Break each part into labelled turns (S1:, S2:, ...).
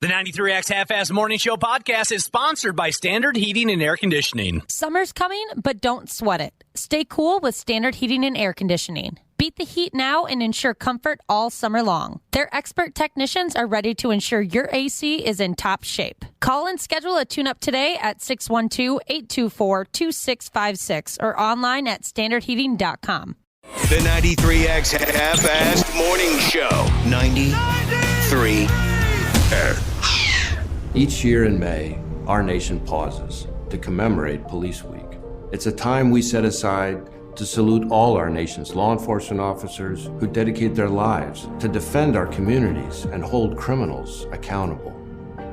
S1: The 93X Half-Ass Morning Show podcast is sponsored by Standard Heating and Air Conditioning.
S2: Summer's coming, but don't sweat it. Stay cool with Standard Heating and Air Conditioning. Beat the heat now and ensure comfort all summer long. Their expert technicians are ready to ensure your AC is in top shape. Call and schedule a tune-up today at 612-824-2656 or online at standardheating.com.
S3: The 93X Half-Assed Morning Show. 93.
S4: Each year in May, our nation pauses to commemorate Police Week. It's a time we set aside to salute all our nation's law enforcement officers who dedicate their lives to defend our communities and hold criminals accountable,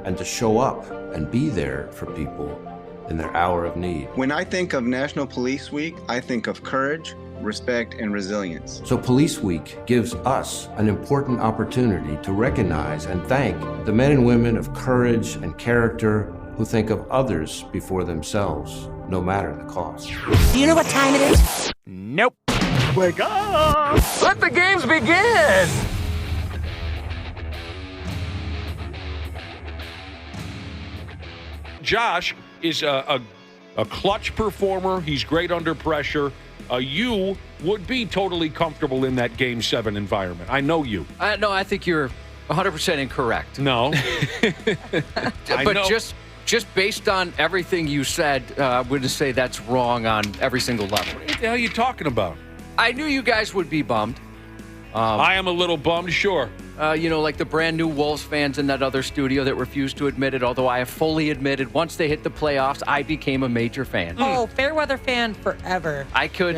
S4: and to show up and be there for people in their hour of need.
S5: When I think of National Police Week, I think of courage, respect, and resilience.
S4: So Police Week gives us an important opportunity to recognize and thank the men and women of courage and character who think of others before themselves, no matter the cost.
S6: Do you know what time it is?
S7: Nope. Wake up! Let the games begin!
S8: Josh is a clutch performer. He's great under pressure. You would be totally comfortable in that Game 7 environment. I know you.
S9: No, I think you're 100% incorrect.
S8: No.
S9: But just based on everything you said, I would say that's wrong on every single level.
S8: What the hell are you talking about?
S9: I knew you guys would be bummed.
S8: I am a little bummed, sure.
S9: Like the brand new Wolves fans in that other studio that refused to admit it, although I have fully admitted once they hit the playoffs, I became a major fan.
S2: Oh, Fairweather fan forever.
S9: I could,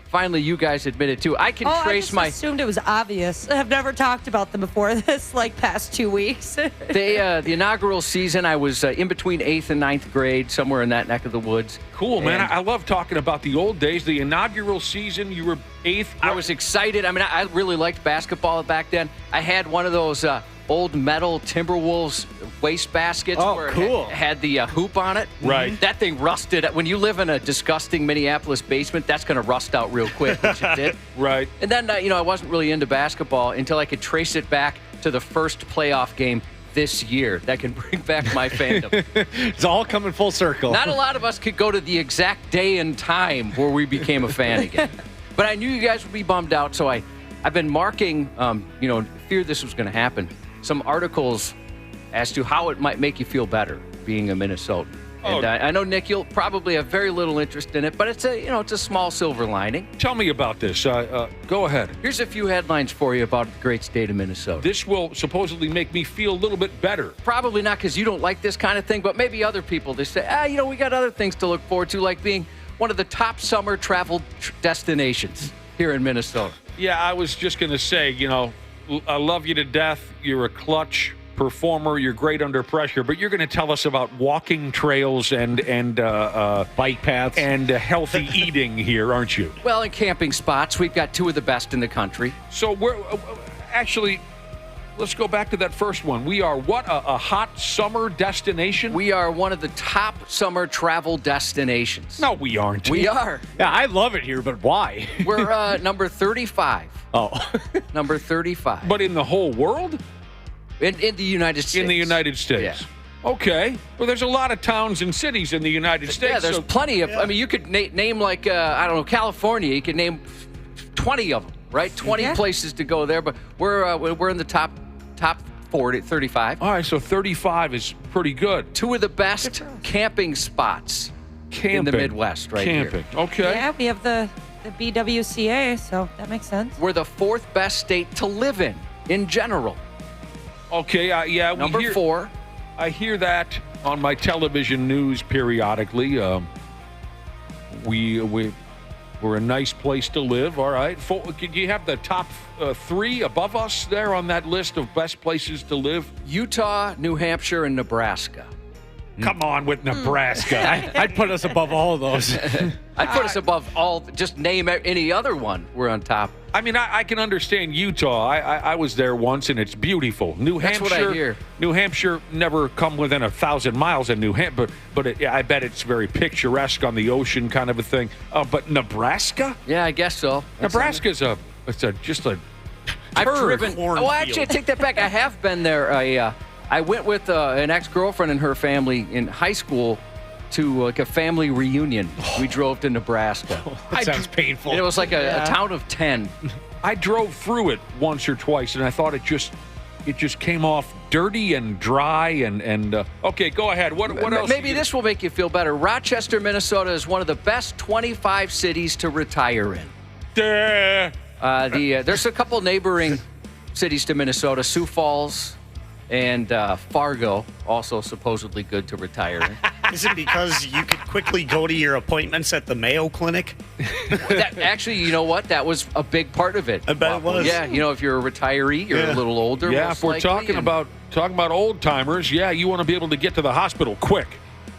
S9: finally you guys admit it too. I can trace
S2: I assumed it was obvious. I've never talked about them before this, past 2 weeks.
S9: The inaugural season, I was in between 8th and 9th grade, somewhere in that neck of the woods.
S8: Cool, man. I love talking about the old days. The inaugural season, you were 8th.
S9: I was excited. I mean, I really liked basketball back then. I had one of those old metal Timberwolves waste baskets where it had the hoop on it.
S8: Right.
S9: That thing rusted. When you live in a disgusting Minneapolis basement, that's going to rust out real quick, which it did.
S8: Right.
S9: And then, I wasn't really into basketball until I could trace it back to the first playoff game this year. That can bring back my fandom.
S7: It's all coming full circle.
S9: Not a lot of us could go to the exact day and time where we became a fan again. But I knew you guys would be bummed out, so I've been marking, fear this was going to happen, some articles as to how it might make you feel better being a Minnesotan. And I know, Nick, you'll probably have very little interest in it, but it's a small silver lining.
S8: Tell me about this. Go ahead.
S9: Here's a few headlines for you about the great state of Minnesota.
S8: This will supposedly make me feel a little bit better.
S9: Probably not because you don't like this kind of thing, but maybe other people, they say, we got other things to look forward to, like being one of the top summer travel destinations here in Minnesota.
S8: Yeah, I was just going to say, I love you to death. You're a clutch performer. You're great under pressure, but you're going to tell us about walking trails and
S7: bike paths
S8: and healthy eating here, aren't you?
S9: Well, in camping spots, we've got two of the best in the country.
S8: So we're actually, let's go back to that first one. We are what, a hot summer destination?
S9: We are one of the top summer travel destinations.
S8: No, we aren't.
S9: We are.
S7: Yeah, I love it here, but why?
S9: We're number 35.
S7: Oh.
S9: Number 35.
S8: But in the whole world?
S9: In the United States.
S8: In the United States.
S9: Yeah.
S8: Okay. Well, there's a lot of towns and cities in the United States.
S9: Yeah, there's plenty of, you could name like, California. You could name 20 of them, right? 20 places to go there, but we're in the top 35.
S8: All right, so 35 is pretty good.
S9: Two of the best camping spots in the Midwest right here.
S8: Okay.
S2: Yeah, we have the BWCA, so that makes sense.
S9: We're the fourth best state to live in general.
S8: Okay, yeah.
S9: Number 4.
S8: I hear that on my television news periodically. We're a nice place to live, all right. Could you have the top 3 above us there on that list of best places to live?
S9: Utah, New Hampshire, and Nebraska.
S8: Come on with Nebraska.
S7: I'd put us above all of those.
S9: I'd put us above all. Just name any other one. We're on top.
S8: I mean, I can understand Utah. I was there once, and it's beautiful.
S9: That's what I hear.
S8: New Hampshire never come within 1,000 miles of New Hampshire, but I bet it's very picturesque on the ocean kind of a thing. But Nebraska?
S9: Yeah, I guess so.
S8: Nebraska's just a
S9: I've driven.
S7: cornfield.
S9: Actually, I take that back. I have been there. I went with an ex-girlfriend and her family in high school to like a family reunion. We drove to Nebraska.
S1: That sounds painful.
S9: And it was like a town of 10.
S8: I drove through it once or twice, and I thought it just came off dirty and dry. And okay, go ahead. What else?
S9: Maybe this will make you feel better. Rochester, Minnesota is one of the best 25 cities to retire in. There's a couple neighboring cities to Minnesota, Sioux Falls and Fargo, also supposedly good to retire in.
S10: Is it because you could quickly go to your appointments at the Mayo Clinic?
S9: Actually, you know what? That was a big part of it.
S10: I bet it was.
S9: Yeah, if you're a retiree, you're a little older.
S8: Yeah, if we're talking about old timers, you want to be able to get to the hospital quick.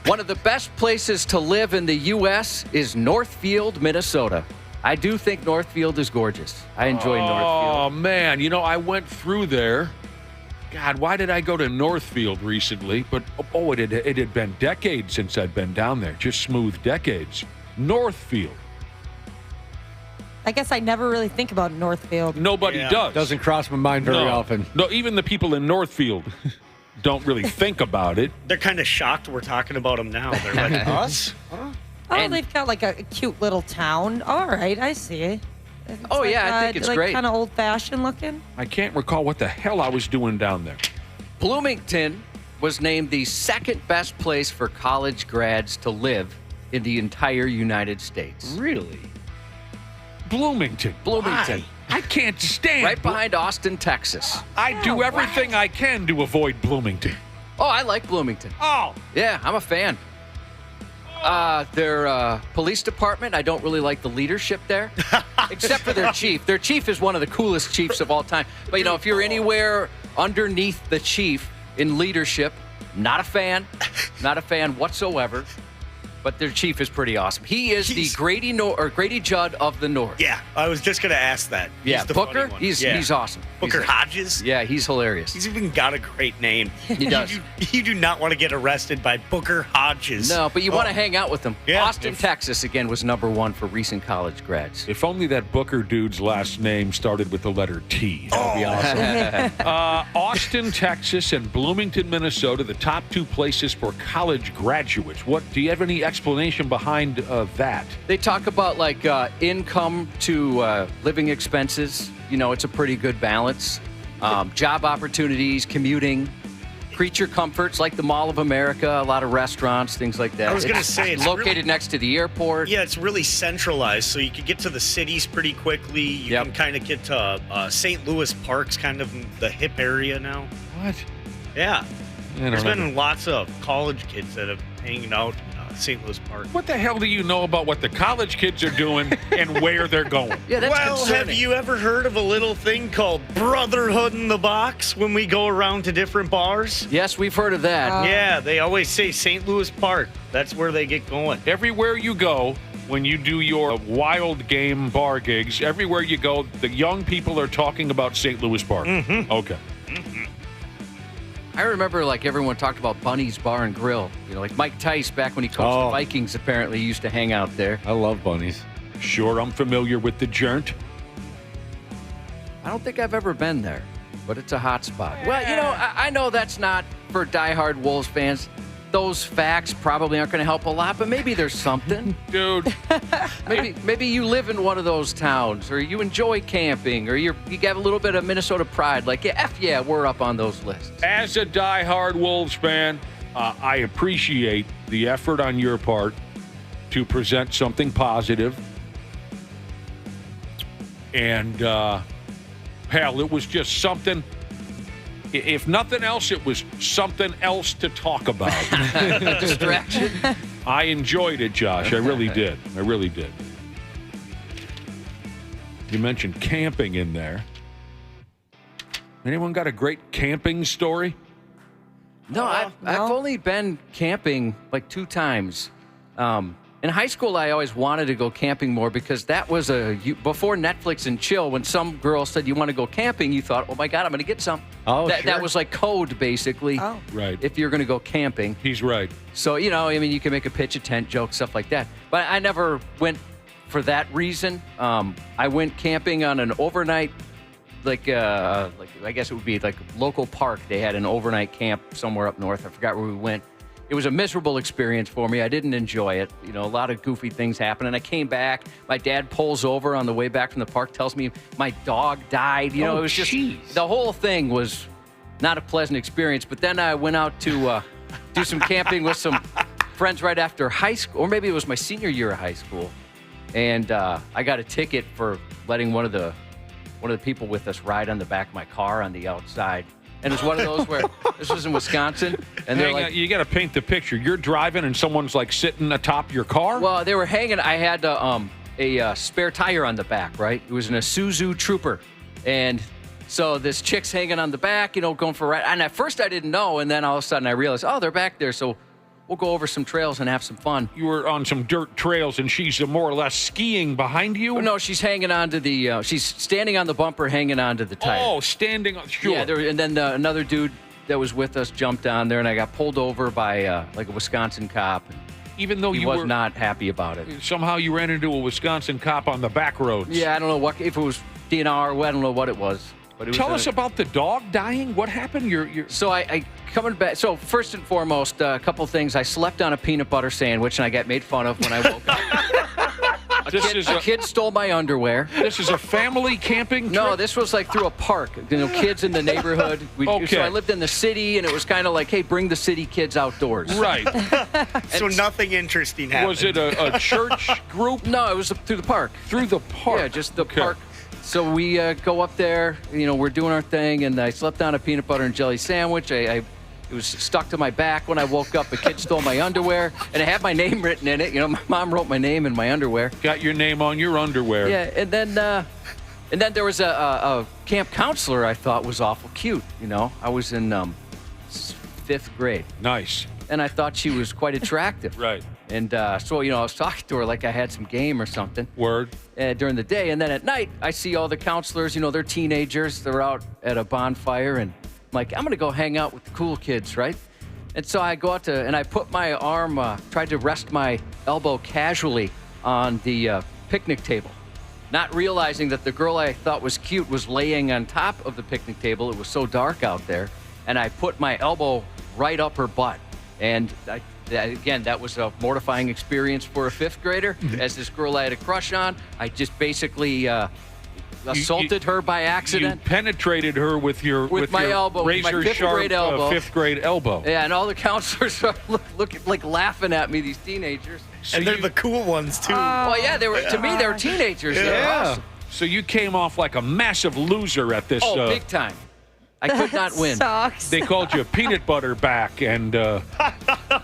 S9: One of the best places to live in the U.S. is Northfield, Minnesota. I do think Northfield is gorgeous. I enjoy Northfield.
S8: Oh, man. I went through there. God, why did I go to Northfield recently? But, it had been decades since I'd been down there. Just smooth decades. Northfield.
S2: I guess I never really think about Northfield.
S8: Nobody does.
S1: Doesn't cross my mind very often.
S8: No, even the people in Northfield don't really think about it.
S10: They're kind of shocked we're talking about them now. They're like, us? Huh?
S2: Oh, they've got like a cute little town. All right, I see. It's
S9: I think it's great.
S2: Kind of old-fashioned looking.
S8: I can't recall what the hell I was doing down there.
S9: Bloomington was named the second best place for college grads to live in the entire United States.
S1: Really?
S8: Bloomington.
S9: Bloomington.
S8: I can't stand
S9: Right behind Austin, Texas.
S8: I do everything I can to avoid Bloomington.
S9: Oh, I like Bloomington.
S8: Oh.
S9: Yeah, I'm a fan. Their police department, I don't really like the leadership there, except for their chief. Their chief is one of the coolest chiefs of all time. But, if you're anywhere underneath the chief in leadership, not a fan whatsoever. But their chief is pretty awesome. He is the Grady Judd of the North.
S10: Yeah, I was just going to ask that.
S9: Yeah, Booker, he's awesome.
S10: Booker Hodges?
S9: Yeah, he's hilarious.
S10: He's even got a great name.
S9: He does.
S10: You do not want to get arrested by Booker Hodges.
S9: No, but you want to hang out with him.
S10: Yeah.
S9: Austin, Texas, again, was number one for recent college grads.
S8: If only that Booker dude's last name started with the letter T. That would be awesome. Austin, Texas, and Bloomington, Minnesota, the top two places for college graduates. Do you have any explanation behind that?
S9: They talk about like income to living expenses. It's a pretty good balance. Job opportunities, commuting, creature comforts like the Mall of America, a lot of restaurants, things like that.
S10: I was going to say
S9: it's located next to the airport.
S10: Yeah, it's really centralized, so you can get to the cities pretty quickly. You can kind of get to St. Louis Park's kind of the hip area now.
S8: What?
S10: Yeah. There's been lots of college kids that have hanging out in St. Louis Park.
S8: What the hell do you know about what the college kids are doing and where they're going?
S9: Yeah, that's concerning.
S10: Have you ever heard of a little thing called Brotherhood in the Box when we go around to different bars?
S9: Yes, we've heard of that.
S10: Yeah, they always say St. Louis Park. That's where they get going.
S8: Everywhere you go, when you do your wild game bar gigs, everywhere you go, the young people are talking about St. Louis Park.
S10: Mm-hmm.
S8: Okay.
S9: I remember like everyone talked about Bunny's Bar and Grill. Like Mike Tice back when he coached the Vikings apparently used to hang out there.
S1: I love Bunny's.
S8: Sure, I'm familiar with the Joint.
S9: I don't think I've ever been there, but it's a hot spot. Well, I know that's not for diehard Wolves fans. Those facts probably aren't going to help a lot, but maybe there's something.
S8: Dude.
S9: maybe you live in one of those towns, or you enjoy camping, or you got a little bit of Minnesota pride. Like, we're up on those lists.
S8: As a diehard Wolves fan, I appreciate the effort on your part to present something positive. And, hell, it was just something. If nothing else, it was something else to talk about.
S9: A distraction.
S8: I enjoyed it, Josh. I really did. You mentioned camping in there. Anyone got a great camping story?
S9: No, I've only been camping like 2 times. In high school, I always wanted to go camping more because that was before Netflix and chill. When some girl said you want to go camping, you thought, oh my God, I'm going to get some.
S1: Oh, sure.
S9: That was like code, basically. Oh.
S8: Right.
S9: If you're going to go camping.
S8: He's right.
S9: So, you can make a pitch a tent joke, stuff like that. But I never went for that reason. I went camping on an overnight like I guess it would be like a local park. They had an overnight camp somewhere up north. I forgot where we went. It was a miserable experience for me. I didn't enjoy it. You know, a lot of goofy things happened. And I came back. My dad pulls over on the way back from the park, tells me my dog died. You know, it was just the whole thing was not a pleasant experience. But then I went out to do some camping with some friends right after high school, or maybe it was my senior year of high school. And I got a ticket for letting one of the people with us ride on the back of my car on the outside. And it was one of those where this was in Wisconsin, and they're like,
S8: you got to paint the picture. You're driving, and someone's like sitting atop your car.
S9: Well, they were hanging. I had a spare tire on the back, right? It was an Isuzu Trooper, and so this chick's hanging on the back, you know, going for a ride. And at first I didn't know, and then all of a sudden I realized, oh, they're back there, so we'll go over some trails and have some fun.
S8: You were on some dirt trails, and she's more or less skiing behind you?
S9: No, she's hanging on to the, she's standing on the bumper, hanging on to the tire.
S8: Oh, standing on, sure.
S9: Yeah, and then another dude that was with us jumped on there, and I got pulled over by like a Wisconsin cop.
S8: Even though
S9: he was not happy about it.
S8: Somehow you ran into a Wisconsin cop on the back roads.
S9: Yeah, I don't know if it was DNR, I don't know what it was. But it was
S8: Tell us about the dog dying. What happened?
S9: So I coming back. So first and foremost, a couple things. I slept on a peanut butter sandwich, and I got made fun of when I woke up. A kid stole my underwear.
S8: This is a family camping trip?
S9: No, this was like through a park. You know, kids in the neighborhood. So I lived in the city, and it was kind of like, hey, bring the city kids outdoors.
S8: Right.
S10: So nothing interesting happened.
S8: Was it a church group?
S9: No, it was through the park.
S8: Through the park?
S9: Yeah, just the park. So we go up there, you know, we're doing our thing, and I slept on a peanut butter and jelly sandwich. It was stuck to my back when I woke up. A kid stole my underwear, and it had my name written in it. You know, my mom wrote my name in my underwear.
S8: Got your name on your underwear.
S9: Yeah, and then there was a camp counselor I thought was awful cute. You know, I was in 5th grade.
S8: Nice.
S9: And I thought she was quite attractive.
S8: Right.
S9: And so, you know, I was talking to her like I had some game or something.
S8: Word.
S9: During the day. And then at night, I see all the counselors, you know, they're teenagers. They're out at a bonfire. And I'm like, I'm going to go hang out with the cool kids, right? And so I go out and I put my arm, tried to rest my elbow casually on the picnic table, not realizing that the girl I thought was cute was laying on top of the picnic table. It was so dark out there. And I put my elbow right up her butt. And again, that was a mortifying experience for a 5th grader. As this girl I had a crush on, I just basically assaulted her by accident.
S8: You penetrated her with
S9: my
S8: your
S9: elbow,
S8: razor
S9: my 5th
S8: sharp
S9: grade elbow.
S8: 5th grade elbow.
S9: Yeah, and all the counselors are looking like laughing at me. These teenagers,
S10: and they're the cool ones too.
S9: Well, yeah, they were. To me, they were teenagers.
S10: Yeah.
S9: They were awesome.
S8: So you came off like a massive loser at this.
S9: Oh, big time. I could not win.
S2: Sucks.
S8: They called you peanut butter back and whatnot.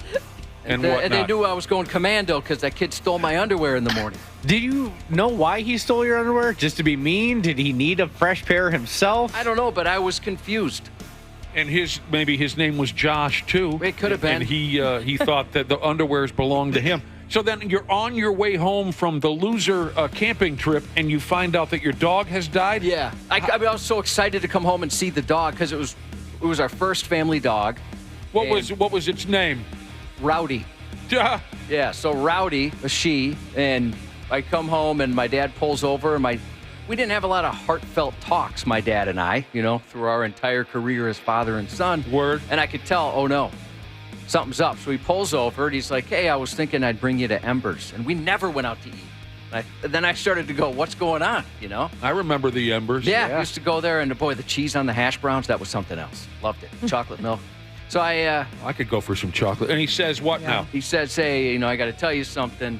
S9: And they knew I was going commando because that kid stole my underwear in the morning.
S1: Did you know why he stole your underwear? Just to be mean? Did he need a fresh pair himself?
S9: I don't know, but I was confused.
S8: And maybe his name was Josh too.
S9: It could have been.
S8: And he thought that the underwears belonged to him. So then you're on your way home from the loser camping trip, and you find out that your dog has died?
S9: Yeah. I was so excited to come home and see the dog because it was our first family dog.
S8: What was its name?
S9: Rowdy. Yeah, so Rowdy, a she, and I come home and my dad pulls over and we didn't have a lot of heartfelt talks, my dad and I, you know, through our entire career as father and son.
S8: Word.
S9: And I could tell, oh no, something's up. So he pulls over and he's like, hey, I was thinking I'd bring you to Embers. And we never went out to eat. Then I started to go, what's going on, you know?
S8: I remember the Embers.
S9: Yeah, I used to go there, and boy, the cheese on the hash browns, that was something else. Loved it. Chocolate milk. So I
S8: could go for some chocolate. And he says what now?
S9: He says, hey, you know, I got to tell you something.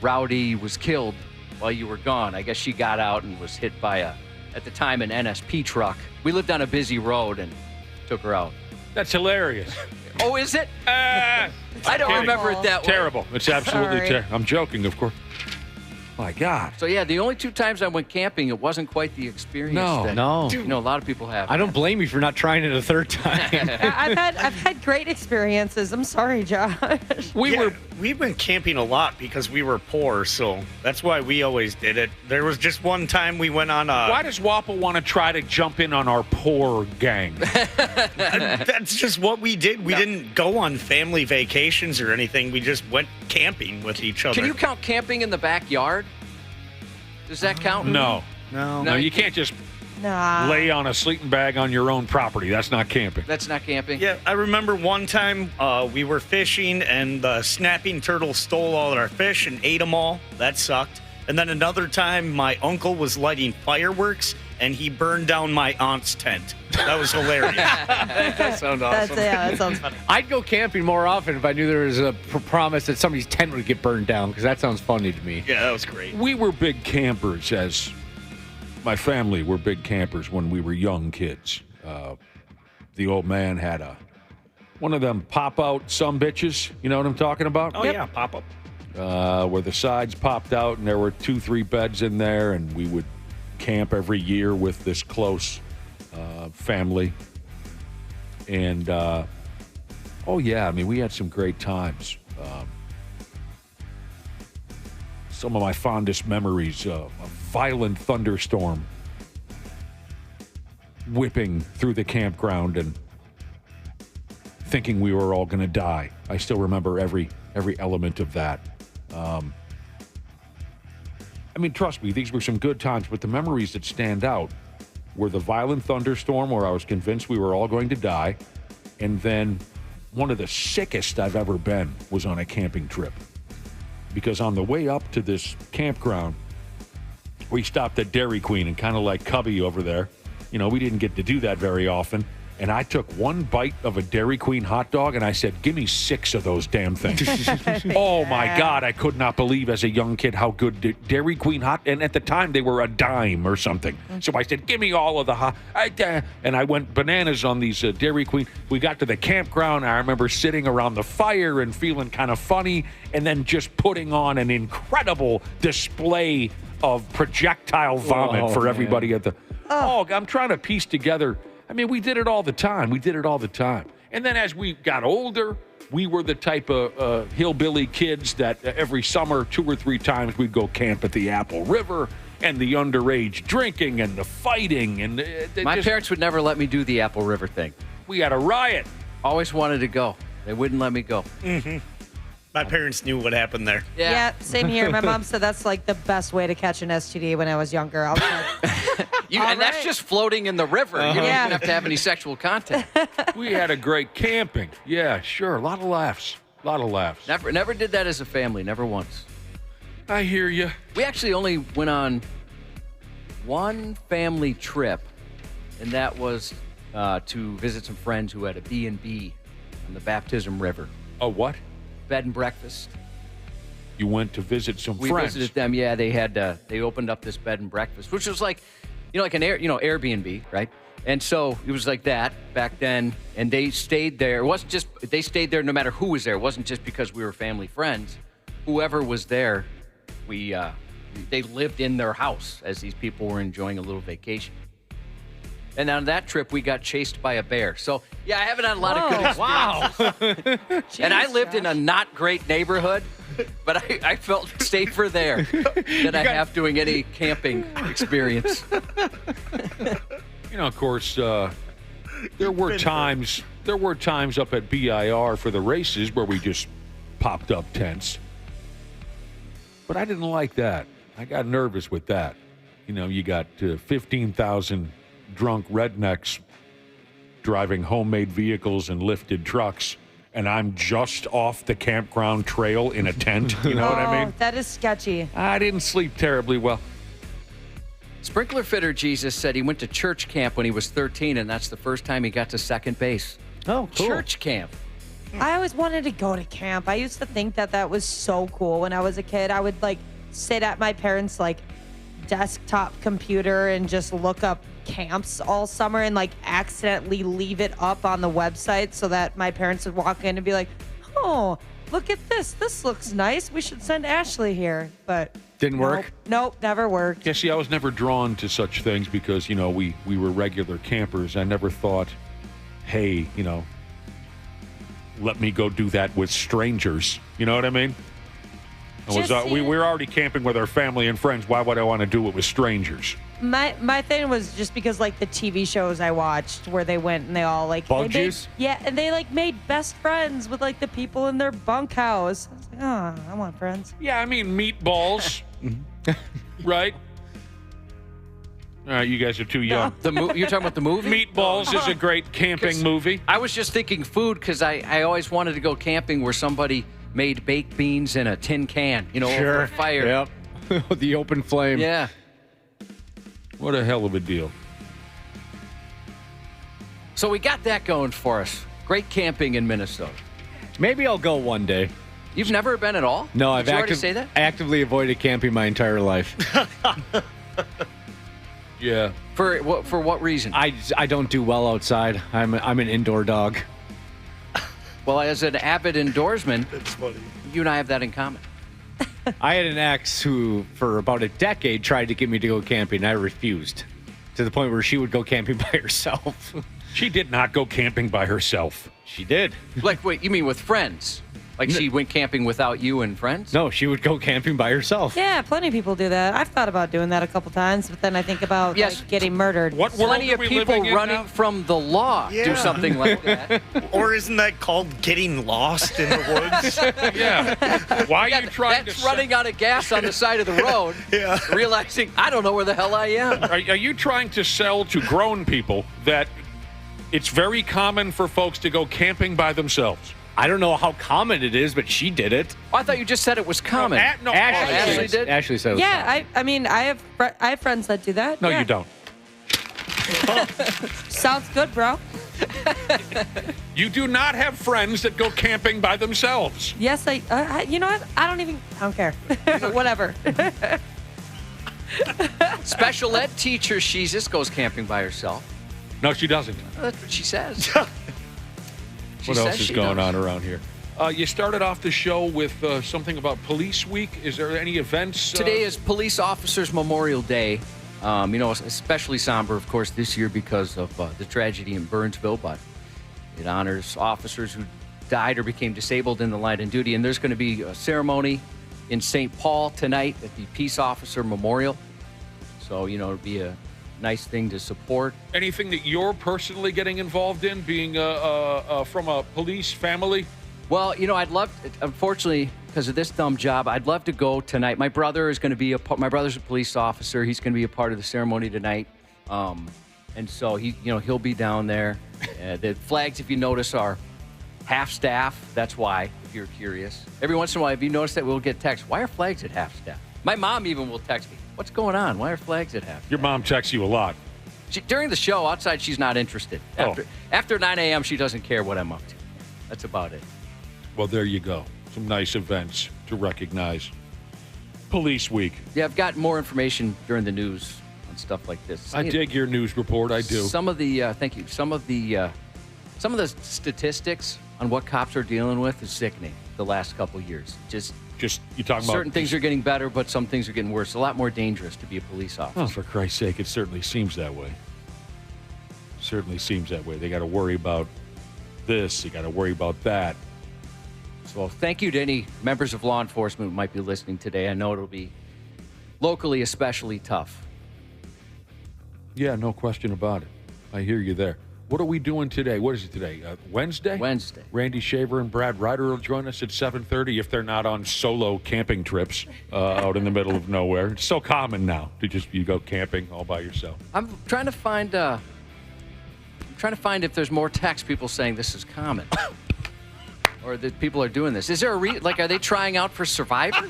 S9: Rowdy was killed while you were gone. I guess she got out and was hit by at the time, an NSP truck. We lived on a busy road and took her out.
S8: That's hilarious.
S9: Oh, is it? I don't remember it that way.
S8: Terrible. It's absolutely terrible. I'm joking, of course. My God.
S9: So, yeah, the only 2 times I went camping, it wasn't quite the experience.
S1: No.
S9: You know, a lot of people have.
S1: I don't blame you for not trying it a 3rd time.
S2: I've had great experiences. I'm sorry, Josh.
S10: We've been camping a lot because we were poor, so that's why we always did it. There was just one time we went on a...
S8: Why does Wapple want to try to jump in on our poor gang?
S10: That's just what we did. We didn't go on family vacations or anything. We just went camping with each other.
S9: Can you count camping in the backyard? Does that count?
S8: No.
S10: No,
S8: you can't just
S2: Nah.
S8: lay on a sleeping bag on your own property. That's not camping.
S9: That's not camping?
S10: Yeah, I remember one time we were fishing and the snapping turtle stole all our fish and ate them all. That sucked. And then another time my uncle was lighting fireworks and he burned down my aunt's tent. That was hilarious.
S9: That sounds awesome.
S2: That sounds funny.
S1: I'd go camping more often if I knew there was a promise that somebody's tent would get burned down, because that sounds funny to me.
S10: Yeah, that was great.
S8: We were big campers as my family were big campers when we were young kids. The old man had one of them pop-out sumbitches. You know what I'm talking about?
S10: Oh, yeah, pop-up.
S8: Where the sides popped out and there were 2-3 beds in there, and we would camp every year with this close family. And, oh, yeah, I mean, we had some great times. Some of my fondest memories, a violent thunderstorm whipping through the campground and thinking we were all going to die. I still remember every element of that. I mean, trust me, these were some good times, but the memories that stand out were the violent thunderstorm where I was convinced we were all going to die, and then one of the sickest I've ever been was on a camping trip. Because on the way up to this campground, we stopped at Dairy Queen, and kind of like Cubby over there, you know, we didn't get to do that very often. And I took one bite of a Dairy Queen hot dog, and I said, give me 6 of those damn things. Oh, my God. I could not believe as a young kid how good Dairy Queen hot, and at the time they were a dime or something. So I said, give me all of the hot, and I went bananas on these Dairy Queen. We got to the campground. I remember sitting around the fire and feeling kind of funny, and then just putting on an incredible display of projectile vomit for everybody at the... Oh, I'm trying to piece together... I mean, we did it all the time. And then as we got older, we were the type of hillbilly kids that every summer, 2 or 3 times, we'd go camp at the Apple River, and the underage drinking and the fighting. And
S9: my parents would never let me do the Apple River thing.
S8: We had a riot.
S9: Always wanted to go. They wouldn't let me go.
S10: Mm-hmm. My parents knew what happened there.
S2: Yeah, same here. My mom said that's like the best way to catch an STD when I was younger. I was like,
S9: that's just floating in the river. You don't even have to have any sexual contact.
S8: We had a great camping. Yeah, sure. A lot of laughs.
S9: Never did that as a family. Never once.
S8: I hear you.
S9: We actually only went on one family trip, and that was to visit some friends who had a B&B on the Baptism River.
S8: A what?
S9: Bed and breakfast.
S8: You went to visit some friends.
S9: We visited them. Yeah, they opened up this bed and breakfast, which was like, like an Airbnb, right? And so it was like that back then. And they stayed there. It wasn't just they stayed there no matter who was there. It wasn't just because we were family friends. Whoever was there, they lived in their house as these people were enjoying a little vacation. And on that trip, we got chased by a bear. So, yeah, I haven't had a lot of good experiences. Wow. And I lived in a not great neighborhood, but I felt safer there than I have doing any camping experience.
S8: Of course, there were times up at BIR for the races where we just popped up tents. But I didn't like that. I got nervous with that. You got 15,000 drunk rednecks driving homemade vehicles and lifted trucks, and I'm just off the campground trail in a tent. You know what I mean?
S2: That is sketchy.
S8: I didn't sleep terribly well.
S9: Sprinkler fitter Jesus said he went to church camp when he was 13, and that's the first time he got to second base.
S1: Oh, cool.
S9: Church camp.
S2: I always wanted to go to camp. I used to think that was so cool when I was a kid. I would sit at my parents' desktop computer and just look up camps all summer and accidentally leave it up on the website so that my parents would walk in and be like, oh, look at this. This looks nice. We should send Ashley here. But
S1: didn't work?
S2: Nope, never worked.
S8: Yeah, see, I was never drawn to such things because, we were regular campers. I never thought, hey, let me go do that with strangers. You know what I mean? We were already camping with our family and friends. Why would I want to do it with strangers?
S2: My thing was just because the TV shows I watched where they went and they all
S1: bug juice?
S2: Yeah, and they made best friends with the people in their bunkhouse. I was like, oh, I want friends.
S8: Yeah, I mean meatballs, right? You guys are too young.
S9: You're talking about the movie?
S8: Meatballs is a great camping movie.
S9: I was just thinking food because I always wanted to go camping where somebody made baked beans in a tin can, over a fire.
S1: Yep. The open flame.
S9: Yeah.
S8: What a hell of a deal.
S9: So we got that going for us. Great camping in Minnesota.
S1: Maybe I'll go one day.
S9: You've never been at all?
S1: No,
S9: Did you already say that?
S1: actively avoided camping my entire life.
S8: Yeah.
S9: For what reason?
S1: I don't do well outside. I'm an indoor dog.
S9: Well, as an avid indoorsman,
S10: That's funny.
S9: you and I have that in common.
S1: I had an ex who, for about a decade, tried to get me to go camping. I refused, to the point where she would go camping by herself.
S8: She did not go camping by herself.
S1: She did.
S9: Like, wait, you mean with friends? Like she went camping without you and friends?
S1: No, she would go camping by herself.
S2: Yeah, plenty of people do that. I've thought about doing that a couple times, but then I think about getting murdered.
S8: What world
S9: Plenty
S8: are
S9: of
S8: we
S9: people
S8: living in
S9: running
S8: now?
S9: from the law do something like that.
S10: Or isn't that called getting lost in the woods?
S8: Yeah. Why are you trying
S9: That's
S8: to
S9: running out of gas on the side of the road, realizing, I don't know where the hell I am.
S8: Are you trying to sell to grown people that it's very common for folks to go camping by themselves?
S1: I don't know how common it is, but she did it.
S9: Oh, I thought you just said it was common.
S1: Ashley
S9: did?
S1: Ashley said it was common.
S2: I mean, I have friends that do that.
S8: No,
S2: Yeah.
S8: you don't.
S2: Sounds good, bro.
S8: You do not have friends that go camping by themselves.
S2: Yes, you know what? I don't care. Whatever.
S9: Special ed teacher Jesus goes camping by herself.
S8: No, she doesn't.
S9: That's what she says.
S8: What else is going on around here? You started off the show with something about Police Week. Is there any events?
S9: Today is Police Officers Memorial Day. Especially somber, of course, this year because of the tragedy in Burnsville, but it honors officers who died or became disabled in the line of duty. And there's going to be a ceremony in St. Paul tonight at the Peace Officer Memorial. So, it'll be a nice thing to support.
S8: Anything that you're personally getting involved in, being from a police family?
S9: Well, I'd love, unfortunately, because of this dumb job, I'd love to go tonight. My brother is going to be my brother's a police officer. He's going to be a part of the ceremony tonight. And so he'll be down there. The flags, if you notice, are half staff. That's why, if you're curious. Every once in a while, have you noticed that we'll get texts? Why are flags at half staff? My mom even will text me. What's going on? Why are flags at half staff?
S8: Your mom texts you a lot.
S9: During the show, outside, she's not interested. After 9 a.m., she doesn't care what I'm up to. That's about it.
S8: Well, there you go. Some nice events to recognize. Police Week.
S9: Yeah, I've got more information during the news on stuff like this.
S8: I dig your news report. I do.
S9: Some of the thank you. Some of the statistics on what cops are dealing with is sickening. The last couple years, just you talking about
S8: certain
S9: things are getting better, but some things are getting worse. A lot more dangerous to be a police officer.
S8: Oh, for Christ's sake, it certainly seems that way. Certainly seems that way. They got to worry about this. They got to worry about that.
S9: So thank you to any members of law enforcement who might be listening today. I know it'll be locally especially tough.
S8: Yeah, no question about it. I hear you there. What are we doing today? What is it today? Wednesday?
S9: Wednesday.
S8: Randy Shaver and Brad Ryder will join us at 7:30 if they're not on solo camping trips out in the middle of nowhere. It's so common now to just you go camping all by yourself.
S9: I'm trying to find if there's more text people saying this is common. Or that people are doing this. Is there are they trying out for Survivor?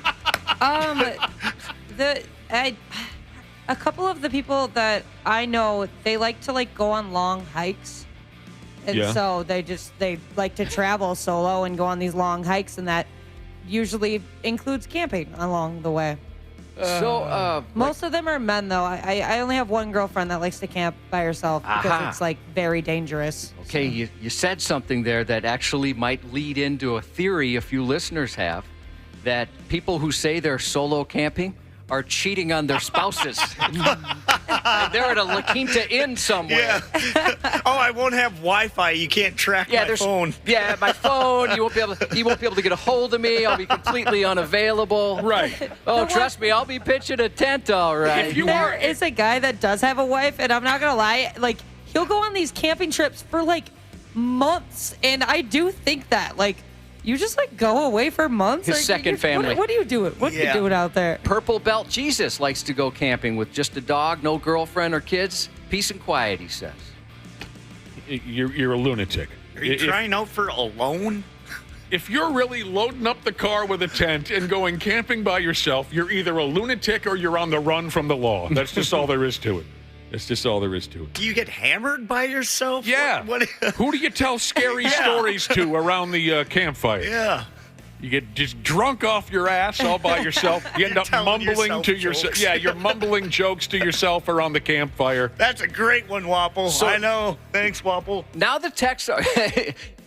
S2: A couple of the people that I know, they like to go on long hikes. And so they like to travel solo and go on these long hikes, and that usually includes camping along the way. Most of them are men, though. I only have one girlfriend that likes to camp by herself because it's very dangerous.
S9: Okay,
S2: so.
S9: you said something there that actually might lead into a theory a few listeners have, that people who say they're solo camping are cheating on their spouses. They're at a La Quinta Inn somewhere.
S10: Yeah. I won't have Wi-Fi. You can't track my phone.
S9: Yeah, my phone. You won't be able to get a hold of me. I'll be completely unavailable.
S8: Right.
S9: Oh, trust me, I'll be pitching a tent, all right.
S2: There is a guy that does have a wife, and I'm not gonna lie, he'll go on these camping trips for months, and I do think that You just like go away for months?
S9: His
S2: Like,
S9: second
S2: what-
S9: family.
S2: What are you doing? What are you doing out there?
S9: Purple Belt Jesus likes to go camping with just a dog, no girlfriend or kids. Peace and quiet, he says.
S8: You're a lunatic.
S10: Are you trying out for alone?
S8: If you're really loading up the car with a tent and going camping by yourself, you're either a lunatic or you're on the run from the law. That's just all there is to it. That's just all there is to it.
S10: Do you get hammered by yourself?
S8: Yeah. Who do you tell scary stories to around the campfire?
S10: Yeah.
S8: You get just drunk off your ass all by yourself. You end up mumbling to yourself.
S10: jokes.
S8: Yeah, you're mumbling jokes to yourself around the campfire.
S10: That's a great one, Wapple.
S9: So-
S10: I know. Thanks, Wapple.
S9: Now the texts are.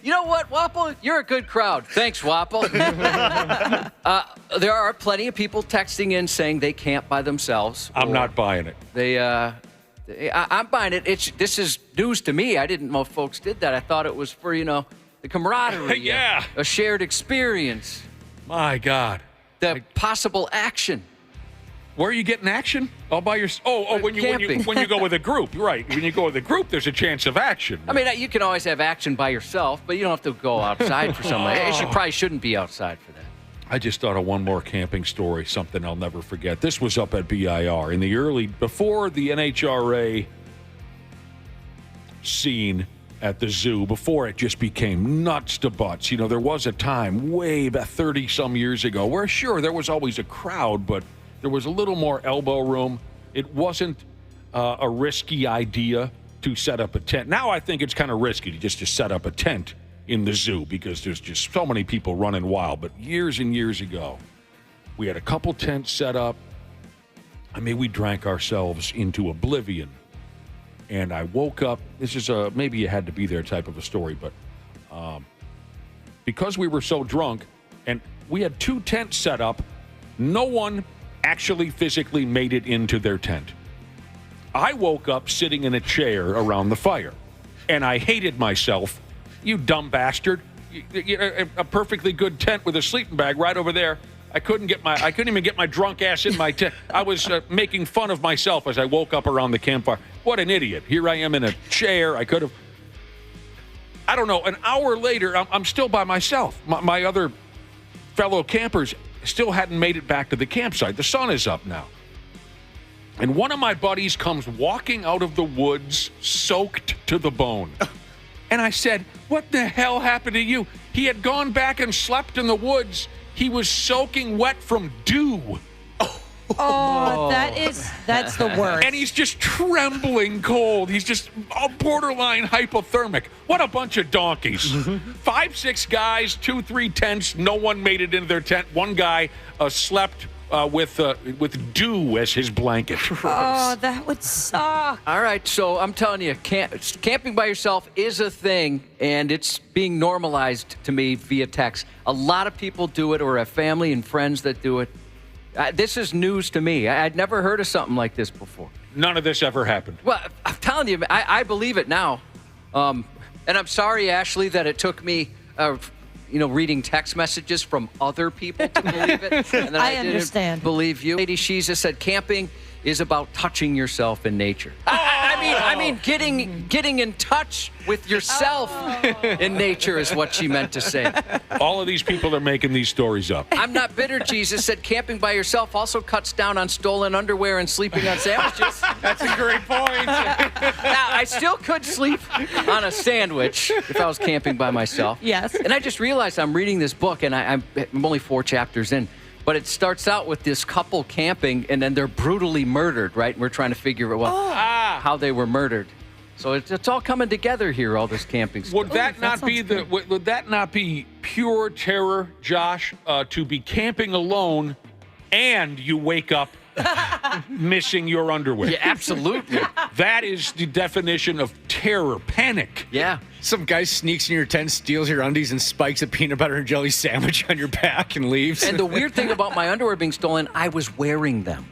S9: You know what, Wapple? You're a good crowd. Thanks, Wapple. There are plenty of people texting in saying they camp by themselves.
S8: I'm not buying it.
S9: I'm buying it. This is news to me. I didn't know folks did that. I thought it was for, the camaraderie.
S8: Yeah.
S9: A shared experience.
S8: My God.
S9: The possible action.
S8: Where are you getting action? All by yourself? Oh, when you go with a group, right? When you go with a group, there's a chance of action.
S9: I mean, you can always have action by yourself, but you don't have to go outside for something. You probably shouldn't be outside for that.
S8: I just thought of one more camping story, something I'll never forget. This was up at BIR before the NHRA scene at the zoo, before it just became nuts to butts. There was a time way back 30-some years ago where, sure, there was always a crowd, but there was a little more elbow room. It wasn't a risky idea to set up a tent. Now I think it's kind of risky to set up a tent in the zoo because there's just so many people running wild. But years and years ago, we had a couple tents set up. I mean, we drank ourselves into oblivion. And I woke up. This is maybe you had to be there type of a story, but because we were so drunk and we had 2 tents set up, no one actually physically made it into their tent. I woke up sitting in a chair around the fire, and I hated myself. You dumb bastard. A perfectly good tent with a sleeping bag right over there. I couldn't even get my drunk ass in my tent. I was making fun of myself as I woke up around the campfire. What an idiot. Here I am in a chair. I could have, I don't know, an hour later, I'm still by myself. My other fellow campers still hadn't made it back to the campsite. The sun is up now. And one of my buddies comes walking out of the woods soaked to the bone. And I said, what the hell happened to you? He had gone back and slept in the woods. He was soaking wet from dew.
S2: Oh, that's the worst.
S8: And he's just trembling cold. He's just borderline hypothermic. What a bunch of donkeys. 5, 6 guys, 2, 3 tents. No one made it into their tent. One guy slept with dew as his blanket.
S2: Oh, that would suck.
S9: All right, so I'm telling you, camping by yourself is a thing, and it's being normalized to me via text. A lot of people do it or have family and friends that do it. This is news to me. I'd never heard of something like this before.
S8: None of this ever happened.
S9: Well, I'm telling you, I believe it now. And I'm sorry, Ashley, that it took me, reading text messages from other people to believe it. And then I
S2: understand.
S9: Didn't believe you. Lady Shiza said camping is about touching yourself in nature. I mean, getting in touch with yourself in nature is what she meant to say.
S8: All of these people are making these stories up.
S9: I'm not bitter, Jesus said camping by yourself also cuts down on stolen underwear and sleeping on sandwiches.
S8: That's a great point.
S9: Now, I still could sleep on a sandwich if I was camping by myself.
S2: Yes.
S9: And I just realized I'm reading this book, and I'm only 4 chapters in. But it starts out with this couple camping, and then they're brutally murdered, right? And we're trying to figure out how they were murdered. So it's all coming together here, all this camping stuff.
S8: Would that not be pure terror, Josh, to be camping alone and you wake up missing your underwear?
S9: Yeah, absolutely.
S8: That is the definition of terror, panic.
S9: Yeah.
S1: Some guy sneaks in your tent, steals your undies, and spikes a peanut butter and jelly sandwich on your back and leaves.
S9: And the weird thing about my underwear being stolen, I was wearing them.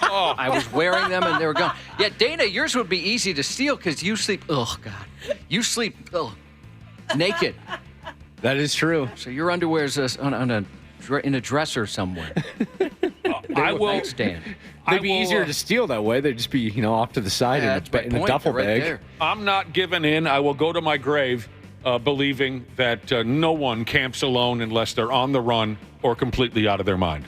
S9: I was wearing them, and they were gone. Yeah, Dana, yours would be easy to steal because you sleep, you sleep naked.
S1: That is true.
S9: So your underwear is in a dresser somewhere.
S8: I will
S9: stand.
S1: They'd be easier to steal that way. They'd just be, off to the side in a duffel bag.
S9: There.
S8: I'm not giving in. I will go to my grave believing that no one camps alone unless they're on the run or completely out of their mind.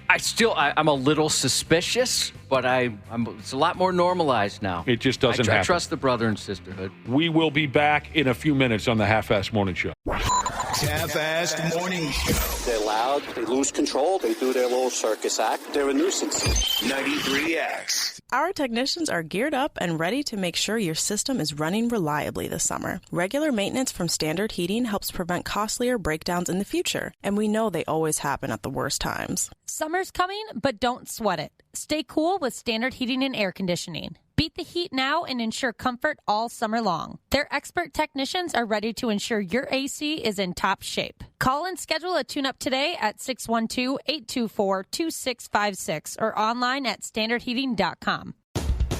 S9: I'm a little suspicious, but it's a lot more normalized now.
S8: It just doesn't happen.
S9: I trust the brother and sisterhood.
S8: We will be back in a few minutes on the Half-Assed Morning Show.
S3: Half-Assed Morning Show.
S11: They're loud, they lose control, they do their little circus act, they're a nuisance.
S3: 93X.
S12: Our technicians are geared up and ready to make sure your system is running reliably this summer. Regular maintenance from Standard Heating helps prevent costlier breakdowns in the future, and we know they always happen at the worst times.
S2: Summer's coming, but don't sweat it. Stay cool with Standard Heating and Air Conditioning. Beat the heat now and ensure comfort all summer long. Their expert technicians are ready to ensure your AC is in top shape. Call and schedule a tune-up today at 612-824-2656 or online at standardheating.com.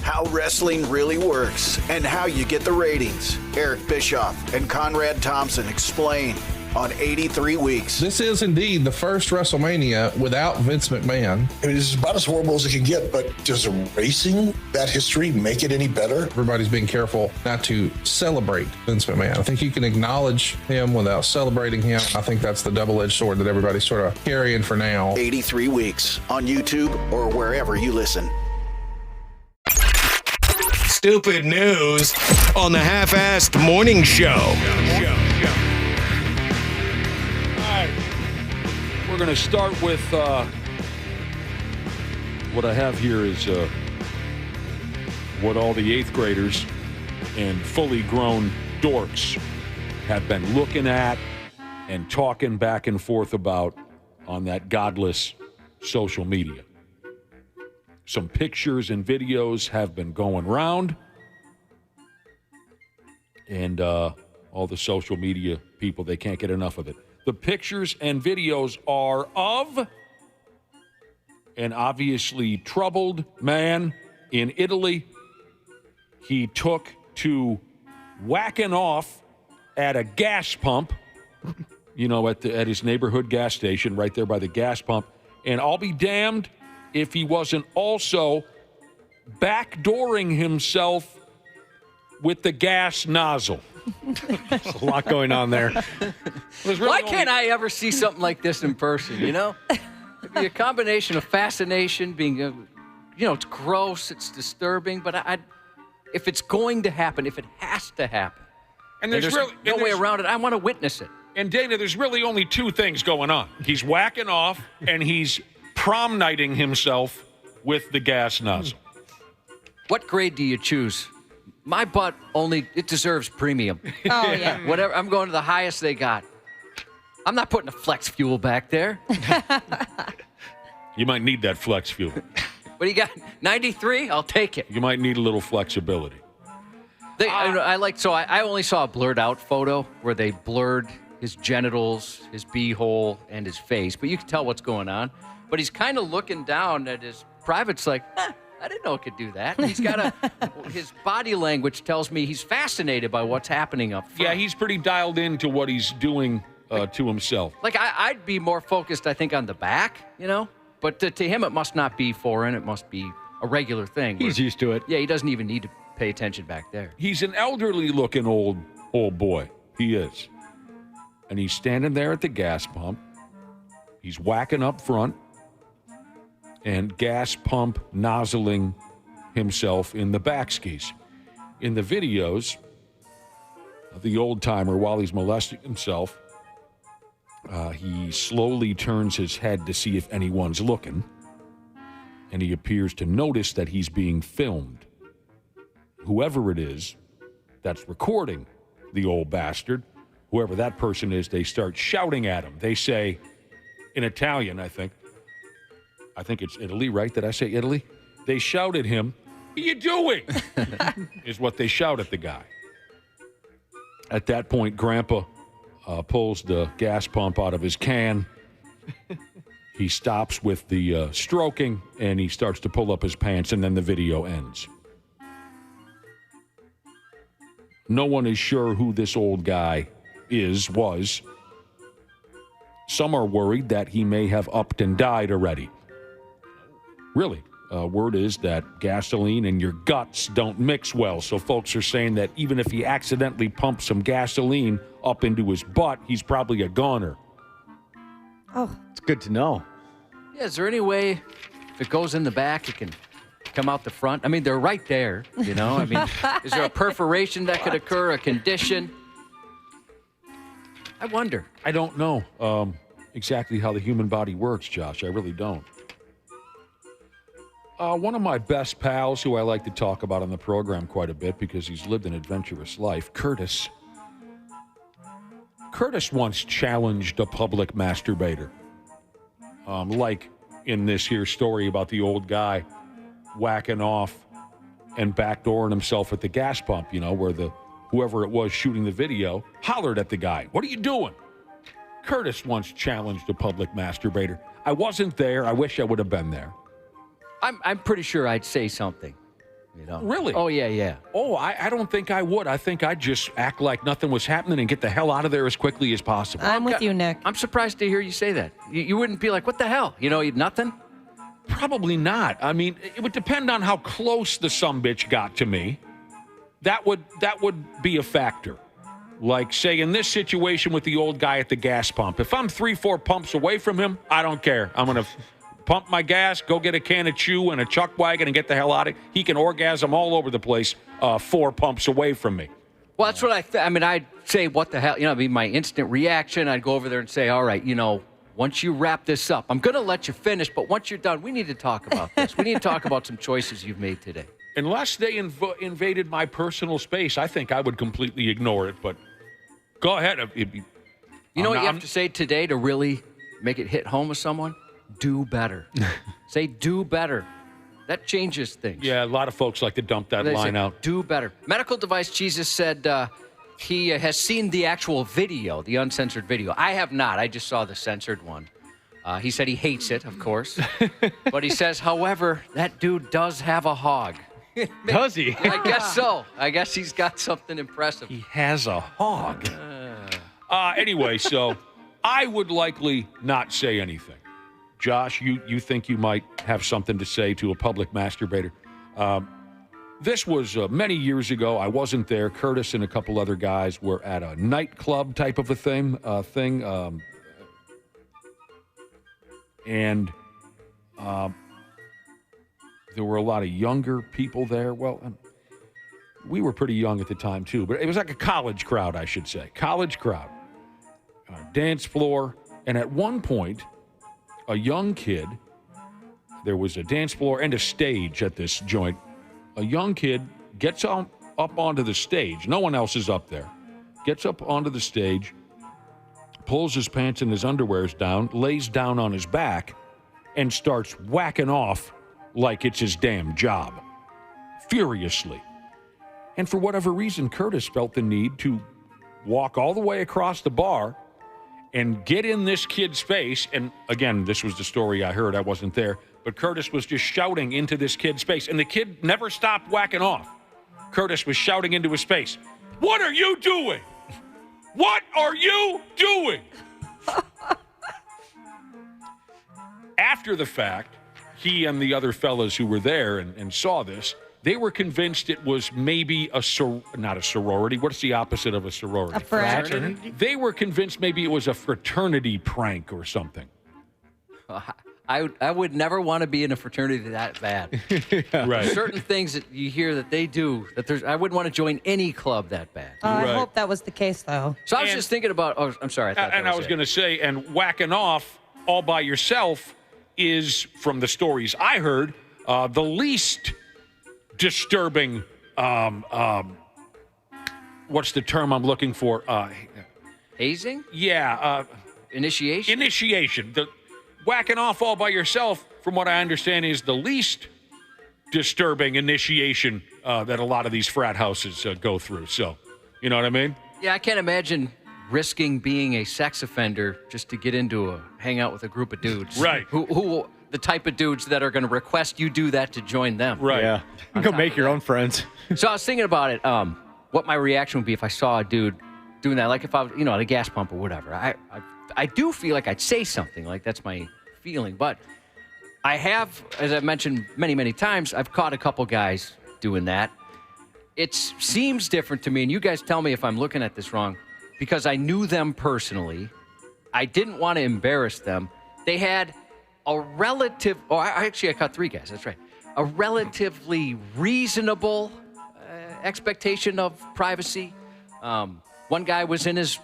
S13: How wrestling really works and how you get the ratings. Eric Bischoff and Conrad Thompson explain on 83 Weeks.
S14: This is indeed the first WrestleMania without Vince McMahon.
S15: I mean, it's about as horrible as it can get, but does erasing that history make it any better?
S14: Everybody's being careful not to celebrate Vince McMahon. I think you can acknowledge him without celebrating him. I think that's the double-edged sword that everybody's sort of carrying for now.
S13: 83 Weeks on YouTube or wherever you listen.
S3: Stupid news on the Half-Assed Morning Show.
S8: We're going to start with what I have here is what all the 8th graders and fully grown dorks have been looking at and talking back and forth about on that godless social media. Some pictures and videos have been going around, and all the social media people, they can't get enough of it. The pictures and videos are of an obviously troubled man in Italy. He took to whacking off at a gas pump, at his neighborhood gas station right there by the gas pump. And I'll be damned if he wasn't also backdooring himself with the gas nozzle.
S1: There's a lot going on there.
S9: Why can't I ever see something like this in person, It'd be a combination of fascination, being, it's gross, it's disturbing, but if it's going to happen, if it has to happen, and there's no way around it, I want to witness it.
S8: And Dana, there's really only two things going on. He's whacking off, and he's prom nighting himself with the gas nozzle.
S9: What grade do you choose? My butt it deserves premium.
S2: Oh, yeah.
S9: Whatever. I'm going to the highest they got. I'm not putting a flex fuel back there.
S8: You might need that flex fuel.
S9: What do you got? 93? I'll take it.
S8: You might need a little flexibility.
S9: I only saw a blurred out photo where they blurred his genitals, his beehole, and his face, but you can tell what's going on. But he's kind of looking down at his privates like, I didn't know it could do that. He's got his body language tells me he's fascinated by what's happening up front.
S8: Yeah, he's pretty dialed into what he's doing to himself.
S9: Like, I'd be more focused, I think, on the back, But to him, it must not be foreign. It must be a regular thing.
S1: He's used to it.
S9: Yeah, he doesn't even need to pay attention back there.
S8: He's an elderly-looking old boy. He is. And he's standing there at the gas pump. He's whacking up front and gas pump nozzling himself in the back skis. In the videos of the old-timer, while he's molesting himself, he slowly turns his head to see if anyone's looking, and he appears to notice that he's being filmed. Whoever it is that's recording the old bastard, whoever that person is, they start shouting at him. They say, in Italian, I think it's Italy, right? Did I say Italy? They shout at him, "What are you doing?" is what they shout at the guy. At that point, Grandpa pulls the gas pump out of his can. He stops with the stroking, and he starts to pull up his pants, and then the video ends. No one is sure who this old guy was. Some are worried that he may have upped and died already. Really. word is that gasoline and your guts don't mix well. So folks are saying that even if he accidentally pumps some gasoline up into his butt, he's probably a goner.
S2: Oh,
S1: it's good to know.
S9: Yeah, is there any way if it goes in the back, it can come out the front? I mean, they're right there, you know? I mean, is there a perforation that could occur, a condition? I wonder.
S8: I don't know exactly how the human body works, Josh. I really don't. One of my best pals, who I like to talk about on the program quite a bit because he's lived an adventurous life, Curtis. Curtis once challenged a public masturbator. Like in this here story about the old guy whacking off and backdooring himself at the gas pump, you know, where whoever it was shooting the video hollered at the guy, "What are you doing?" Curtis once challenged a public masturbator. I wasn't there. I wish I would have been there.
S9: I'm pretty sure I'd say something. You know?
S8: Really?
S9: Oh, yeah.
S8: Oh, I don't think I would. I think I'd just act like nothing was happening and get the hell out of there as quickly as possible.
S2: I'm with you, Nick.
S9: I'm surprised to hear you say that. You wouldn't be like, what the hell? You know, nothing?
S8: Probably not. I mean, it would depend on how close the sumbitch got to me. That would be a factor. Like, say, in this situation with the old guy at the gas pump, if I'm 3-4 pumps away from him, I don't care. I'm going to pump my gas, go get a can of chew and a chuck wagon and get the hell out of it. He can orgasm all over the place 4 pumps away from me.
S9: Well, that's what I mean, I'd say, what the hell? You know, it'd be my instant reaction. I'd go over there and say, all right, you know, once you wrap this up, I'm going to let you finish, but once you're done, we need to talk about this. We need to talk about some choices you've made today.
S8: Unless they invaded my personal space, I think I would completely ignore it, but go ahead.
S9: You know what you have to say today to really make it hit home with someone? Do better. Say, do better. That changes things.
S8: Yeah, a lot of folks like to dump that line out.
S9: Do better. Medical Device Jesus said he has seen the actual video, the uncensored video. I have not. I just saw the censored one. He said he hates it, of course. But he says, however, that dude does have a hog.
S1: Does he?
S9: I guess so. I guess he's got something impressive.
S8: He has a hog. Anyway, so I would likely not say anything. Josh, you think you might have something to say to a public masturbator. This was many years ago. I wasn't there. Curtis and a couple other guys were at a nightclub type of a thing. And there were a lot of younger people there. Well, we were pretty young at the time, too. But it was like a college crowd, I should say. College crowd. Dance floor. And at one point, a young kid, there was a dance floor and a stage at this joint. A young kid gets up onto the stage. No one else is up there. Gets up onto the stage, pulls his pants and his underwears down, lays down on his back, and starts whacking off like it's his damn job. Furiously. And for whatever reason, Curtis felt the need to walk all the way across the bar and get in this kid's face. And again, this was the story I heard. I wasn't there. But Curtis was just shouting into this kid's face. And the kid never stopped whacking off. Curtis was shouting into his face, "What are you doing? What are you doing?" After the fact, he and the other fellas who were there and saw this, they were convinced it was maybe not a sorority. What's the opposite of a sorority?
S2: A fraternity.
S8: They were convinced maybe it was a fraternity prank or something.
S9: I would never want to be in a fraternity that bad.
S8: Yeah. Right.
S9: Certain things that you hear that they do, I wouldn't want to join any club that bad.
S2: I hope that was the case, though.
S9: So I was just thinking about, I'm sorry.
S8: I was going to say, and whacking off all by yourself is, from the stories I heard, the least disturbing, what's the term I'm looking for?
S9: Hazing?
S8: Yeah.
S9: Initiation?
S8: Initiation. The whacking off all by yourself, from what I understand, is the least disturbing initiation that a lot of these frat houses go through. So, you know what I mean?
S9: Yeah, I can't imagine risking being a sex offender just to get into hang out with a group of dudes.
S8: Right.
S9: Who the type of dudes that are going to request you do that to join them.
S8: Right.
S1: Yeah. Go make your own friends.
S9: So I was thinking about it, what my reaction would be if I saw a dude doing that, like if I was, at a gas pump or whatever. I do feel like I'd say something, like that's my feeling. But I have, as I've mentioned many, many times, I've caught a couple guys doing that. It seems different to me, and you guys tell me if I'm looking at this wrong, because I knew them personally. I didn't want to embarrass them. They had a relative, I caught 3 guys, that's right. A relatively reasonable expectation of privacy. One guy was in his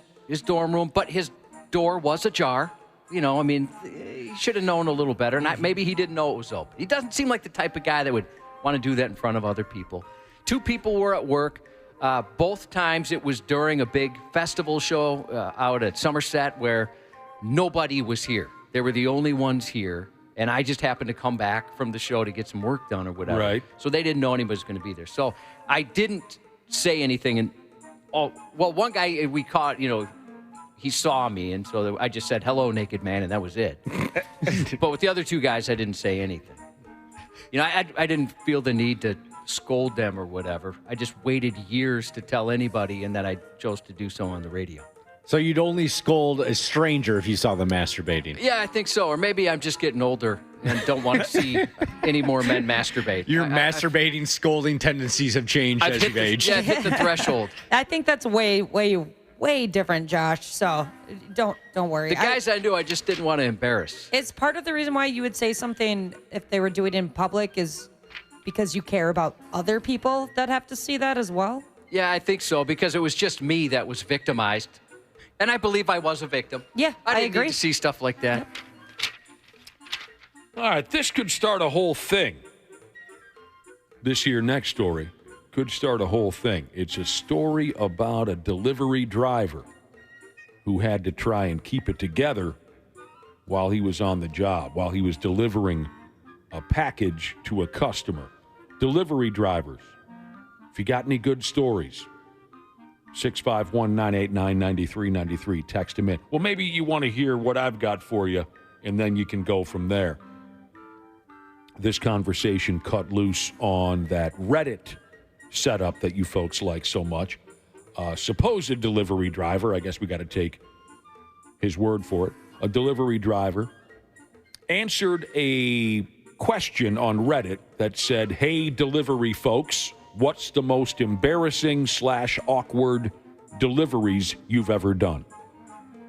S9: dorm room, but his door was ajar. You know, I mean, he should have known a little better. And maybe he didn't know it was open. He doesn't seem like the type of guy that would want to do that in front of other people. 2 people were at work. Both times it was during a big festival show out at Somerset where nobody was here. They were the only ones here. And I just happened to come back from the show to get some work done or whatever.
S8: Right.
S9: So they didn't know anybody was going to be there. So I didn't say anything. And one guy we caught, he saw me. And so I just said, hello, naked man. And that was it. But with the other 2 guys, I didn't say anything. I didn't feel the need to scold them or whatever. I just waited years to tell anybody, and then I chose to do so on the radio.
S1: So you'd only scold a stranger if you saw them masturbating?
S9: Yeah, I think so. Or maybe I'm just getting older and don't want to see any more men masturbate.
S1: Your masturbating, scolding tendencies have changed as you've aged.
S9: Yeah, I've hit the threshold.
S2: I think that's way different, Josh. So don't worry.
S9: The guys I knew, I just didn't want to embarrass.
S2: It's part of the reason why you would say something if they were doing it in public is because you care about other people that have to see that as well?
S9: Yeah, I think so, because it was just me that was victimized. And I believe I was a victim.
S2: Yeah, I agree.
S9: Need to see stuff like that.
S2: Yep.
S8: All right, this could start a whole thing. This here next story could start a whole thing. It's a story about a delivery driver who had to try and keep it together while he was on the job, while he was delivering a package to a customer. Delivery drivers, if you got any good stories, 651-989-9393, text them in. Well, maybe you want to hear what I've got for you, and then you can go from there. This conversation cut loose on that Reddit setup that you folks like so much. Supposed delivery driver, I guess we got to take his word for it. A delivery driver answered a question on Reddit that said, hey, delivery folks, what's the most embarrassing / awkward deliveries you've ever done?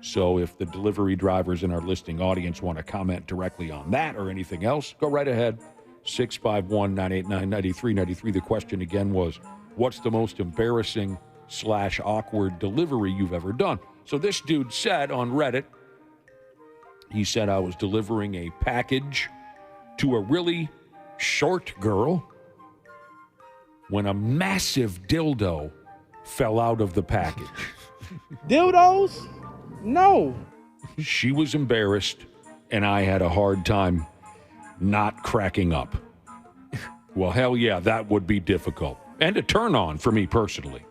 S8: So if the delivery drivers in our listening audience want to comment directly on that or anything else, go right ahead. 651-989-9393. The question again was, what's the most embarrassing / awkward delivery you've ever done? So this dude said on Reddit, he said, I was delivering a package to a really short girl when a massive dildo fell out of the package.
S16: Dildos? No.
S8: She was embarrassed, and I had a hard time not cracking up. Well, hell yeah, that would be difficult. And a turn on for me personally.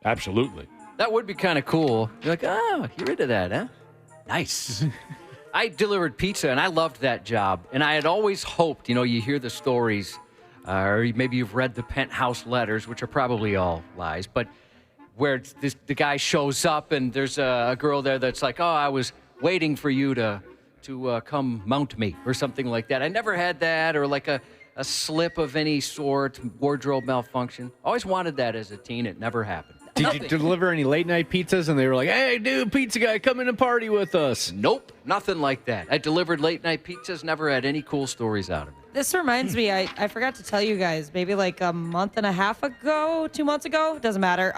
S8: Absolutely.
S9: That would be kind of cool. You're like, oh, you're into that, huh? Nice. I delivered pizza, and I loved that job. And I had always hoped, you hear the stories, or maybe you've read the Penthouse letters, which are probably all lies, but where the guy shows up, and there's a girl there that's like, oh, I was waiting for you to come mount me, or something like that. I never had that, or like a slip of any sort, wardrobe malfunction. Always wanted that as a teen. It never happened.
S1: Did you deliver any late-night pizzas, and they were like, hey, dude, pizza guy, come in and party with us?
S9: Nope, nothing like that. I delivered late-night pizzas, never had any cool stories out of it.
S2: This reminds me, I forgot to tell you guys, maybe like a month and a half ago, 2 months ago, doesn't matter.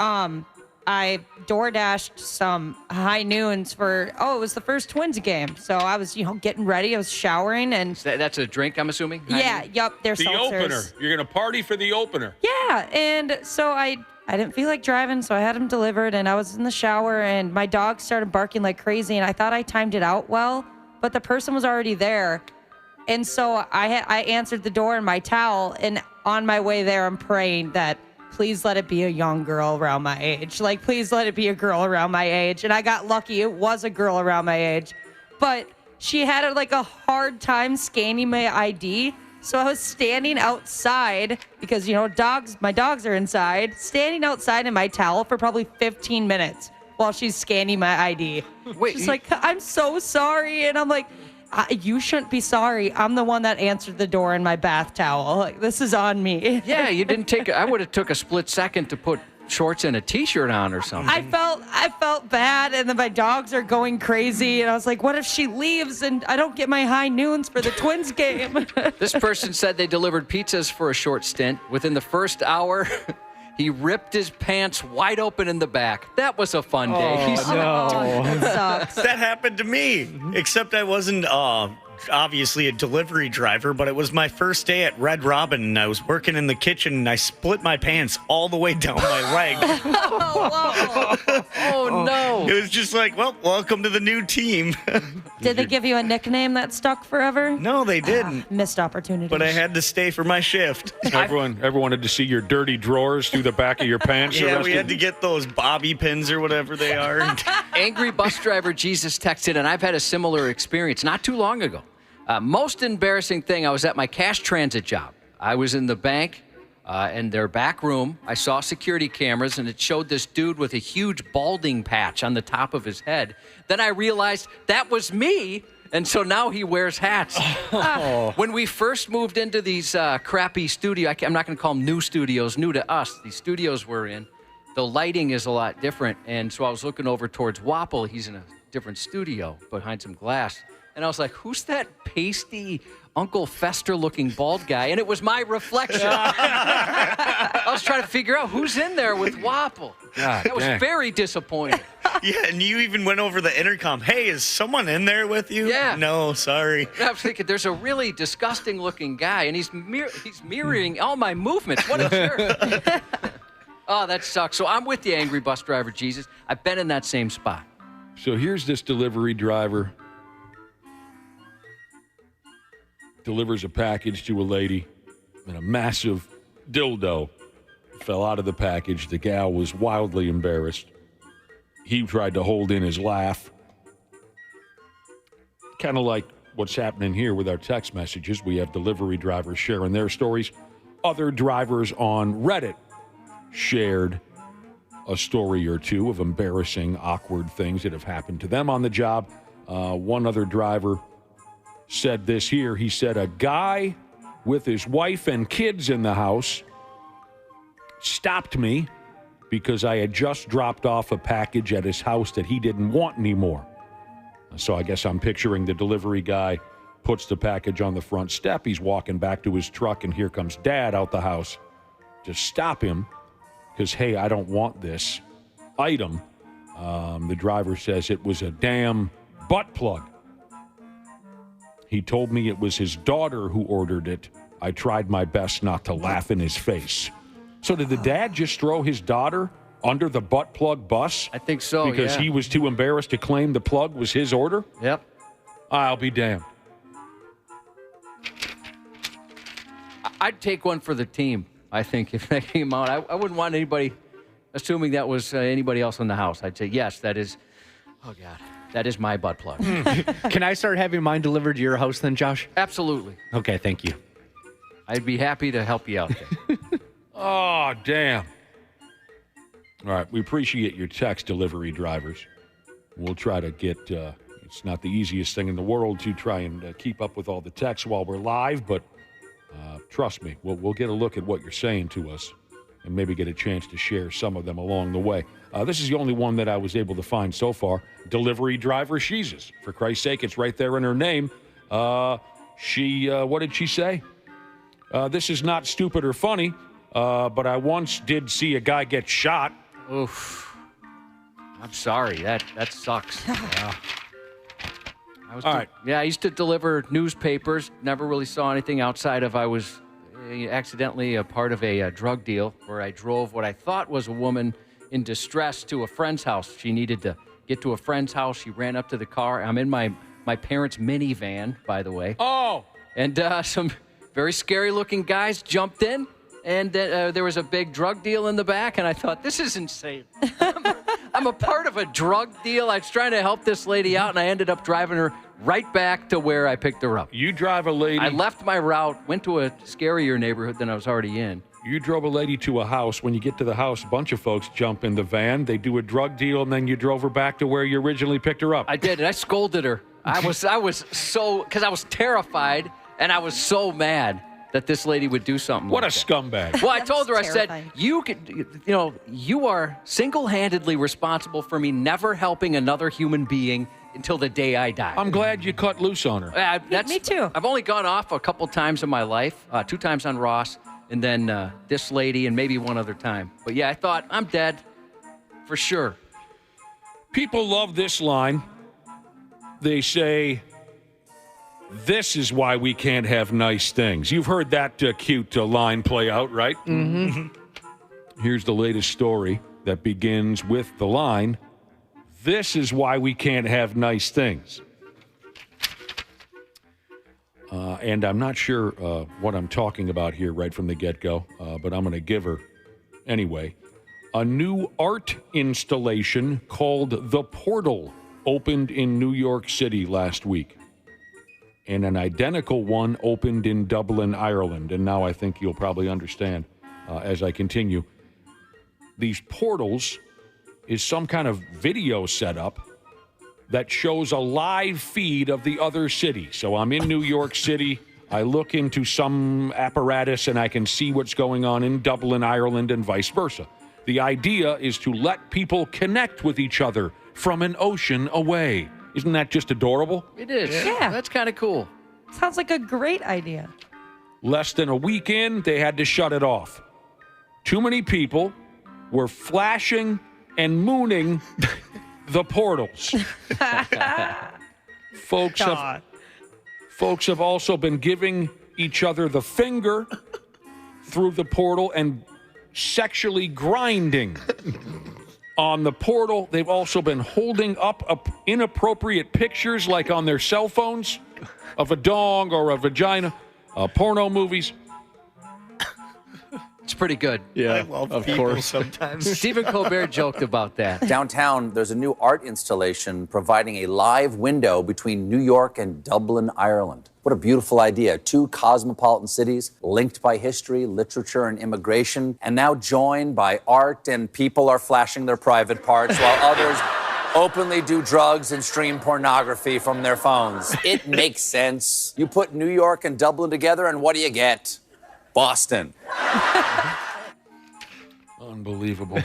S2: I DoorDashed some high noons for, it was the first Twins game. So I was, getting ready. I was showering and...
S9: That's a drink, I'm assuming?
S2: Yeah, yep, they're
S8: the
S2: seltzers.
S8: Opener. You're going to party for the opener.
S2: Yeah, and so I didn't feel like driving, so I had them delivered, and I was in the shower, and my dog started barking like crazy, and I thought I timed it out well, but the person was already there. And so I answered the door in my towel, and on my way there, I'm praying that please let it be a young girl around my age. Like, please let it be a girl around my age. And I got lucky. It was a girl around my age. But she had a hard time scanning my ID. So I was standing outside because, my dogs are inside, standing outside in my towel for probably 15 minutes while she's scanning my ID.
S9: Wait,
S2: she's like, I'm so sorry. And I'm like, you shouldn't be sorry. I'm the one that answered the door in my bath towel. Like, this is on me.
S9: Yeah, you didn't take. I would have took a split second to put shorts and a T-shirt on or something.
S2: I felt bad, and then my dogs are going crazy, and I was like, what if she leaves and I don't get my high noons for the Twins game?
S9: This person said they delivered pizzas for a short stint. Within the first hour, he ripped his pants wide open in the back. That was a fun day.
S2: That sucks.
S10: That happened to me, except I wasn't obviously a delivery driver, but it was my first day at Red Robin, and I was working in the kitchen, and I split my pants all the way down my leg.
S9: Oh, no.
S10: It was just like, well, welcome to the new team.
S2: Did they give you a nickname that stuck forever?
S10: No, they didn't.
S2: Missed opportunity.
S10: But I had to stay for my shift.
S8: Everyone wanted to see your dirty drawers through the back of your pants.
S10: Yeah, we had to get those bobby pins or whatever they are.
S9: Angry bus driver Jesus texted, and I've had a similar experience not too long ago. Most embarrassing thing, I was at my cash transit job. I was in the bank in their back room. I saw security cameras, and it showed this dude with a huge balding patch on the top of his head. Then I realized that was me, and so now he wears hats. When we first moved into these crappy studios, I'm not going to call them new studios, new to us, these studios we're in, the lighting is a lot different. And so I was looking over towards Wapple. He's in a different studio behind some glass. And I was like, who's that pasty Uncle Fester-looking bald guy? And it was my reflection. I was trying to figure out who's in there with Wapple. That was very disappointing.
S10: Yeah, and you even went over the intercom. Hey, is someone in there with you?
S9: Yeah.
S10: No, sorry.
S9: I was thinking, there's a really disgusting-looking guy, and he's mirroring all my movements. What a jerk. Oh, that sucks. So I'm with you, angry bus driver Jesus. I've been in that same spot.
S8: So here's this delivery driver. Delivers a package to a lady, and a massive dildo fell out of the package. The gal was wildly embarrassed. He tried to hold in his laugh. Kind of like what's happening here with our text messages. We have delivery drivers sharing their stories. Other drivers on Reddit shared a story or two of embarrassing, awkward things that have happened to them on the job. One other driver said this here. He said, a guy with his wife and kids in the house stopped me because I had just dropped off a package at his house that he didn't want anymore. So I guess I'm picturing the delivery guy puts the package on the front step. He's walking back to his truck, and here comes Dad out the house to stop him because, hey, I don't want this item. The driver says it was a damn butt plug. He told me it was his daughter who ordered it. I tried my best not to laugh in his face. So did the dad just throw his daughter under the butt plug bus?
S9: I think so,
S8: because he was too embarrassed to claim the plug was his order?
S9: Yep.
S8: I'll be damned.
S9: I'd take one for the team, I think, if that came out. I wouldn't want anybody, assuming that was anybody else in the house. I'd say, yes, that is, oh, God. That is my butt plug.
S1: Can I start having mine delivered to your house then, Josh?
S9: Absolutely.
S1: Okay, thank you.
S9: I'd be happy to help you out there.
S8: Oh, damn. All right, we appreciate your text, delivery drivers. We'll try to get, it's not the easiest thing in the world to try and keep up with all the texts while we're live, but trust me, we'll get a look at what you're saying to us and maybe get a chance to share some of them along the way. This is the only one that I was able to find so far. Delivery driver Sheezus. For Christ's sake, it's right there in her name. What did she say? This is not stupid or funny, but I once did see a guy get shot.
S9: Oof. I'm sorry. That sucks. Yeah.
S8: All right.
S9: Yeah, I used to deliver newspapers. Never really saw anything outside of I was accidentally a part of a drug deal where I drove what I thought was a woman in distress to a friend's house. She needed to get to a friend's house. She ran up to the car. I'm in my parents' minivan, by the way.
S8: Oh!
S9: And some very scary-looking guys jumped in, and there was a big drug deal in the back, and I thought, this is insane. I'm a part of a drug deal. I was trying to help this lady out, and I ended up driving her right back to where I picked her up.
S8: You drive a lady.
S9: I left my route, went to a scarier neighborhood than I was already in.
S8: You drove a lady to a house. When you get to the house, a bunch of folks jump in the van. They do a drug deal, and then you drove her back to where you originally picked her up.
S9: I did, and I scolded her. I was so, because I was terrified and I was so mad that this lady would do something
S8: What
S9: like
S8: a
S9: that.
S8: scumbag.
S9: Well, I told her, I
S2: terrifying.
S9: said, you are single-handedly responsible for me never helping another human being until the day I die.
S8: I'm glad you cut loose on her.
S2: Me too.
S9: I've only gone off a couple times in my life, 2 times on Ross, and then this lady, and maybe one other time. But yeah, I thought, I'm dead for sure.
S8: People love this line. They say, this is why we can't have nice things. You've heard that cute line play out, right?
S2: Mm-hmm.
S8: Here's the latest story that begins with the line, this is why we can't have nice things. And I'm not sure what I'm talking about here right from the get-go, but I'm going to give her anyway. A new art installation called The Portal opened in New York City last week. And an identical one opened in Dublin, Ireland. And now I think you'll probably understand as I continue. These portals is some kind of video setup that shows a live feed of the other city. So I'm in New York City. I look into some apparatus and I can see what's going on in Dublin, Ireland, and vice versa. The idea is to let people connect with each other from an ocean away. Isn't that just adorable?
S9: It is.
S2: Yeah.
S9: That's kind of cool.
S2: Sounds like a great idea.
S8: Less than a week in, they had to shut it off. Too many people were flashing and mooning the portals. Folks have also been giving each other the finger through the portal and sexually grinding on the portal. They've also been holding up inappropriate pictures like on their cell phones of a dong or a vagina, porno movies.
S9: It's pretty good.
S10: I love people sometimes.
S9: Stephen Colbert joked about that.
S17: Downtown, there's a new art installation providing a live window between New York and Dublin, Ireland. What a beautiful idea. 2 cosmopolitan cities linked by history, literature, and immigration, and now joined by art, and people are flashing their private parts while others openly do drugs and stream pornography from their phones. It makes sense. You put New York and Dublin together, and what do you get? Boston.
S8: Unbelievable.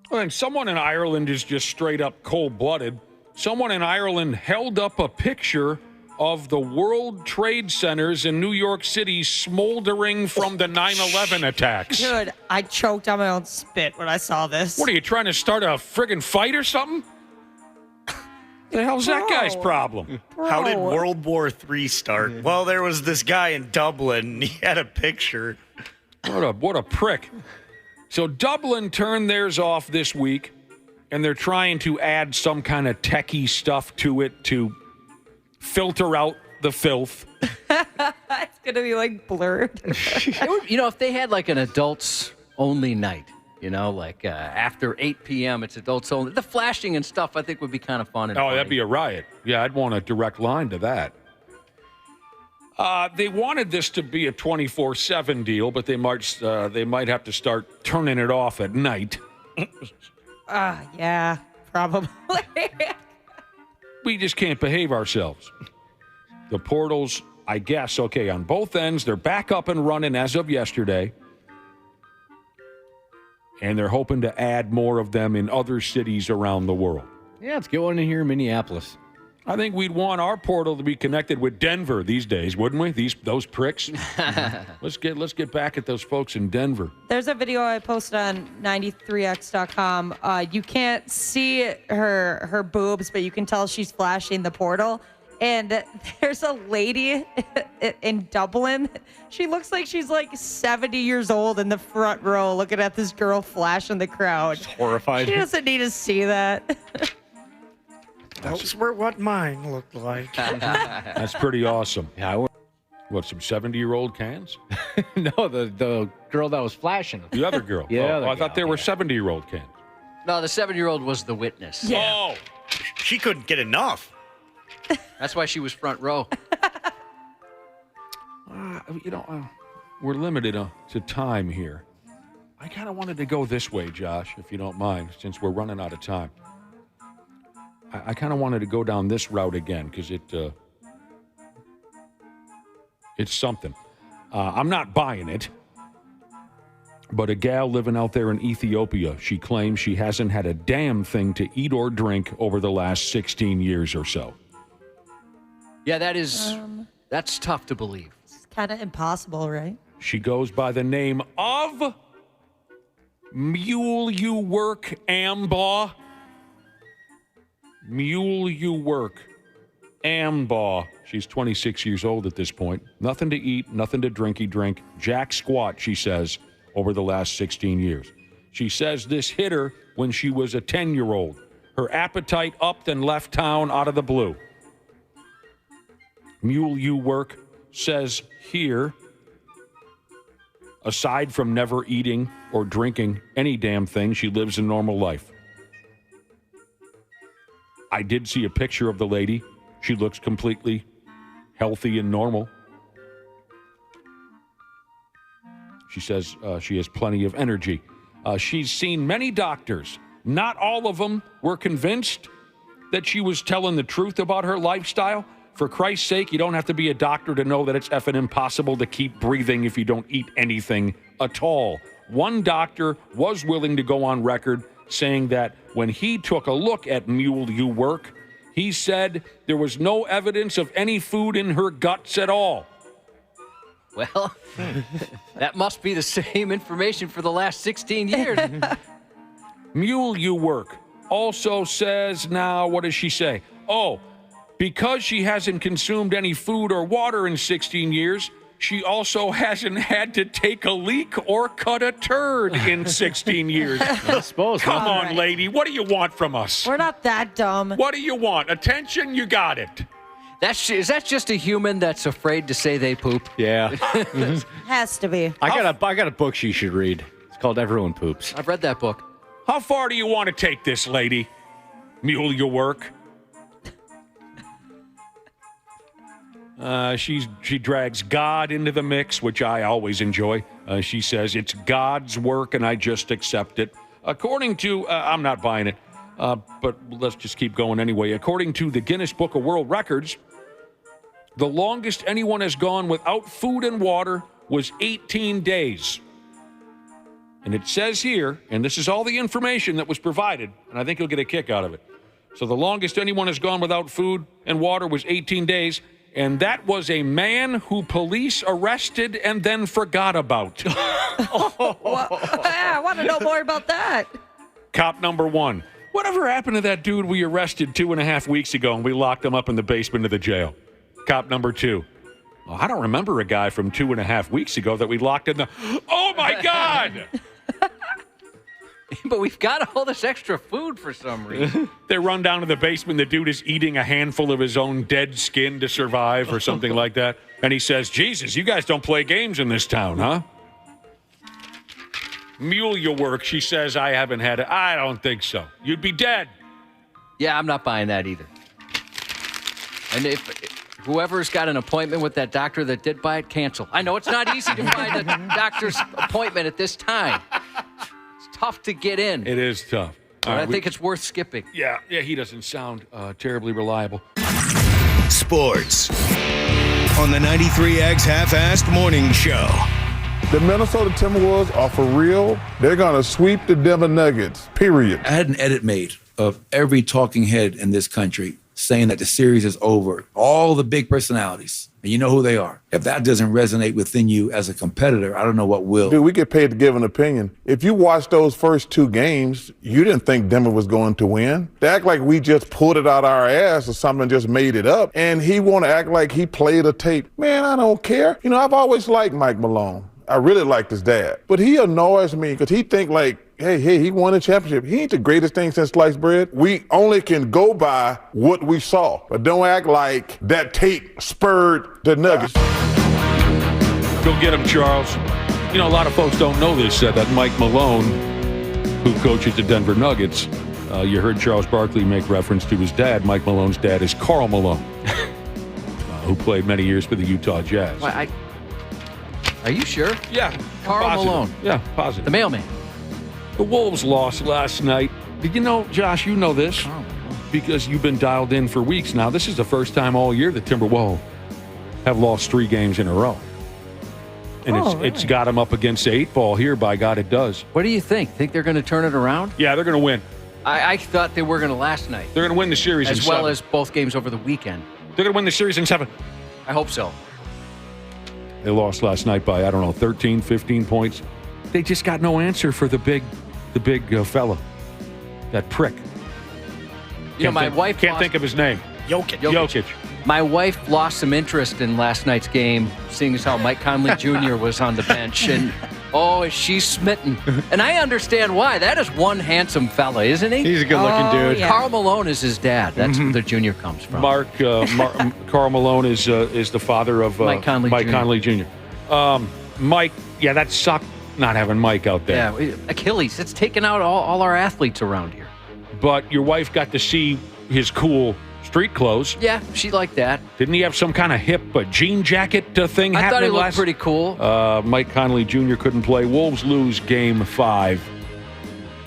S8: And someone in Ireland is just straight up cold-blooded. Someone in Ireland held up a picture of the World Trade Centers in New York City smoldering from the 9/11 attacks.
S2: Dude, I choked on my own spit when I saw this.
S8: What, are you trying to start a friggin' fight or something? The hell's that guy's problem?
S10: How did World War III start? Well, there was this guy in Dublin. He had a picture.
S8: What a prick. So Dublin turned theirs off this week, and they're trying to add some kind of techie stuff to it to filter out the filth.
S2: It's going to be like blurred.
S9: If they had like an adults-only night, like after 8 p.m., it's adults only. The flashing and stuff, I think, would be kind of fun. And funny.
S8: That'd be a riot. Yeah, I'd want a direct line to that. They wanted this to be a 24/7 deal, but they might have to start turning it off at night.
S2: Yeah, probably.
S8: We just can't behave ourselves. The portals, I guess, okay, on both ends, they're back up and running as of yesterday. And they're hoping to add more of them in other cities around the world.
S1: Yeah, let's get one in here in Minneapolis.
S8: I think we'd want our portal to be connected with Denver these days, wouldn't we? Those pricks. Let's get back at those folks in Denver.
S2: There's a video I posted on 93x.com. You can't see her boobs, but you can tell she's flashing the portal. And there's a lady in Dublin. She looks like she's like 70 years old in the front row looking at this girl flash in the crowd.
S1: She's horrified.
S2: She doesn't need to see that.
S10: Those were what mine looked like.
S8: That's pretty awesome.
S1: Yeah,
S8: what, some 70-year-old cans?
S1: No, the girl that was flashing.
S8: The other girl.
S1: Yeah.
S8: I thought they were 70-year-old cans.
S9: No, the 7-year-old was the witness.
S2: Yeah.
S10: Oh, she couldn't get enough.
S9: That's why she was front row.
S8: We're limited to time here. I kind of wanted to go this way, Josh, if you don't mind, since we're running out of time. I kind of wanted to go down this route again because it's something. I'm not buying it. But a gal living out there in Ethiopia, she claims she hasn't had a damn thing to eat or drink over the last 16 years or so.
S9: Yeah, that's tough to believe.
S2: It's kind of impossible, right?
S8: She goes by the name of Mule You Work Ambaw. Mule You Work Ambaw. She's 26 years old at this point. Nothing to eat, nothing to drink. Jack squat, she says, over the last 16 years. She says this hit her when she was a 10-year-old. Her appetite upped and left town out of the blue. Mule You Work says here, aside from never eating or drinking any damn thing, she lives a normal life. I did see a picture of the lady. She looks completely healthy and normal. She says she has plenty of energy. She's seen many doctors. Not all of them were convinced that she was telling the truth about her lifestyle. For Christ's sake, you don't have to be a doctor to know that it's effing impossible to keep breathing if you don't eat anything at all. One doctor was willing to go on record saying that when he took a look at Mule You Work, he said there was no evidence of any food in her guts at all.
S9: Well, that must be the same information for the last 16 years.
S8: Mule You Work also says, now, what does she say? Oh, because she hasn't consumed any food or water in 16 years, she also hasn't had to take a leak or cut a turd in 16 years.
S1: I suppose.
S8: Come on, lady. What do you want from us?
S2: We're not that dumb.
S8: What do you want? Attention? You got it.
S9: Is that just a human that's afraid to say they poop?
S1: Yeah.
S2: Has to be.
S1: I got a book she should read. It's called Everyone Poops.
S9: I've read that book.
S8: How far do you want to take this, lady? Mule You Work. She drags God into the mix, which I always enjoy. She says it's God's work and I just accept it. According to, I'm not buying it, but let's just keep going anyway. According to the Guinness Book of World Records, the longest anyone has gone without food and water was 18 days. And it says here, and this is all the information that was provided, and I think you'll get a kick out of it. So the longest anyone has gone without food and water was 18 days. And that was a man who police arrested and then forgot about.
S2: I want to know more about that.
S8: Cop number one. Whatever happened to that dude we arrested 2.5 weeks ago and we locked him up in the basement of the jail? Cop number two. Well, I don't remember a guy from 2.5 weeks ago that we locked in the... Oh, my God!
S9: But we've got all this extra food for some reason.
S8: They run down to the basement. The dude is eating a handful of his own dead skin to survive or something like that. And he says, Jesus, you guys don't play games in this town, huh? Mule You Work, she says, I haven't had it. I don't think so. You'd be dead.
S9: Yeah, I'm not buying that either. And if whoever's got an appointment with that doctor that did buy it, cancel. I know it's not easy to find a doctor's appointment at this time. Tough to get in.
S8: It is tough.
S9: But I think it's worth skipping.
S8: Yeah, he doesn't sound terribly reliable.
S3: Sports on the 93X Half-Assed Morning Show.
S16: The Minnesota Timberwolves are for real. They're going to sweep the Denver Nuggets, period.
S18: I had an edit made of every talking head in this country saying that the series is over. All the big personalities. And you know who they are. If that doesn't resonate within you as a competitor, I don't know what will.
S16: Dude, we get paid to give an opinion. If you watch those first two games, you didn't think Denver was going to win. They act like we just pulled it out our ass or something, just made it up. And he want to act like he played a tape. Man, I don't care. You know, I've always liked Mike Malone. I really liked his dad. But he annoys me because he think like, hey, he won a championship. He ain't the greatest thing since sliced bread. We only can go by what we saw. But don't act like that tape spurred the Nuggets.
S8: Go get him, Charles. You know, a lot of folks don't know this, that Mike Malone, who coaches the Denver Nuggets, you heard Charles Barkley make reference to his dad. Mike Malone's dad is Karl Malone, who played many years for the Utah Jazz.
S9: Well, are you sure?
S8: Yeah.
S9: Karl Malone.
S8: Yeah, positive.
S9: The mailman.
S8: The Wolves lost last night. Did you know, Josh, you know this? because you've been dialed in for weeks now. This is the first time all year the Timberwolves have lost 3 games in a row. And it's got them up against the 8 ball here. By God, it does.
S9: What do you think? Think they're going to turn it around?
S8: Yeah, they're going to win.
S9: I thought they were going to last night.
S8: They're going to win the series
S9: as well as both games over the weekend.
S8: They're going to win the series in 7.
S9: I hope so.
S8: They lost last night by, 13, 15 points. They just got no answer for the big fella, that prick.
S9: My wife
S8: can't think of his name.
S10: Jokic.
S9: My wife lost some interest in last night's game, seeing as how Mike Conley Jr. was on the bench, and she's smitten. And I understand why. That is one handsome fella, isn't he?
S1: He's a good-looking dude.
S9: Yeah. Carl Malone is his dad. That's where the junior comes from.
S8: Carl Malone is the father of
S9: Mike Conley Jr.
S8: Mike, that sucked not having Mike out there.
S9: Yeah, Achilles. It's taken out all our athletes around here.
S8: But your wife got to see his cool street clothes.
S9: Yeah, she liked that.
S8: Didn't he have some kind of hip jean jacket thing happening?
S9: I thought he looked pretty cool.
S8: Mike Conley Jr. couldn't play. Wolves lose game 5.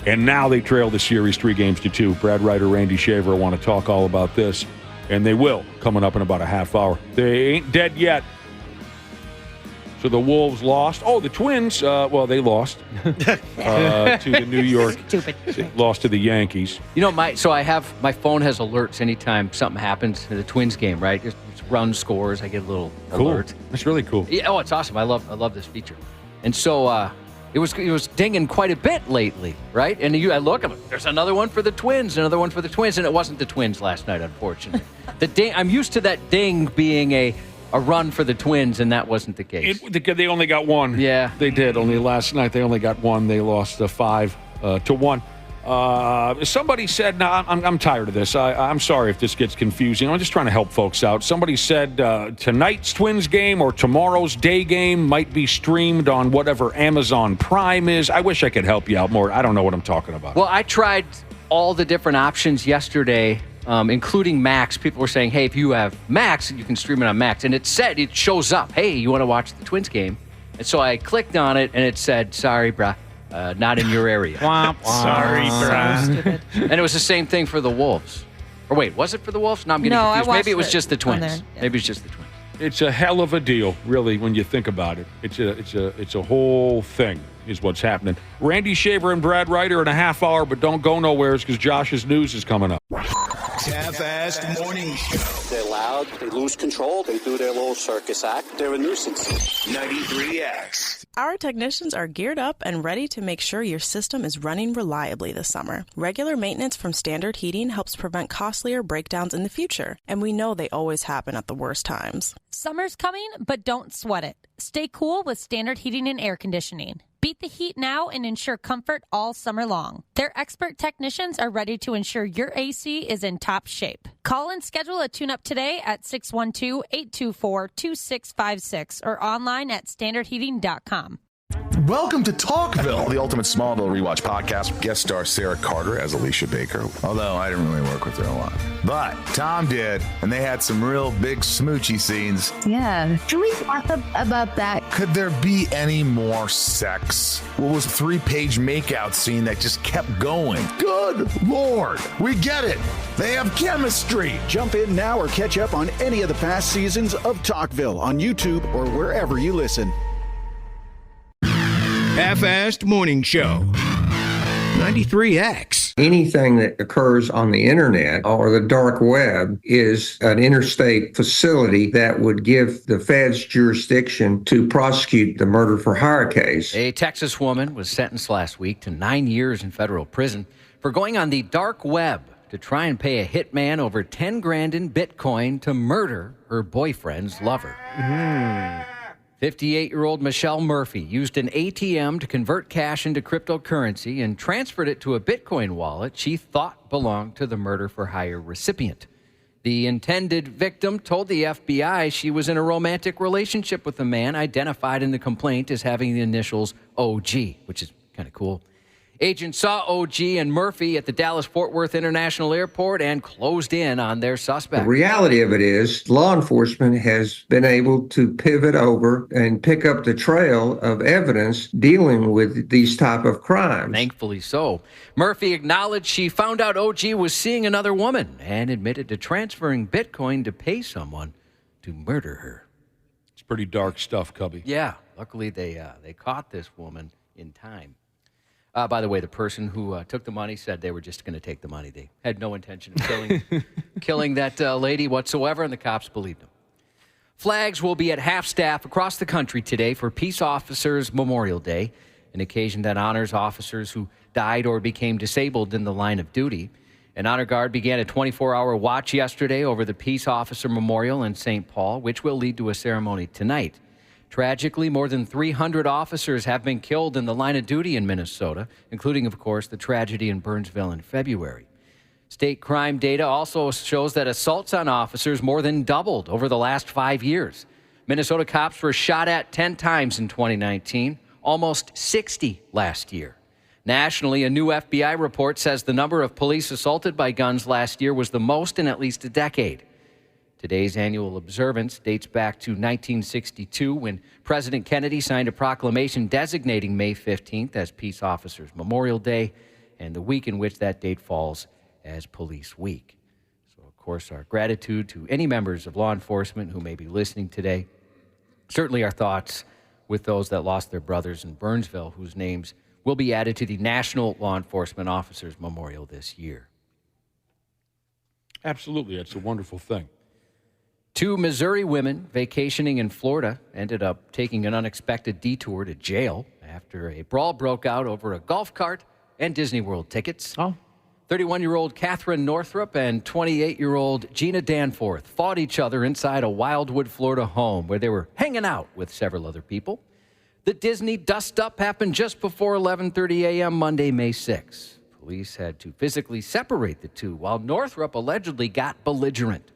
S8: And now they trail the series 3-2. Brad Ryder, Randy Shaver want to talk all about this. And they will, coming up in about a half hour. They ain't dead yet. So the Wolves lost. Oh, the Twins, they lost to the New York.
S2: Stupid.
S8: Lost to the Yankees.
S9: My phone has alerts anytime something happens in the Twins game, right? Just run scores, I get a little alert.
S8: That's really cool.
S9: Yeah, it's awesome. I love this feature. And so it was dinging quite a bit lately, right? And I look, there's another one for the Twins, and it wasn't the Twins last night, unfortunately. The ding, I'm used to that ding being a run for the Twins, and that wasn't the case.
S8: They only got one.
S9: Yeah.
S8: They did. Only last night they only got one. They lost 5-1. Somebody said, I'm tired of this. I'm sorry if this gets confusing. I'm just trying to help folks out. Somebody said tonight's Twins game or tomorrow's day game might be streamed on whatever Amazon Prime is. I wish I could help you out more. I don't know what I'm talking about.
S9: Well, I tried all the different options yesterday, including Max. People were saying, hey, if you have Max, you can stream it on Max. And it shows up, hey, you want to watch the Twins game? And so I clicked on it, and it said, sorry, bruh, not in your area.
S10: Sorry, bruh.
S9: And it was the same thing for the Wolves. Or wait, was it for the Wolves? No, I'm getting confused. Maybe it was just the Twins. Maybe it's just the Twins.
S8: It's a hell of a deal, really, when you think about it. It's a whole thing is what's happening. Randy Shaver and Brad Ryder in a half hour, but don't go nowhere because Josh's news is coming up.
S3: Half-assed morning show.
S11: They're loud, they lose control, they do their little circus act. They're a nuisance.
S3: 93X.
S12: Our technicians are geared up and ready to make sure your system is running reliably this summer. Regular maintenance from Standard Heating helps prevent costlier breakdowns in the future, and we know they always happen at the worst times.
S2: Summer's coming, but don't sweat it. Stay cool with Standard Heating and Air Conditioning. Beat the heat now and ensure comfort all summer long. Their expert technicians are ready to ensure your AC is in top shape. Call and schedule a tune-up today at 612-824-2656 or online at standardheating.com.
S19: Welcome to Talkville, the ultimate Smallville rewatch podcast. Guest star Sarah Carter as Alicia Baker, although I didn't really work with her a lot. But Tom did, and they had some real big smoochy scenes.
S20: Yeah. Can we talk about that?
S19: Could there be any more sex? What was a 3-page makeout scene that just kept going? Good Lord, we get it. They have chemistry.
S13: Jump in now or catch up on any of the past seasons of Talkville on YouTube or wherever you listen.
S3: Half-assed morning show. 93X.
S21: Anything that occurs on the internet or the dark web is an interstate facility that would give the feds jurisdiction to prosecute the murder for hire case.
S9: A Texas woman was sentenced last week to 9 years in federal prison for going on the dark web to try and pay a hitman over $10,000 in Bitcoin to murder her boyfriend's lover. 58-year-old Michelle Murphy used an ATM to convert cash into cryptocurrency and transferred it to a Bitcoin wallet she thought belonged to the murder-for-hire recipient. The intended victim told the FBI she was in a romantic relationship with a man identified in the complaint as having the initials OG, which is kind of cool. Agents saw OG and Murphy at the Dallas-Fort Worth International Airport and closed in on their suspect.
S21: The reality of it is law enforcement has been able to pivot over and pick up the trail of evidence dealing with these type of crimes.
S9: Thankfully so. Murphy acknowledged she found out OG was seeing another woman and admitted to transferring Bitcoin to pay someone to murder her.
S8: It's pretty dark stuff, Cubby.
S9: Yeah. Luckily, they caught this woman in time. By the way, the person who took the money said they were just going to take the money. They had no intention of killing that lady whatsoever, and the cops believed them. Flags will be at half-staff across the country today for Peace Officers Memorial Day, an occasion that honors officers who died or became disabled in the line of duty. An honor guard began a 24-hour watch yesterday over the Peace Officer Memorial in St. Paul, which will lead to a ceremony tonight. Tragically, more than 300 officers have been killed in the line of duty in Minnesota, including, of course, the tragedy in Burnsville in February. State crime data also shows that assaults on officers more than doubled over the last 5 years. Minnesota cops were shot at 10 times in 2019, almost 60 last year. Nationally, a new FBI report says the number of police assaulted by guns last year was the most in at least a decade. Today's annual observance dates back to 1962 when President Kennedy signed a proclamation designating May 15th as Peace Officers Memorial Day and the week in which that date falls as Police Week. So, of course, our gratitude to any members of law enforcement who may be listening today. Certainly our thoughts with those that lost their brothers in Burnsville, whose names will be added to the National Law Enforcement Officers Memorial this year.
S8: Absolutely. That's a wonderful thing.
S9: 2 Missouri women vacationing in Florida ended up taking an unexpected detour to jail after a brawl broke out over a golf cart and Disney World tickets. 31-year-old Catherine Northrup and 28-year-old Gina Danforth fought each other inside a Wildwood, Florida home where they were hanging out with several other people. The Disney dust-up happened just before 11:30 a.m. Monday, May 6. Police had to physically separate the two while Northrup allegedly got belligerent.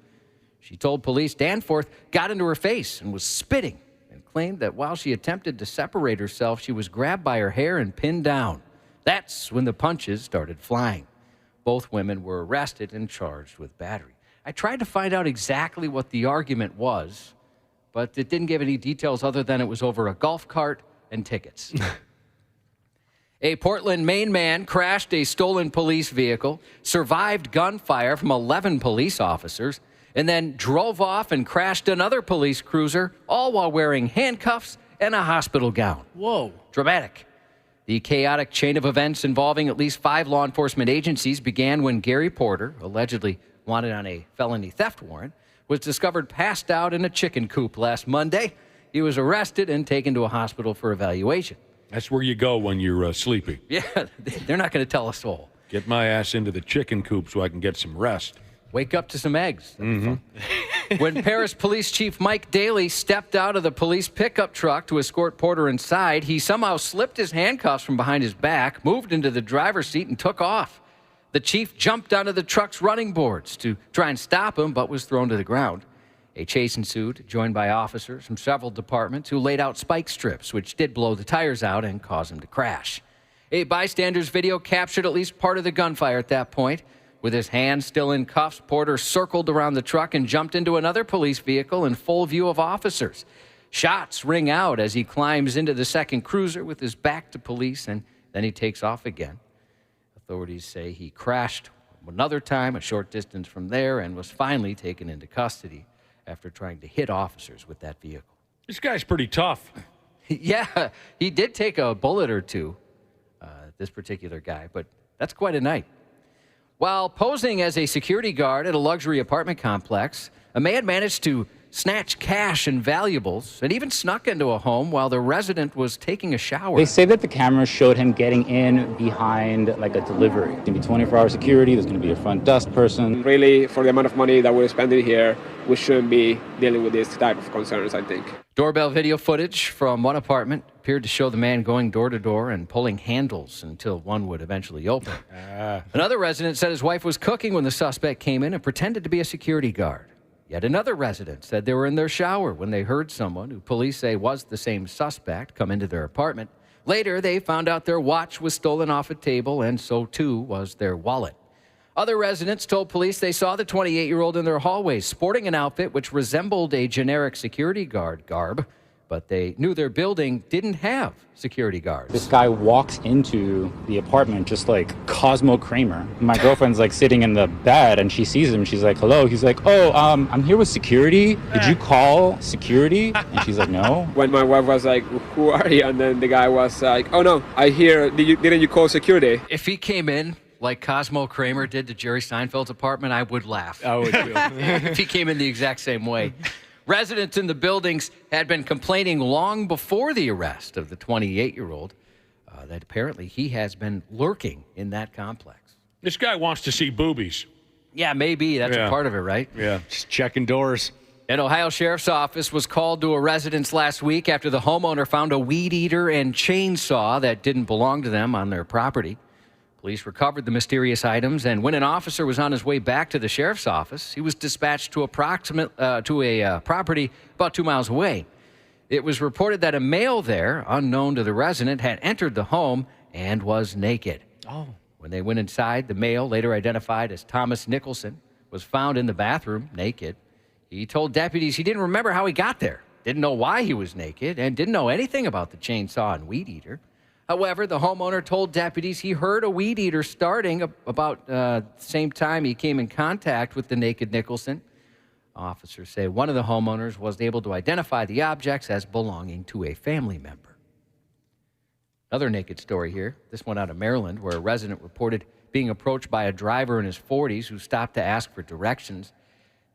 S9: She told police Danforth got into her face and was spitting and claimed that while she attempted to separate herself, she was grabbed by her hair and pinned down. That's when the punches started flying. Both women were arrested and charged with battery. I tried to find out exactly what the argument was, but it didn't give any details other than it was over a golf cart and tickets. A Portland, Maine man crashed a stolen police vehicle, survived gunfire from 11 police officers, and then drove off and crashed another police cruiser, all while wearing handcuffs and a hospital gown.
S1: Whoa.
S9: Dramatic. The chaotic chain of events involving at least 5 law enforcement agencies began when Gary Porter, allegedly wanted on a felony theft warrant, was discovered passed out in a chicken coop last Monday. He was arrested and taken to a hospital for evaluation.
S8: That's where you go when you're sleepy.
S9: Yeah, they're not going to tell us all.
S8: Get my ass into the chicken coop so I can get some rest.
S9: Wake up to some eggs. When Paris Police Chief Mike Daly stepped out of the police pickup truck to escort Porter inside, he somehow slipped his handcuffs from behind his back, moved into the driver's seat, and took off. The chief jumped onto the truck's running boards to try and stop him, but was thrown to the ground. A chase ensued, joined by officers from several departments who laid out spike strips, which did blow the tires out and cause him to crash. A bystander's video captured at least part of the gunfire at that point. With his hands still in cuffs, Porter circled around the truck and jumped into another police vehicle in full view of officers. Shots ring out as he climbs into the second cruiser with his back to police, and then he takes off again. Authorities say he crashed another time a short distance from there and was finally taken into custody after trying to hit officers with that vehicle.
S8: This guy's pretty tough.
S9: Yeah, he did take a bullet or two, this particular guy, but that's quite a night. While posing as a security guard at a luxury apartment complex, a man managed to snatch cash and valuables and even snuck into a home while the resident was taking a shower.
S5: They say that the cameras showed him getting in behind like a delivery. It's going to be 24-hour security. There's going to be a front desk person.
S22: Really, for the amount of money that we're spending here, we shouldn't be dealing with this type of concerns, I think.
S9: Doorbell video footage from one apartment appeared to show the man going door to door and pulling handles until one would eventually open. Another resident said his wife was cooking when the suspect came in and pretended to be a security guard. Yet another resident said they were in their shower when they heard someone who police say was the same suspect come into their apartment. Later, they found out their watch was stolen off a table, and so too was their wallet. Other residents told police they saw the 28-year-old in their hallways sporting an outfit which resembled a generic security guard garb, but they knew their building didn't have security guards.
S5: This guy walks into the apartment just like Cosmo Kramer. My girlfriend's like sitting in the bed and she sees him. She's like, hello. He's like, oh, I'm here with security. Did you call security? And she's like, no.
S22: When my wife was like, who are you? And then the guy was like, oh no, I hear, didn't you call security?
S9: If he came in like Cosmo Kramer did to Jerry Seinfeld's apartment, I would laugh.
S1: I would too.
S9: If he came in the exact same way. Residents in the buildings had been complaining long before the arrest of the 28-year-old that apparently he has been lurking in that complex.
S8: This guy wants to see boobies.
S9: Yeah, maybe. That's a part of it, right?
S8: Yeah.
S1: Just checking doors.
S9: An Ohio Sheriff's Office was called to a residence last week after the homeowner found a weed eater and chainsaw that didn't belong to them on their property. Police recovered the mysterious items, and when an officer was on his way back to the sheriff's office, he was dispatched to a property about 2 miles away. It was reported that a male there, unknown to the resident, had entered the home and was naked.
S1: Oh.
S9: When they went inside, the male, later identified as Thomas Nicholson, was found in the bathroom naked. He told deputies he didn't remember how he got there, didn't know why he was naked, and didn't know anything about the chainsaw and weed eater. However, the homeowner told deputies he heard a weed eater starting about the same time he came in contact with the naked Nicholson. Officers say one of the homeowners was able to identify the objects as belonging to a family member. Another naked story here, this one out of Maryland, where a resident reported being approached by a driver in his 40s who stopped to ask for directions.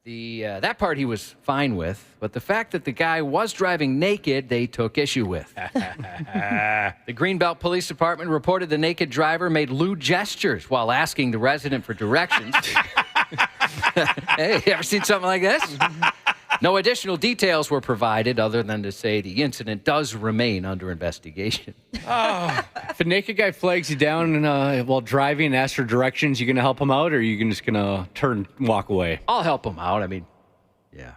S9: That part he was fine with, but the fact that the guy was driving naked, they took issue with. The Greenbelt Police Department reported the naked driver made lewd gestures while asking the resident for directions. Hey, you ever seen something like this? No additional details were provided other than to say the incident does remain under investigation.
S1: If a naked guy flags you down while driving and asks for directions, you going to help him out, or are you just going to turn and walk away?
S9: I'll help him out. I mean, yeah.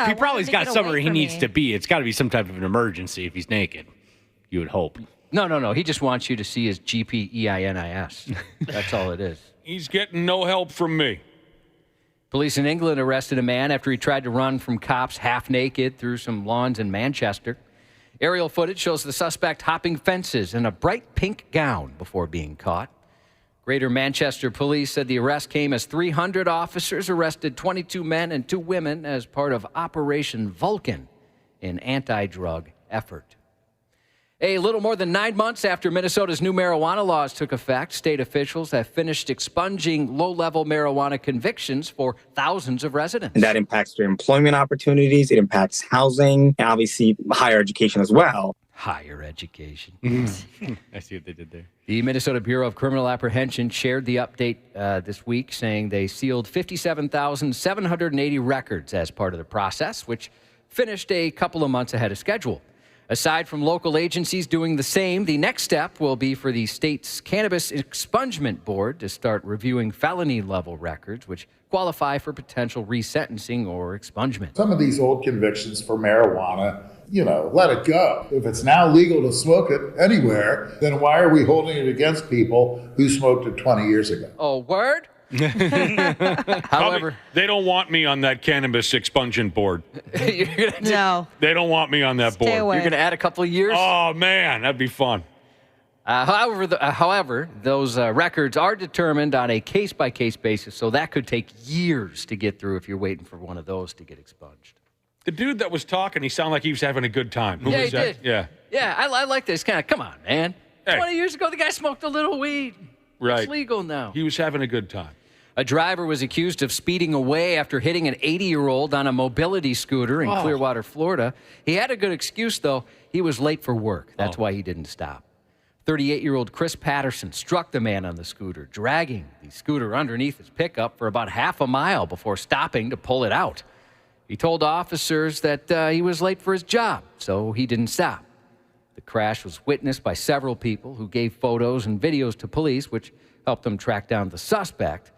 S1: He probably's got somewhere he needs to be. It's got to be some type of an emergency if he's naked. You would hope.
S9: No. He just wants you to see his GPEINIS. That's all it is.
S8: He's getting no help from me.
S9: Police in England arrested a man after he tried to run from cops half naked through some lawns in Manchester. Aerial footage shows the suspect hopping fences in a bright pink gown before being caught. Greater Manchester police said the arrest came as 300 officers arrested 22 men and 2 women as part of Operation Vulcan, an anti-drug effort. A little more than 9 months after Minnesota's new marijuana laws took effect, state officials have finished expunging low-level marijuana convictions for thousands of residents.
S4: And that impacts their employment opportunities. It impacts housing, and obviously higher education as well.
S9: Higher education.
S1: I see what they did there.
S9: The Minnesota Bureau of Criminal Apprehension shared the update this week, saying they sealed 57,780 records as part of the process, which finished a couple of months ahead of schedule. Aside from local agencies doing the same, the next step will be for the state's Cannabis Expungement Board to start reviewing felony-level records, which qualify for potential resentencing or expungement.
S6: Some of these old convictions for marijuana, let it go. If it's now legal to smoke it anywhere, then why are we holding it against people who smoked it 20 years ago?
S9: Oh, word? However,
S8: they don't want me on that Cannabis Expungement Board.
S2: No.
S8: They don't want me on that board.
S2: away.
S9: You're going to add a couple of years?
S8: Oh, man, that'd be fun.
S9: However, those records are determined on a case-by-case basis, so that could take years to get through if you're waiting for one of those to get expunged.
S8: The dude that was talking, he sounded like he was having a good time. Who
S9: Yeah,
S8: was
S9: he
S8: that?
S9: did.
S8: Yeah.
S9: Yeah, I like this kind of, come on, man.
S8: Hey.
S9: 20 years ago, the guy smoked a little weed.
S8: Right.
S9: It's legal now.
S8: He was having a good time.
S9: A driver was accused of speeding away after hitting an 80-year-old on a mobility scooter in Clearwater, Florida. He had a good excuse, though. He was late for work. That's why he didn't stop. 38-year-old Chris Patterson struck the man on the scooter, dragging the scooter underneath his pickup for about half a mile before stopping to pull it out. He told officers that he was late for his job, so he didn't stop. The crash was witnessed by several people who gave photos and videos to police, which helped them track down the suspect.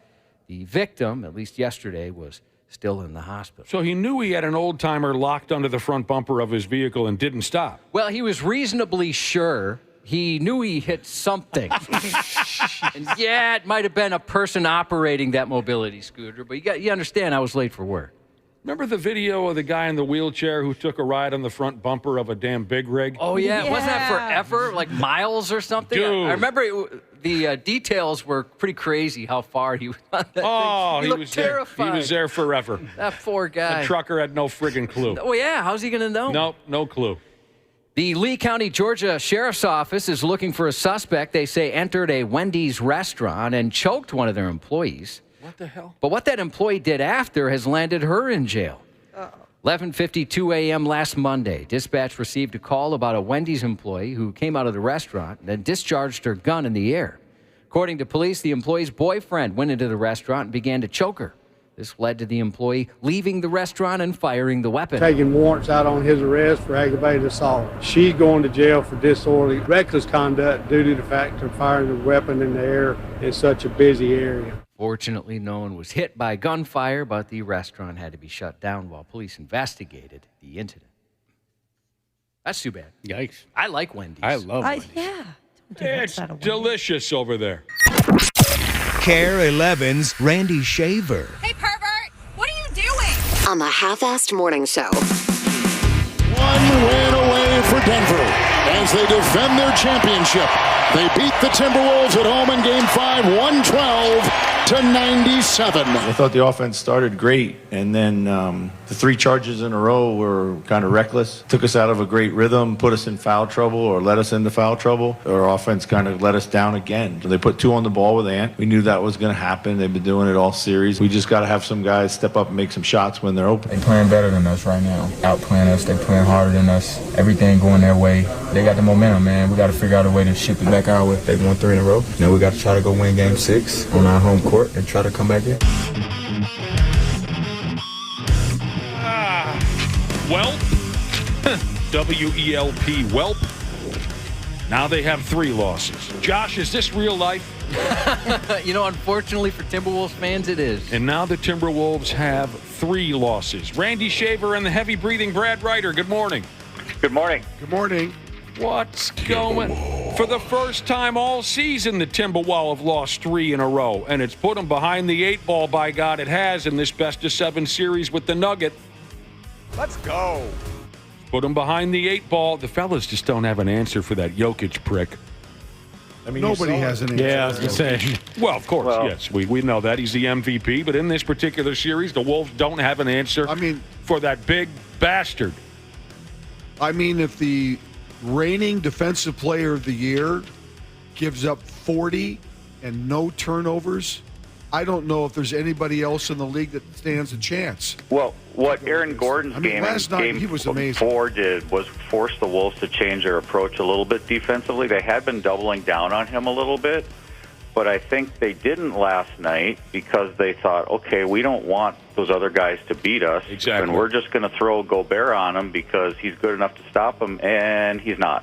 S9: The victim, at least yesterday, was still in the hospital.
S8: So he knew he had an old-timer locked under the front bumper of his vehicle and didn't stop.
S9: Well, he was reasonably sure he knew he hit something. And yeah, it might have been a person operating that mobility scooter, but you understand I was late for work.
S8: Remember the video of the guy in the wheelchair who took a ride on the front bumper of a damn big rig?
S9: Oh, yeah. Wasn't that forever? Like miles or something?
S8: Dude.
S9: I remember the details were pretty crazy how far he was on that thing. He looked
S8: was
S9: terrified.
S8: There. He was there forever.
S9: That poor guy.
S8: The trucker had no friggin' clue.
S9: Oh, yeah. How's he going to know?
S8: Nope, no clue.
S9: The Lee County, Georgia Sheriff's Office is looking for a suspect they say entered a Wendy's restaurant and choked one of their employees.
S8: What the hell?
S9: But what that employee did after has landed her in jail. 11:52 a.m. last Monday, dispatch received a call about a Wendy's employee who came out of the restaurant and then discharged her gun in the air. According to police, the employee's boyfriend went into the restaurant and began to choke her. This led to the employee leaving the restaurant and firing the weapon.
S7: Taking warrants out on his arrest for aggravated assault. She's going to jail for disorderly, reckless conduct due to the fact of firing the weapon in the air in such a busy area.
S9: Fortunately, no one was hit by gunfire, but the restaurant had to be shut down while police investigated the incident. That's too bad.
S1: Yikes.
S9: I like Wendy's.
S1: I love Wendy's.
S2: Yeah.
S8: It's delicious over there.
S3: Care 11's Randy Shaver.
S15: Hey, pervert! What are you doing?
S23: On the Half-Assed Morning Show.
S24: One win away for Denver as they defend their championship. They beat the Timberwolves at home in Game 5, 112-97.
S25: I thought the offense started great, and then the 3 charges in a row were kind of reckless. Took us out of a great rhythm, put us in foul trouble, or led us into foul trouble. Our offense kind of let us down again. So they put 2 on the ball with Ant. We knew that was going to happen. They've been doing it all series. We just got to have some guys step up and make some shots when they're open.
S26: They playing better than us right now. Outplaying us. They playing harder than us. Everything going their way. They got the momentum, man. We got to figure out a way to shift it back our way. They won 3 in a row. Now we got to try to go win Game 6 on our home court and try to come back in.
S8: Welp. W-E-L-P. Welp. Now they have 3 losses. Josh, is this real life?
S9: Unfortunately for Timberwolves fans, it is.
S8: And now the Timberwolves have 3 losses. Randy Shaver and the heavy-breathing Brad Ryder. Good morning.
S27: Good morning.
S24: Good morning.
S8: What's going? For the first time all season, the Timberwolves have lost 3 in a row, and it's put them behind the 8 ball, by God, it has, in this best-of-7 series with the Nugget.
S24: Let's go.
S8: Put them behind the 8 ball. The fellas just don't have an answer for that Jokic prick.
S24: I mean, nobody has an answer.
S1: Yeah, I was going to say.
S8: Well, of course, yes. We know that. He's the MVP. But in this particular series, the Wolves don't have an answer for that big bastard.
S24: I mean, if the reigning defensive player of the year gives up 40 and no turnovers, I don't know if there's anybody else in the league that stands a chance.
S27: Well, what Aaron Gordon's game
S24: last night, he was amazing.
S27: 4 did was force the Wolves to change their approach a little bit defensively. They had been doubling down on him a little bit, but I think they didn't last night because they thought, okay, we don't want those other guys to beat us, and we're just going to throw Gobert on him because he's good enough to stop him, and he's not.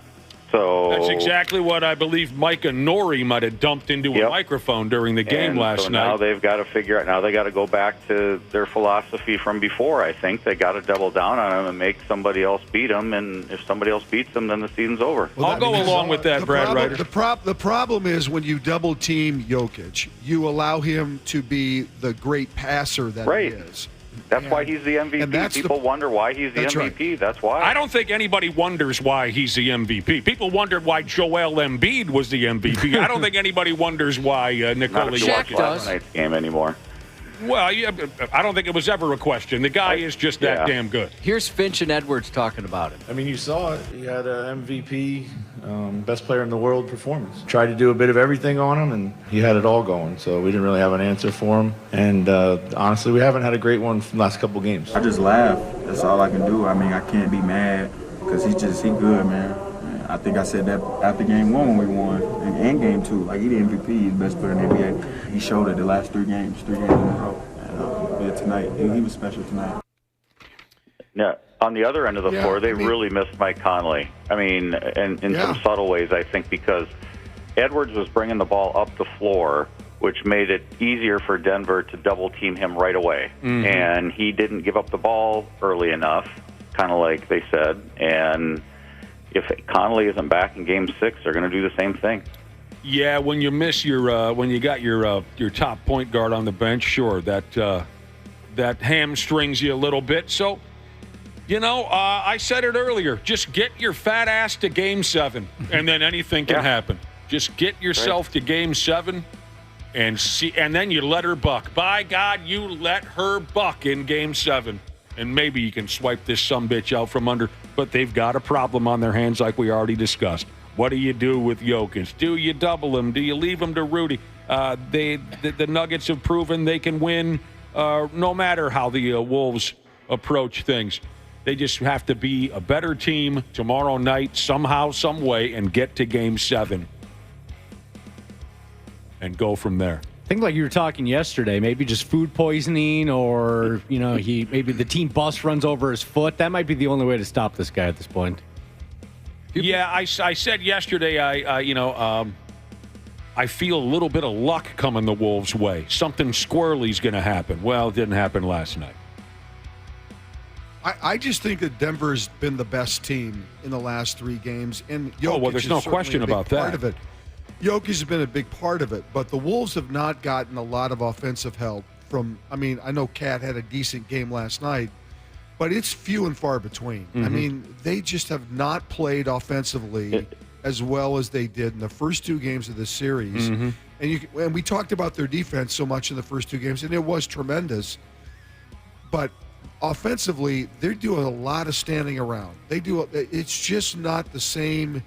S27: So
S8: that's exactly what I believe Micah Nori might have dumped into a microphone during the game last night.
S27: Now they've got to figure out. Now they got to go back to their philosophy from before. I think they got to double down on them and make somebody else beat them. And if somebody else beats them, then the season's over.
S8: Well, I'll go along with that, Brad Ryder.
S24: The problem is when you double team Jokic, you allow him to be the great passer that he is.
S27: That's why he's the MVP. People wonder why he's the MVP. Right. That's why.
S8: I don't think anybody wonders why he's the MVP. People wondered why Joel Embiid was the MVP. I don't think anybody wonders why Nikola Jokic
S27: last night's game anymore.
S8: Well, yeah, I don't think it was ever a question. The guy is just that damn good.
S9: Here's Finch and Edwards talking about it.
S25: I mean, you saw it. He had an MVP, best player in the world performance. Tried to do a bit of everything on him, and he had it all going. So we didn't really have an answer for him. And honestly, we haven't had a great one from the last couple games.
S26: I just laugh. That's all I can do. I mean, I can't be mad because he good, man. I think I said that after game 1 when we won, and game 2. Like, he the MVP, he's the best player in the NBA. He showed it the last 3 games in a row. And tonight, he was special tonight.
S27: Yeah, on the other end of the floor, they really missed Mike Conley. I mean, in some subtle ways, I think, because Edwards was bringing the ball up the floor, which made it easier for Denver to double-team him right away. Mm-hmm. And he didn't give up the ball early enough, kind of like they said, and if Conley isn't back in Game 6, they're going to do the same thing.
S8: Yeah, when you miss when you got your top point guard on the bench, sure, that hamstrings you a little bit. So, I said it earlier. Just get your fat ass to Game 7, and then anything can happen. Just get yourself to Game 7, and then you let her buck. By God, you let her buck in Game 7, and maybe you can swipe this sumbitch out from under. But they've got a problem on their hands, like we already discussed. What do you do with Jokic? Do you double him? Do you leave him to Rudy? The Nuggets have proven they can win no matter how the Wolves approach things. They just have to be a better team tomorrow night somehow, some way, and get to Game 7 and go from there.
S1: I think like you were talking yesterday, maybe just food poisoning or, maybe the team bus runs over his foot. That might be the only way to stop this guy at this point.
S8: Yeah, I said yesterday, I feel a little bit of luck coming the Wolves' way. Something squirrely's going to happen. Well, it didn't happen last night.
S24: I just think that Denver's been the best team in the last 3 games. And Jokic
S8: there's no question about that.
S24: Part of it. Jokic has been a big part of it, but the Wolves have not gotten a lot of offensive help from, I know Cat had a decent game last night, but it's few and far between.
S8: Mm-hmm.
S24: They just have not played offensively as well as they did in the first 2 games of this series.
S8: Mm-hmm.
S24: And we talked about their defense so much in the first 2 games, and it was tremendous. But offensively, they're doing a lot of standing around. It's just not the same.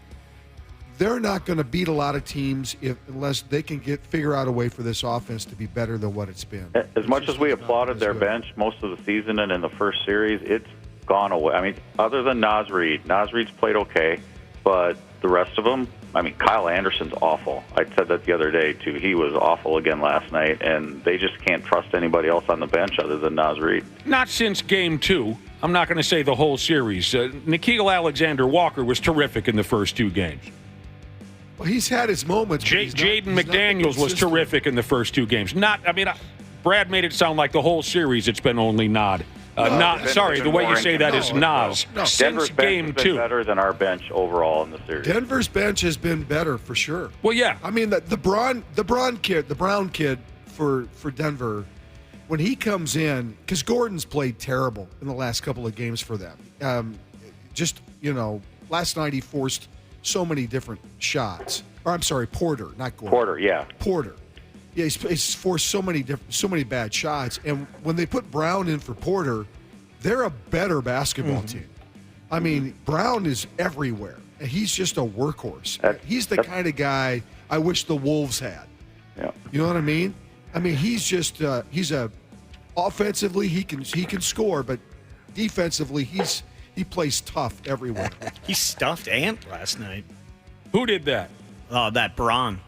S24: They're not going to beat a lot of teams unless they can figure out a way for this offense to be better than what it's been.
S27: As much as we applauded their bench most of the season and in the first series, it's gone away. Other than Naz Reid. Naz Reid's played okay, but the rest of them, Kyle Anderson's awful. I said that the other day, too. He was awful again last night, and they just can't trust anybody else on the bench other than Naz Reid.
S8: Not since Game 2. I'm not going to say the whole series. Nikhil Alexander-Walker was terrific in the first 2 games.
S24: Well, he's had his moments.
S8: Jaden McDaniels was terrific in the first 2 games. Brad made it sound like the whole series it's been only Nod. The way you say that is Nas.
S27: No.
S8: Since
S27: Denver's
S8: Game
S27: bench has
S8: 2.
S27: been better than our bench overall in the series.
S24: Denver's bench has been better for sure.
S8: Well, yeah.
S24: The Brown kid for Denver, when he comes in, because Gordon's played terrible in the last couple of games for them. Last night he forced so many different shots. Or I'm sorry, Porter, not Gordon.
S27: Porter, yeah.
S24: Porter. Yeah, he's forced so many bad shots. And when they put Brown in for Porter, they're a better basketball team. Brown is everywhere. And he's just a workhorse. He's the kind of guy I wish the Wolves had.
S27: Yeah.
S24: You know what I mean? He's just offensively he can score, but defensively he plays tough everywhere.
S10: He stuffed Ant last night.
S8: Who did that?
S10: Oh, that Brown.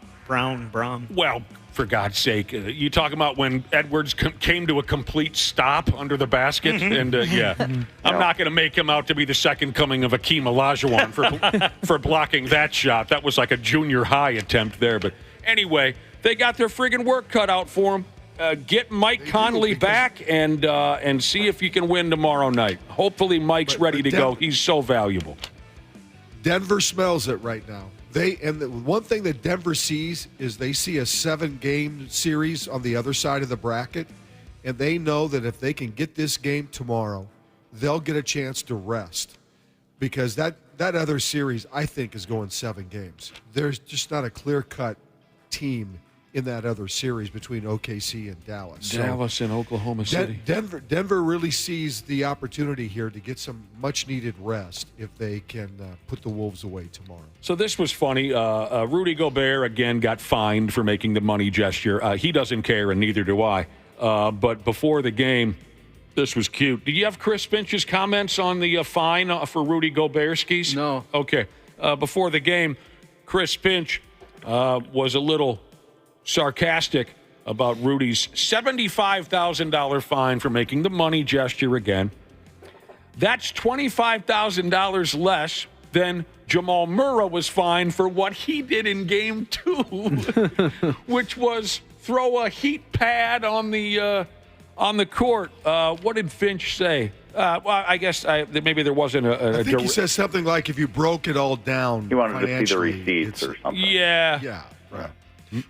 S8: Well, for God's sake, you talking about when Edwards came to a complete stop under the basket?
S10: Mm-hmm.
S8: And I'm not going to make him out to be the second coming of Akeem Olajuwon for blocking that shot. That was like a junior high attempt there. But anyway, they got their friggin' work cut out for him. Get Mike Conley back and see if you can win tomorrow night. Hopefully Mike's ready to go. He's so valuable.
S24: Denver smells it right now. The one thing that Denver sees is they see a 7-game series on the other side of the bracket, and they know that if they can get this game tomorrow, they'll get a chance to rest, because that other series, I think, is going 7 games. There's just not a clear-cut team in that other series between OKC and Dallas.
S8: Dallas and Oklahoma City.
S24: Denver really sees the opportunity here to get some much-needed rest if they can put the Wolves away tomorrow.
S8: So this was funny. Rudy Gobert, again, got fined for making the money gesture. He doesn't care, and neither do I. But before the game, this was cute. Did you have Chris Finch's comments on the fine for Rudy Gobert skis?
S9: No.
S8: Okay. Before the game, Chris Finch was a little sarcastic about Rudy's $75,000 fine for making the money gesture again. That's $25,000 less than Jamal Murray was fined for what he did in Game 2, which was throw a heat pad on the On the court, what did Finch say? Well, I guess maybe there wasn't
S24: I think he says something like, if you broke it all down,
S27: He wanted to see the receipts or something.
S24: Yeah, right.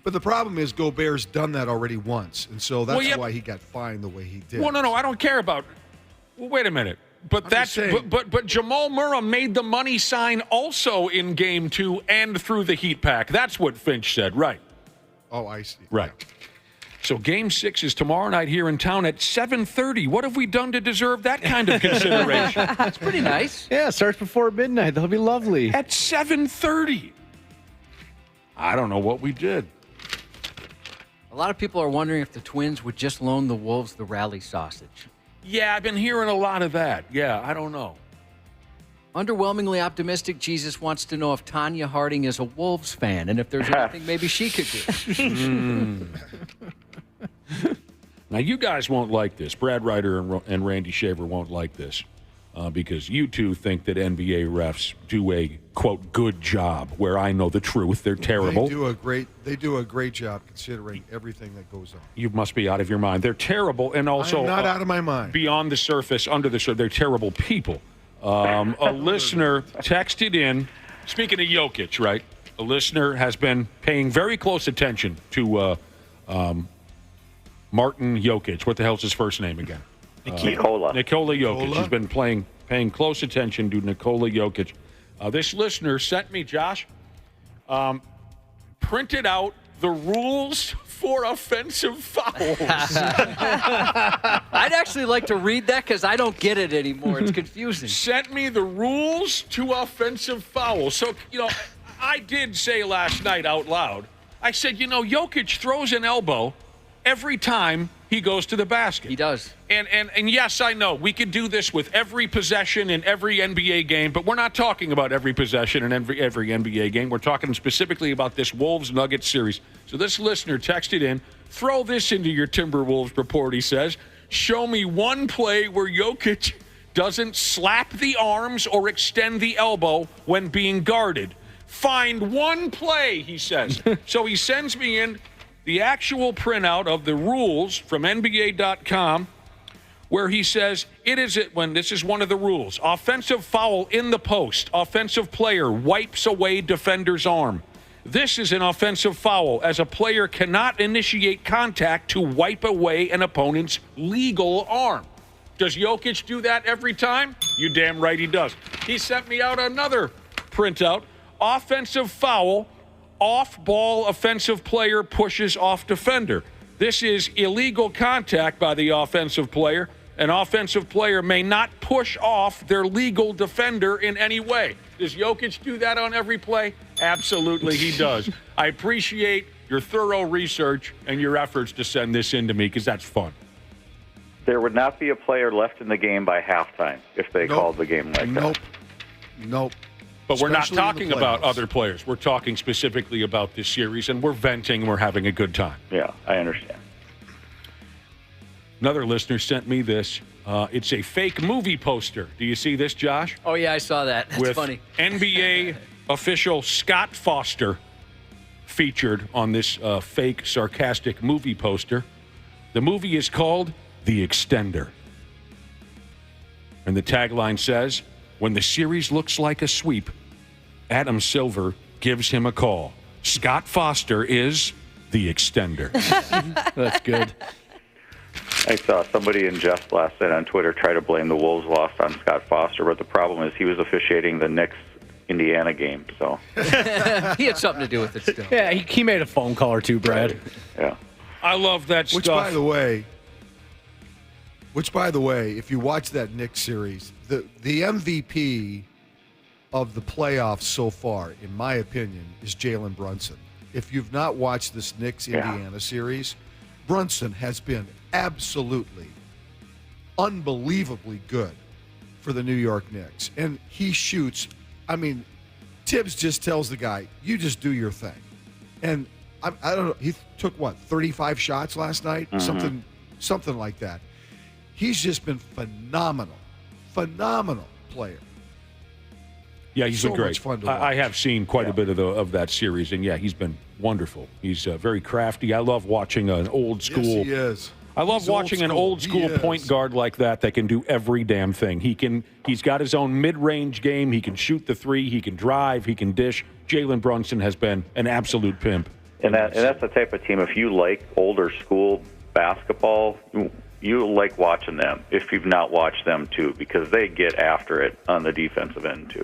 S24: But the problem is Gobert's done that already once, and so that's why he got fined the way he did.
S8: Well, no, I don't care about. Well, wait a minute. But but Jamal Murray made the money sign also in Game 2 and through the Heat pack. That's what Finch said, right?
S24: Oh, I see.
S8: Right. Yeah. So Game 6 is tomorrow night here in town at 7:30. What have we done to deserve that kind of consideration?
S9: That's pretty nice.
S1: Yeah, it starts before midnight. That'll be lovely.
S8: At 7:30. I don't know what we did.
S9: A lot of people are wondering if the Twins would just loan the Wolves the rally sausage.
S8: Yeah, I've been hearing a lot of that. Yeah, I don't know.
S9: Underwhelmingly optimistic, Jesus wants to know if Tanya Harding is a Wolves fan and if there's anything maybe she could do.
S8: Now, you guys won't like this. Brad Ryder and Randy Shaver won't like this because you two think that NBA refs do a, quote, good job, where I know the truth. They're terrible.
S24: They do a great job considering everything that goes on.
S8: You must be out of your mind. They're terrible, and also
S24: I'm not out of my mind.
S8: Beyond the surface, under the surface, they're terrible people. A listener texted in, speaking of Jokic, right? A listener has been paying very close attention to Martin Jokic. What the hell's his first name again?
S27: Nikola
S8: Jokic. He's been paying close attention to Nikola Jokic. This listener sent me, Josh, printed out the rules for offensive fouls.
S9: I'd actually like to read that because I don't get it anymore. It's confusing.
S8: Sent me the rules to offensive fouls. So, I did say last night out loud, I said, Jokic throws an elbow every time he goes to the basket.
S9: He does.
S8: And yes, I know we could do this with every possession in every NBA game, but we're not talking about every possession in every NBA game. We're talking specifically about this Wolves-Nuggets series. So this listener texted in, throw this into your Timberwolves report, he says. Show me one play where Jokic doesn't slap the arms or extend the elbow when being guarded. Find one play, he says. So he sends me in the actual printout of the rules from NBA.com, where he says this is one of the rules. Offensive foul in the post. Offensive player wipes away defender's arm. This is an offensive foul, as a player cannot initiate contact to wipe away an opponent's legal arm. Does Jokic do that every time? You damn right he does. He sent me out another printout. Offensive foul. Off-ball offensive player pushes off defender. This is illegal contact by the offensive player. An offensive player may not push off their legal defender in any way. Does Jokic do that on every play? Absolutely, he does. I appreciate your thorough research and your efforts to send this in to me because that's fun.
S27: There would not be a player left in the game by halftime if they called the game like that.
S24: Nope.
S8: But we're not talking about other players. We're talking specifically about this series, and we're venting and we're having a good time.
S27: Yeah, I understand.
S8: Another listener sent me this. It's a fake movie poster. Do you see this, Josh?
S9: Oh, yeah, I saw that. That's
S8: with
S9: funny.
S8: NBA official Scott Foster featured on this fake, sarcastic movie poster. The movie is called The Extender. And the tagline says, when the series looks like a sweep, Adam Silver gives him a call. Scott Foster is the extender.
S1: That's good.
S27: I saw somebody in jest last night on Twitter try to blame the Wolves' loss on Scott Foster, but the problem is he was officiating the Knicks-Indiana game. So
S9: he had something to do with it still.
S1: Yeah, he made a phone call or two, Brad.
S27: Yeah.
S8: I love that stuff.
S24: Which, by the way, if you watch that Knicks series, the MVP of the playoffs so far, in my opinion, is Jalen Brunson. If you've not watched this Knicks-Indiana series, Brunson has been absolutely, unbelievably good for the New York Knicks. And he shoots, Tibbs just tells the guy, you just do your thing. And I don't know, he took, 35 shots last night?
S27: Mm-hmm.
S24: Something like that. He's just been phenomenal player.
S8: Yeah, he's been great.
S24: Much fun to watch.
S8: I have seen quite a bit of that series, and yeah, he's been wonderful. He's very crafty. I love watching an old school I love watching an old school point guard like that can do every damn thing. He's got his own mid-range game. He can shoot the three. He can drive. He can dish. Jalen Brunson has been an absolute pimp.
S27: And that's the type of team, if you like older school basketball, you like watching them, if you've not watched them too, because they get after it on the defensive end too.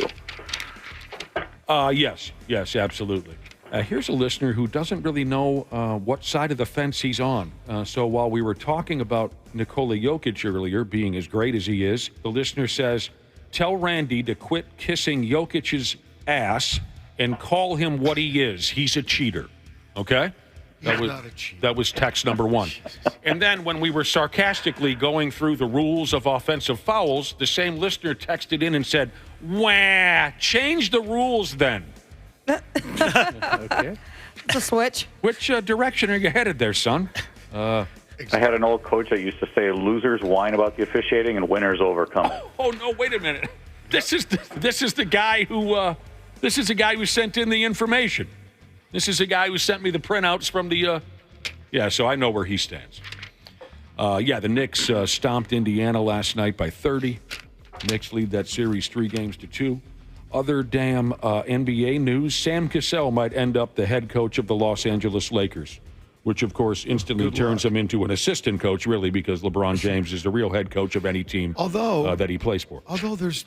S8: Yes, absolutely. Here's a listener who doesn't really know what side of the fence he's on. So while we were talking about Nikola Jokic earlier being as great as he is, the listener says, tell Randy to quit kissing Jokic's ass and call him what he is. He's a cheater. Okay? That was text number 1. And then when we were sarcastically going through the rules of offensive fouls, the same listener texted in and said, wah, change the rules then.
S2: Okay. It's a switch.
S8: Which direction are you headed there, son?
S27: I had an old coach that used to say, losers whine about the officiating and winners overcome it.
S8: Oh, no, wait a minute. This is the guy who sent in the information. This is the guy who sent me the printouts from the so I know where he stands. The Knicks stomped Indiana last night by 30. Knicks lead that series 3-2. Other damn NBA news, Sam Cassell might end up the head coach of the Los Angeles Lakers, which, of course, instantly turns him into an assistant coach, really, because LeBron James is the real head coach of any team that he plays for.
S24: Although there's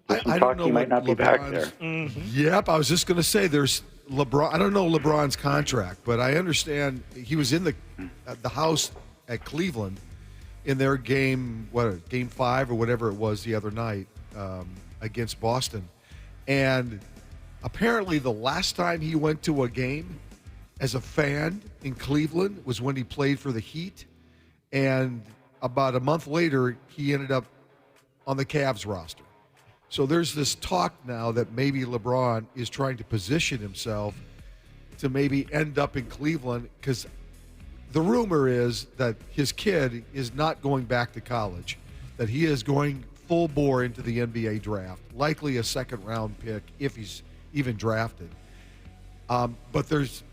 S27: I don't know. He might not be back there.
S24: Mm-hmm. Yep, I was just going to say there's LeBron. I don't know LeBron's contract, but I understand he was in the house at Cleveland in their game 5 or whatever it was the other night against Boston. And apparently the last time he went to a game as a fan in Cleveland was when he played for the Heat. And about a month later, he ended up on the Cavs roster. So there's this talk now that maybe LeBron is trying to position himself to maybe end up in Cleveland, because the rumor is that his kid is not going back to college, that he is going full bore into the NBA draft, likely a second-round pick if he's even drafted. But there's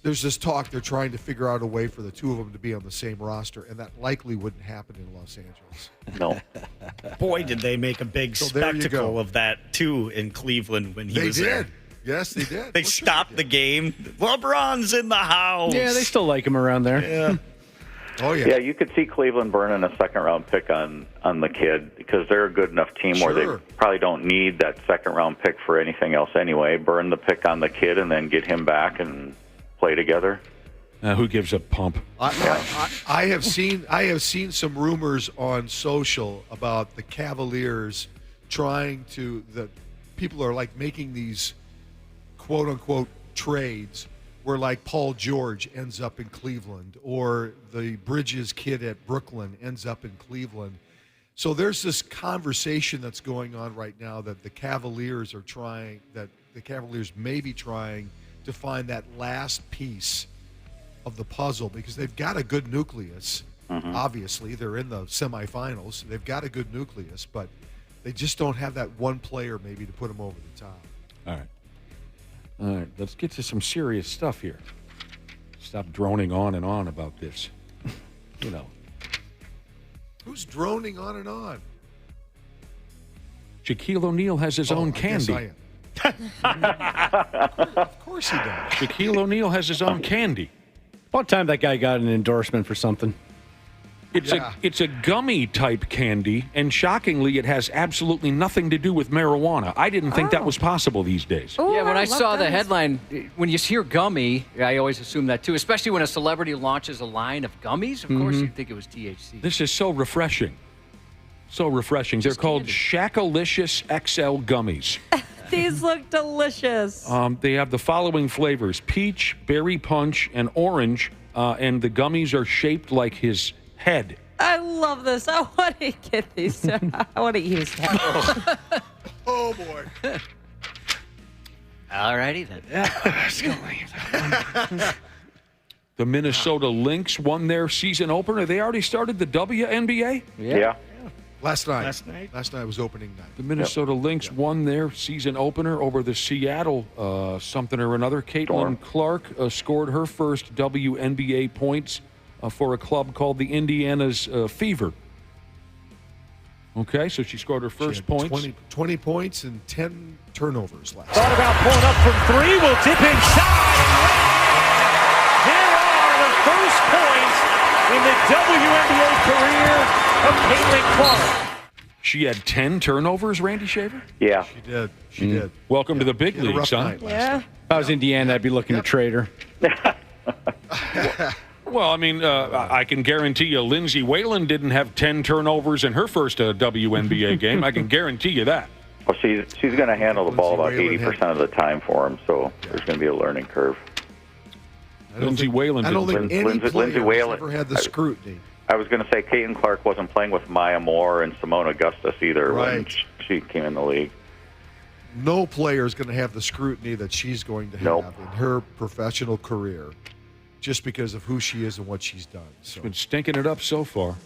S24: this talk they're trying to figure out a way for the two of them to be on the same roster, and that likely wouldn't happen in Los Angeles.
S27: No.
S10: Boy, did they make a big spectacle of that, too, in Cleveland when he was there.
S24: Yes, they did.
S10: They stopped the game. LeBron's in the house.
S1: Yeah, they still like him around there.
S10: Yeah.
S24: Oh, yeah.
S27: Yeah, you could see Cleveland burning a second-round pick on the kid, because they're a good enough team where they probably don't need that second-round pick for anything else anyway. Burn the pick on the kid and then get him back and play together.
S8: Who gives a pump?
S24: I have seen some rumors on social about the Cavaliers that people are like making these quote unquote trades where like Paul George ends up in Cleveland or the Bridges kid at Brooklyn ends up in Cleveland. So there's this conversation that's going on right now that the Cavaliers may be trying to find that last piece of the puzzle, because they've got a good nucleus. Mm-hmm. Obviously, they're in the semifinals. They've got a good nucleus, but they just don't have that one player maybe to put them over the top.
S8: All right. Let's get to some serious stuff here. Stop droning on and on about this. You know.
S24: Who's droning on and on?
S8: Shaquille O'Neal has his own candy.
S24: Yes, I am. Of course he does.
S8: Shaquille O'Neal has his own candy.
S1: About time that guy got an endorsement for something.
S8: It's a gummy type candy, and shockingly, it has absolutely nothing to do with marijuana. I didn't think that was possible these days.
S9: Ooh, when I saw the headline, when you hear gummy, I always assume that too, especially when a celebrity launches a line of gummies. Of course, you'd think it was THC.
S8: This is so refreshing. So refreshing. They're called Shackalicious XL gummies.
S2: These look delicious.
S8: They have the following flavors: peach, berry punch, and orange. And the gummies are shaped like his head.
S2: I love this. I want to get these. I want to use that.
S24: Oh, boy.
S9: All righty then.
S8: The Minnesota Lynx won their season opener. They already started the WNBA?
S27: Yeah.
S24: Last night was opening night.
S8: The Minnesota Lynx won their season opener over the Seattle something or another. Caitlin Clark scored her first WNBA points for a club called the Indiana's Fever. Okay, so she scored her first points.
S24: 20 points and 10 turnovers last
S11: Thought about pulling up from three. Will dip inside. Here are the first points in the WNBA career of Caitlin Clark.
S8: She had 10 turnovers, Randy Shaver?
S27: Yeah.
S24: She did.
S8: Welcome to the big leagues, huh?
S1: Yeah. If I was Indiana, I'd be looking to trade her.
S8: Well, I mean, I can guarantee you Lindsay Whalen didn't have 10 turnovers in her first WNBA game. I can guarantee you that.
S27: Well, she's going to handle the ball about 80% of the time for him, so there's going to be a learning curve.
S8: Lindsay Whalen
S24: I don't think any player
S27: Whalen
S24: has ever had the scrutiny.
S27: I was going to say Caitlin Clark wasn't playing with Maya Moore and Simone Augustus either when she came in the league.
S24: No player is going to have the scrutiny that she's going to have in her professional career just because of who she is and what she's done. So.
S8: She's been stinking it up so far.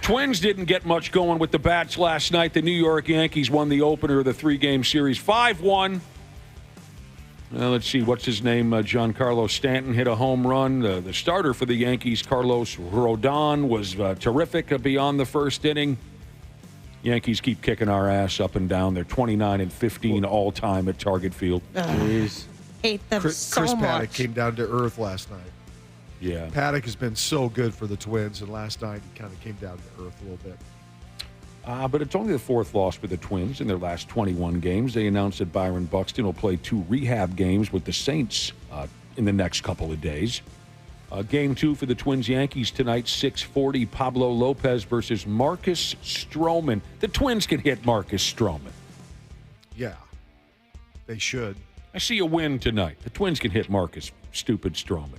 S8: Twins didn't get much going with the bats last night. The New York Yankees won the opener of the 3-game series 5-1. Let's see, what's his name? Giancarlo Stanton hit a home run. The starter for the Yankees, Carlos Rodon, was terrific beyond the first inning. Yankees keep kicking our ass up and down. They're 29-15 all-time at Target Field.
S2: Hate them
S24: Chris
S2: so
S24: Paddock
S2: much.
S24: came down to earth last night.
S8: Yeah.
S24: Paddock has been so good for the Twins, and last night he kind of came down to earth a little bit.
S8: But it's only the fourth loss for the Twins in their last 21 games. They announced that Byron Buxton will play 2 rehab games with the Saints in the next couple of days. Game 2 for the Twins-Yankees tonight, 6:40, Pablo Lopez versus Marcus Stroman. The Twins can hit Marcus Stroman.
S24: Yeah, they should.
S8: I see a win tonight. The Twins can hit Marcus stupid Stroman.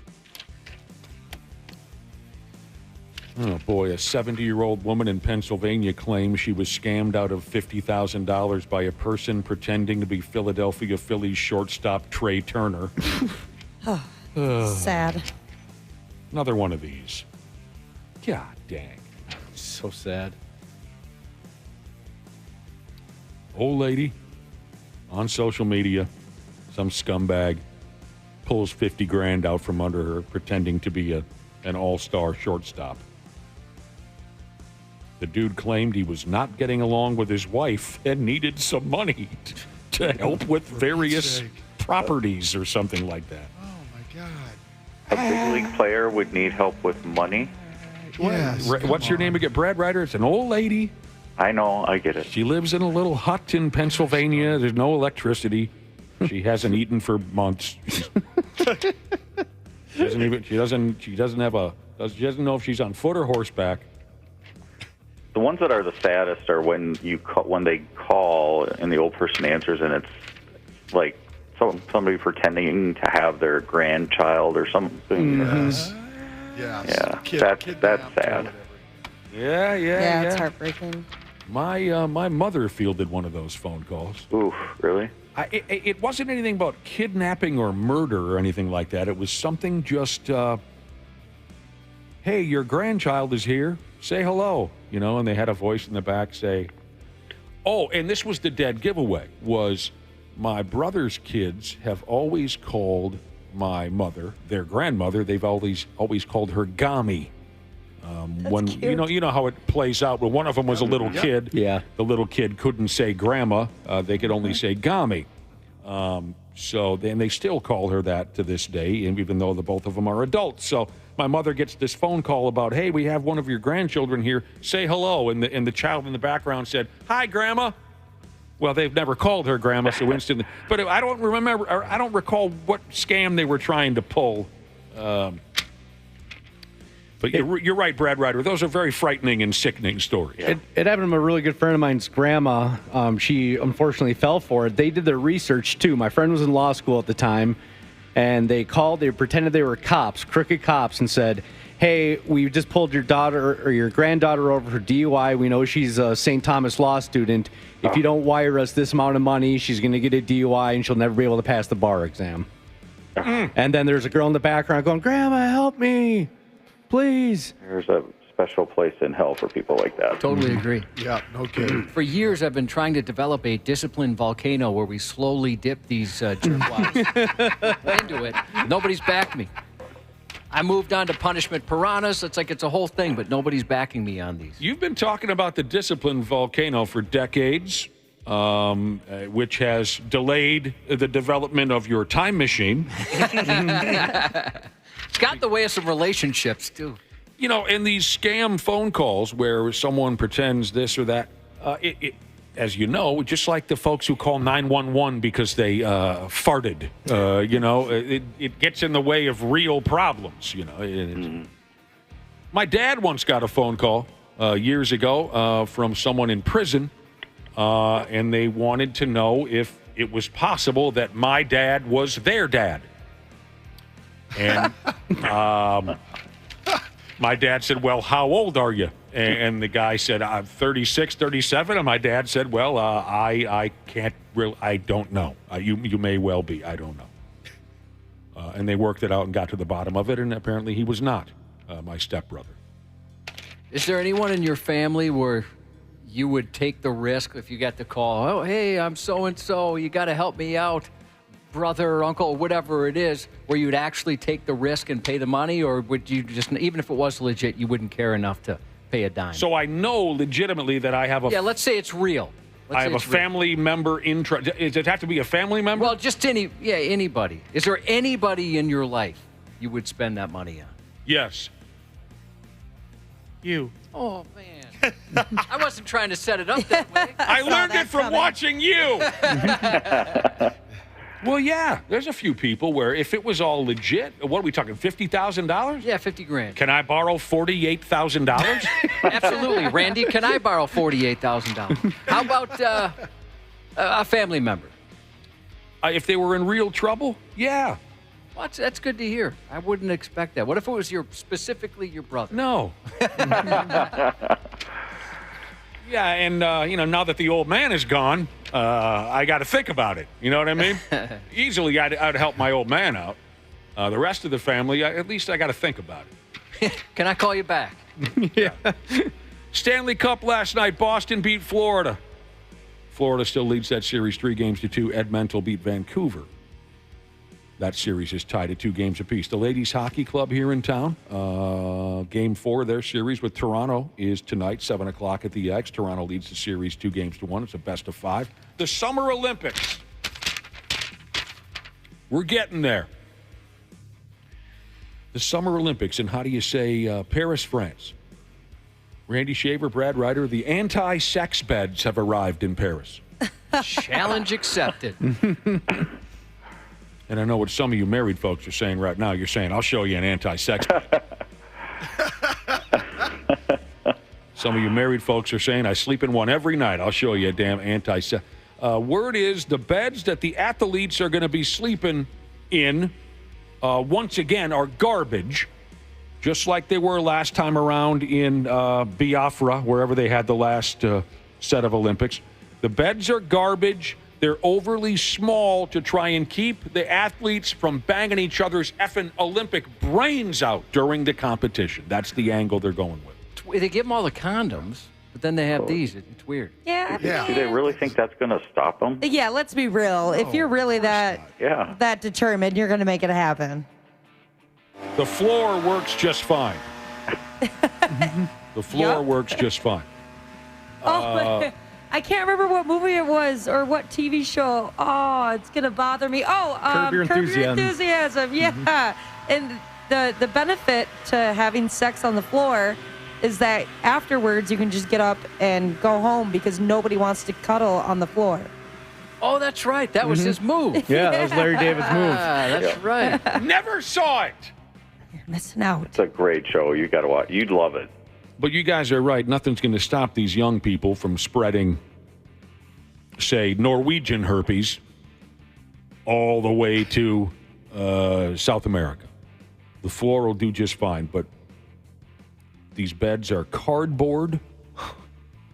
S8: Oh, boy, a 70-year-old woman in Pennsylvania claims she was scammed out of $50,000 by a person pretending to be Philadelphia Phillies shortstop Trey Turner.
S2: Sad.
S8: Another one of these. God dang.
S1: So sad.
S8: Old lady on social media, some scumbag pulls 50 grand out from under her pretending to be an all-star shortstop. The dude claimed he was not getting along with his wife and needed some money to help with various properties or something like that.
S24: Oh, my God.
S27: A big league player would need help with money.
S24: Yes,
S8: What's your name again? Brad Ryder? It's an old lady.
S27: I know. I get it.
S8: She lives in a little hut in Pennsylvania. There's no electricity. She hasn't eaten for months. She doesn't know if she's on foot or horseback.
S27: The ones that are the saddest are when they call and the old person answers and it's like somebody pretending to have their grandchild or something.
S24: Yeah.
S27: That's sad.
S8: Yeah.
S2: It's heartbreaking.
S8: My mother fielded one of those phone calls.
S27: Oof, really?
S8: It wasn't anything about kidnapping or murder or anything like that. It was something just, hey, your grandchild is here. Say hello. And they had a voice in the back say, oh, and this was the dead giveaway, was my brother's kids have always called my mother, their grandmother, they've always called her Gami. When
S2: cute.
S8: you know how it plays out. When one of them was a little kid, the little kid couldn't say grandma; they could only say Gami. So then they still call her that to this day, even though the both of them are adults. So my mother gets this phone call about, hey, we have one of your grandchildren here. Say hello, and the child in the background said, hi, Grandma. Well, they've never called her Grandma, so instantly. But I don't remember, or I don't recall what scam they were trying to pull. But you're right, Brad Ryder. Those are very frightening and sickening stories.
S1: It happened to a really good friend of mine's grandma. She unfortunately fell for it. They did their research, too. My friend was in law school at the time, and they pretended they were cops, crooked cops, and said, hey, we just pulled your daughter or your granddaughter over for DUI. We know she's a St. Thomas law student. If you don't wire us this amount of money, she's going to get a DUI, and she'll never be able to pass the bar exam. And then there's a girl in the background going, Grandma, help me. Please.
S27: There's a special place in hell for people like that.
S9: Totally agree.
S24: Yeah, no kidding.
S9: For years, I've been trying to develop a disciplined volcano where we slowly dip these jerkwads into it. Nobody's backed me. I moved on to punishment piranhas. It's like it's a whole thing, but nobody's backing me on these.
S8: You've been talking about the disciplined volcano for decades, which has delayed the development of your time machine.
S9: It's got in the way of some relationships, too.
S8: You know, in these scam phone calls where someone pretends this or that, as you know, just like the folks who call 911 because they farted, it gets in the way of real problems, My dad once got a phone call years ago from someone in prison, and they wanted to know if it was possible that my dad was their dad. And my dad said, well, how old are you? And the guy said, I'm 36, 37. And my dad said, well, I can't really, I don't know. You may well be. I don't know. And they worked it out and got to the bottom of it. And apparently he was not my stepbrother.
S9: Is there anyone in your family where you would take the risk if you got the call? Oh, hey, I'm so-and-so. You got to help me out. Brother or uncle or whatever it is, where you'd actually take the risk and pay the money, or would you just, even if it was legit, you wouldn't care enough to pay a dime?
S8: So I know legitimately that I have a...
S9: Yeah, let's say it's real.
S8: I have a family member in... Does it have to be a family member?
S9: Well, just anybody. Is there anybody in your life you would spend that money on?
S8: Yes.
S1: You.
S9: Oh, man. I wasn't trying to set it up that way.
S8: I learned it from watching you. Well, yeah, there's a few people where if it was all legit, what are we talking, $50,000?
S9: Yeah, $50,000.
S8: Can I borrow $48,000?
S9: Absolutely. Randy, can I borrow $48,000? How about a family member?
S8: If they were in real trouble, yeah.
S9: Well, that's good to hear. I wouldn't expect that. What if it was specifically your brother?
S8: No. Yeah, and, now that the old man is gone, I got to think about it. You know what I mean? Easily, I'd help my old man out. The rest of the family, at least I got to think about
S9: it. Can I call you back?
S8: Yeah. Stanley Cup last night. Boston beat Florida. Florida still leads that series 3-2. Edmonton beat Vancouver. That series is tied at 2 games apiece. The Ladies Hockey Club here in town, Game 4 of their series with Toronto is tonight, 7 o'clock at the X. Toronto leads the series 2-1. It's a best of 5. The Summer Olympics. We're getting there. The Summer Olympics, and how do you say Paris, France? Randy Shaver, Brad Ryder, the anti-sex beds have arrived in Paris.
S9: Challenge accepted.
S8: And I know what some of you married folks are saying right now. You're saying, I'll show you an anti-sex bed. Some of you married folks are saying, I sleep in one every night. I'll show you a damn anti-sex. Word is the beds that the athletes are going to be sleeping in, once again, are garbage, just like they were last time around in Biafra, wherever they had the last set of Olympics. The beds are garbage. They're overly small to try and keep the athletes from banging each other's effing Olympic brains out during the competition. That's the angle they're going with.
S9: They give them all the condoms, but then they have these. It's weird.
S2: Yeah.
S27: Do they really think that's going to stop them?
S2: Yeah, let's be real. If you're really that determined, you're going to make it happen.
S8: The floor works just fine. The floor works just fine.
S2: I can't remember what movie it was or what TV show. Oh, it's going to bother me.
S1: Curb Your
S2: Enthusiasm. Yeah. And the benefit to having sex on the floor is that afterwards you can just get up and go home because nobody wants to cuddle on the floor.
S9: Oh, that's right. That was his move.
S1: Yeah, that was Larry David's move.
S9: That's right.
S8: Never saw it.
S2: You're missing out.
S27: It's a great show. You got to watch. You'd love it.
S8: But you guys are right. Nothing's going to stop these young people from spreading, say, Norwegian herpes all the way to South America. The floor will do just fine, but these beds are cardboard.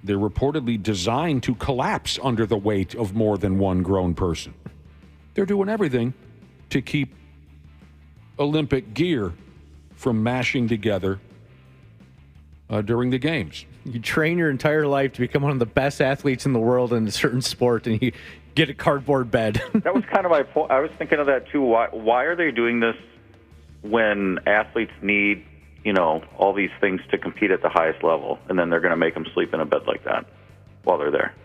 S8: They're reportedly designed to collapse under the weight of more than one grown person. They're doing everything to keep Olympic gear from mashing together during the games.
S1: You train your entire life to become one of the best athletes in the world in a certain sport, and you get a cardboard bed.
S27: That was kind of my point. I was thinking of that too. Why are they doing this when athletes need, all these things to compete at the highest level, and then they're going to make them sleep in a bed like that while they're there?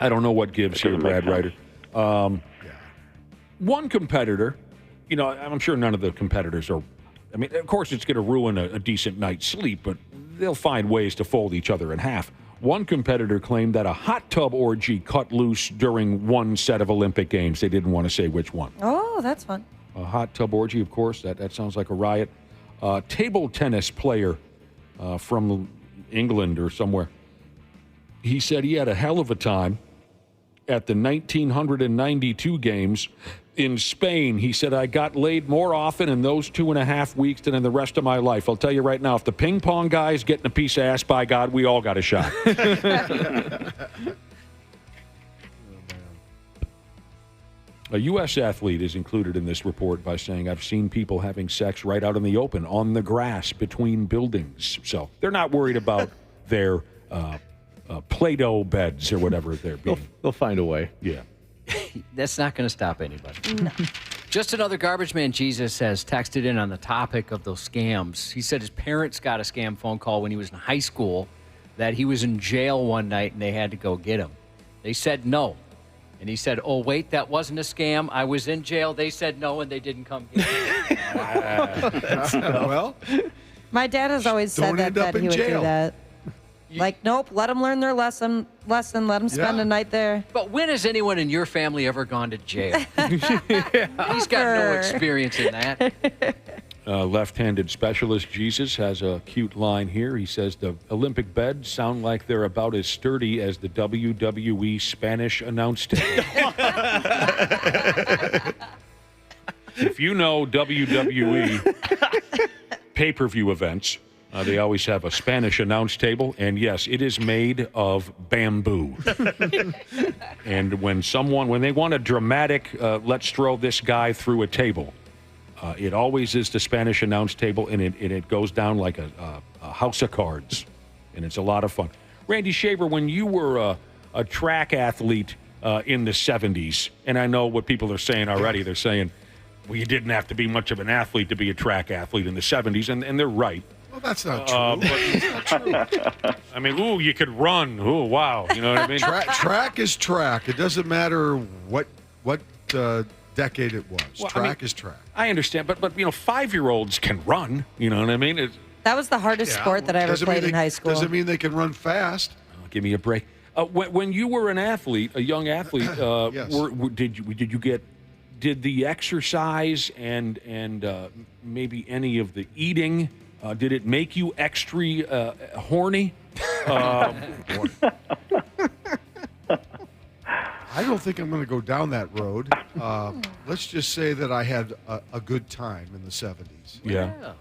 S8: I don't know what gives here, Brad Ryder. One competitor, I'm sure none of the competitors are. I mean, of course, it's going to ruin a decent night's sleep, but they'll find ways to fold each other in half. One competitor claimed that a hot tub orgy cut loose during one set of Olympic Games. They didn't want to say which one.
S2: Oh, that's fun.
S8: A hot tub orgy, of course. That sounds like a riot. Table tennis player from England or somewhere. He said he had a hell of a time at the 1992 games in Spain. He said, I got laid more often in those 2.5 weeks than in the rest of my life. I'll tell you right now, if the ping pong guy's getting a piece of ass, by God, we all got a shot. A U.S. athlete is included in this report by saying, I've seen people having sex right out in the open, on the grass, between buildings. So they're not worried about their Play-Doh beds or whatever they're being.
S1: They'll find a way.
S8: Yeah.
S9: That's not going to stop anybody. No. Just another garbage man, Jesus, has texted in on the topic of those scams. He said his parents got a scam phone call when he was in high school that he was in jail one night and they had to go get him. They said no. And he said, oh, wait, that wasn't a scam. I was in jail. They said no, and they didn't come get me.
S24: Well,
S2: my dad has always said that he would do that. Like, nope, let them learn their lesson, let them spend a night there.
S9: But when has anyone in your family ever gone to jail? He's got no experience in that.
S8: Left-handed specialist Jesus has a cute line here. He says, the Olympic beds sound like they're about as sturdy as the WWE Spanish announce table. If you know WWE pay-per-view events, they always have a Spanish announce table, and yes, it is made of bamboo. And when they want a dramatic, let's throw this guy through a table, it always is the Spanish announce table, and it goes down like a house of cards, and it's a lot of fun. Randy Shaver, when you were a track athlete in the 70s, and I know what people are saying already, they're saying, well, you didn't have to be much of an athlete to be a track athlete in the 70s, and they're right.
S24: Well, that's not true. That's not true.
S8: I mean, you could run. Ooh, wow. You know what I mean?
S24: Track is track. It doesn't matter what decade it was.
S8: Well,
S24: track is track.
S8: I understand, but 5-year-olds can run. You know what I mean?
S2: That was the hardest sport that I ever played in high school.
S24: Doesn't mean they can run fast.
S8: Give me a break. When you were an athlete, a young athlete,
S24: yes.
S8: Did the exercise and maybe any of the eating, did it make you extra horny?
S24: I don't think I'm going to go down that road. Let's just say that I had a good time in the 70s.
S8: Yeah.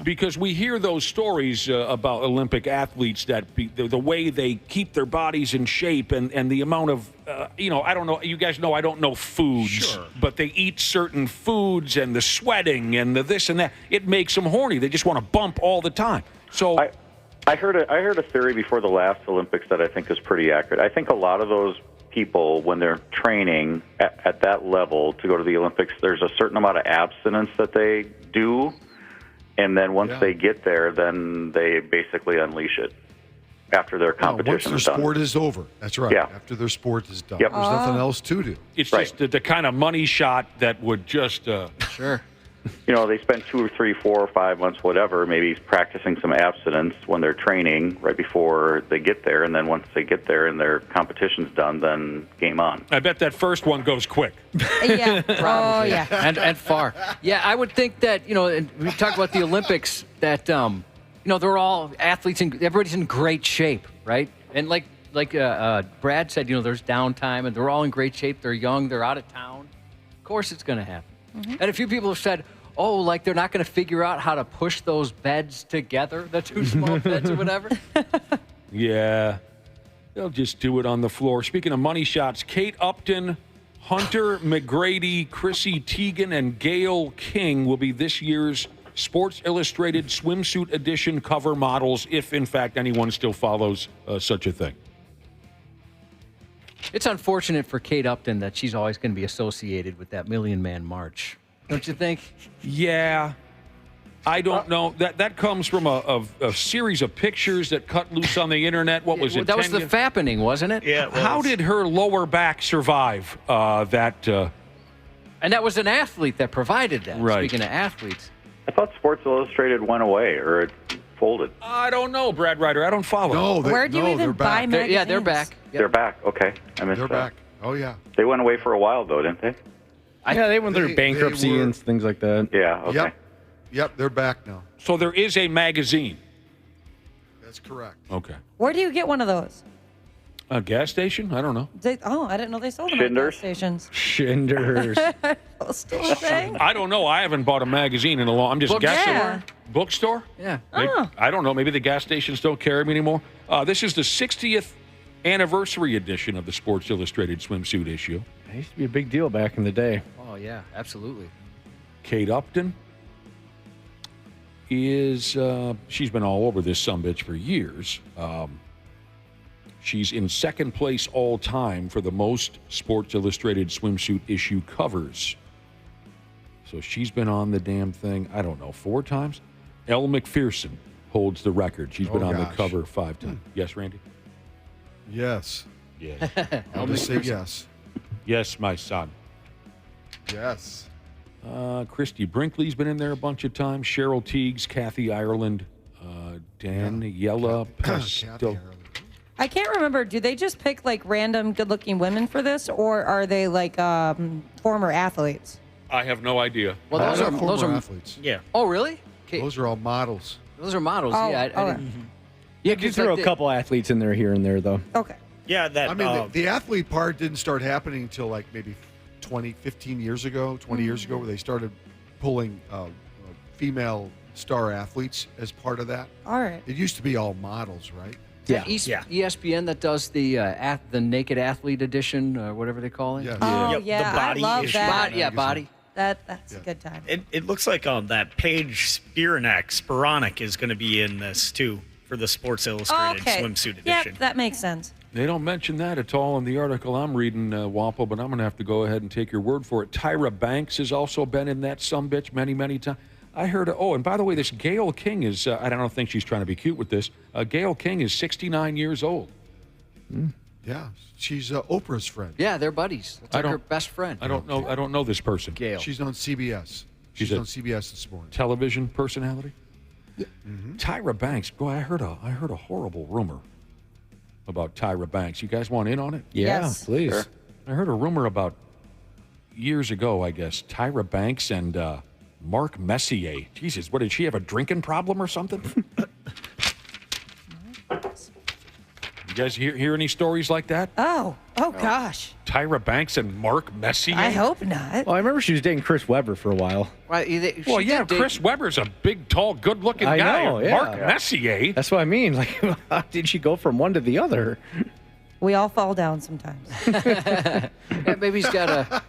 S8: Because we hear those stories about Olympic athletes that the way they keep their bodies in shape and the amount of, I don't know, you guys know I don't know foods, sure, but they eat certain foods and the sweating and the this and that. It makes them horny. They just want to bump all the time. So
S27: I heard a theory before the last Olympics that I think is pretty accurate. I think a lot of those people, when they're training at that level to go to the Olympics, there's a certain amount of abstinence that they do. And then once they get there, then they basically unleash it after their competition
S24: is done. Once their sport is over. That's right.
S27: Yeah.
S24: After their sport is done.
S27: Yep.
S24: There's nothing else to do.
S8: It's just the kind of money shot that would just...
S9: Sure.
S27: They spend 2 or 3, 4 or 5 months, whatever, maybe practicing some abstinence when they're training right before they get there. And then once they get there and their competition's done, then game on.
S8: I bet that first one goes quick.
S2: Yeah. Oh, yeah.
S9: And far. Yeah, I would think that, and we talk about the Olympics, that, they're all athletes and everybody's in great shape, right? And like Brad said, there's downtime and they're all in great shape. They're young. They're out of town. Of course it's going to happen. Mm-hmm. And a few people have said, they're not going to figure out how to push those beds together, the 2 small beds or whatever.
S8: Yeah. They'll just do it on the floor. Speaking of money shots, Kate Upton, Hunter McGrady, Chrissy Teigen, and Gail King will be this year's Sports Illustrated swimsuit edition cover models, if in fact anyone still follows such a thing.
S9: It's unfortunate for Kate Upton that she's always going to be associated with that Million Man March. Don't you think?
S8: Yeah. I don't know. That comes from a series of pictures that cut loose on the internet. What was it?
S9: That was the fappening, wasn't it?
S10: Yeah.
S8: How did her lower back survive that?
S9: And that was an athlete that provided that.
S8: Right.
S9: Speaking of athletes.
S27: I thought Sports Illustrated went away or it folded.
S8: I don't know, Brad Ryder. I don't follow.
S24: No,
S2: Where do you even buy magazines?
S9: They're back. Yep.
S27: They're back. Okay. I missed
S24: They're
S27: that.
S24: back. Oh, yeah.
S27: They went away for a while, though, didn't they?
S1: Yeah, they went through bankruptcy and things like that.
S27: Yeah, okay.
S24: Yep, they're back now.
S8: So there is a magazine.
S24: That's correct.
S8: Okay.
S2: Where do you get one of those?
S8: A gas station? I don't know.
S2: I didn't know they sold them at gas stations.
S1: Shinders.
S2: Still a thing?
S8: I don't know. I haven't bought a magazine in a long. I'm just guessing.
S2: Yeah.
S8: Bookstore?
S9: Yeah.
S8: I don't know. Maybe the gas stations don't carry them anymore. This is the 60th anniversary edition of the Sports Illustrated swimsuit issue.
S1: It used to be a big deal back in the day.
S9: Oh, yeah, absolutely.
S8: Kate Upton is, she's been all over this sumbitch for years. She's in second place all time for the most Sports Illustrated swimsuit issue covers. So she's been on the damn thing, I don't know, 4 times? Elle McPherson holds the record. She's been on the cover 5 times. Yes, Randy?
S24: Yes.
S8: Yes.
S24: I'll just say yes.
S8: Yes, my son.
S24: Yes.
S8: Christy Brinkley's been in there a bunch of times. Cheryl Teagues, Kathy Ireland, Daniela Pesto.
S2: I can't remember. Do they just pick like random good-looking women for this, or are they like former athletes?
S8: I have no idea.
S9: Well, those are
S24: athletes.
S10: Yeah.
S9: Oh, really?
S24: Those are all models.
S9: Those are models.
S2: Oh,
S9: yeah. I
S2: okay.
S9: didn't.
S1: Yeah, you throw a couple athletes in there here and there, though.
S2: Okay.
S10: Yeah, that.
S24: I mean, the athlete part didn't start happening until like maybe 15 years ago, 20 years ago, where they started pulling female star athletes as part of that.
S2: All right.
S24: It used to be all models, right?
S9: Yeah. ESPN that does the naked athlete edition, or whatever they call it.
S24: Yeah.
S2: Oh, yeah.
S10: The body
S2: I love
S10: issue.
S2: that.
S9: Body.
S2: That's a good time.
S10: It looks like that Paige Spiranek is going to be in this too for the Sports Illustrated swimsuit edition.
S2: Yeah, that makes sense.
S8: They don't mention that at all in the article I'm reading, Wampo, but I'm going to have to go ahead and take your word for it. Tyra Banks has also been in that sumbitch many, many times. I heard, and by the way, this Gayle King is, I don't think she's trying to be cute with this. Gayle King is 69 years old.
S24: Yeah, she's Oprah's friend.
S9: Yeah, they're buddies. That's like her best friend.
S8: I don't know this person.
S9: Gayle.
S24: She's on CBS. She's on CBS this morning.
S8: Television personality?
S24: Yeah. Mm-hmm.
S8: Tyra Banks. Boy, I heard a horrible rumor about Tyra Banks. You guys want in on it?
S1: Yeah, please.
S27: Sure.
S8: I heard a rumor about years ago, I guess, Tyra Banks and Mark Messier. Jesus, what, did she have a drinking problem or something? You guys hear any stories like that?
S2: Oh gosh.
S8: Tyra Banks and Mark Messier?
S2: I hope not.
S1: Well, I remember she was dating Chris Webber for a while.
S8: Well, yeah, Chris Webber's a big, tall, good-looking
S1: I
S8: guy.
S1: know, yeah.
S8: Mark Messier.
S1: That's what I mean. Like, how did she go from one to the other?
S2: We all fall down sometimes.
S9: Yeah, maybe he's got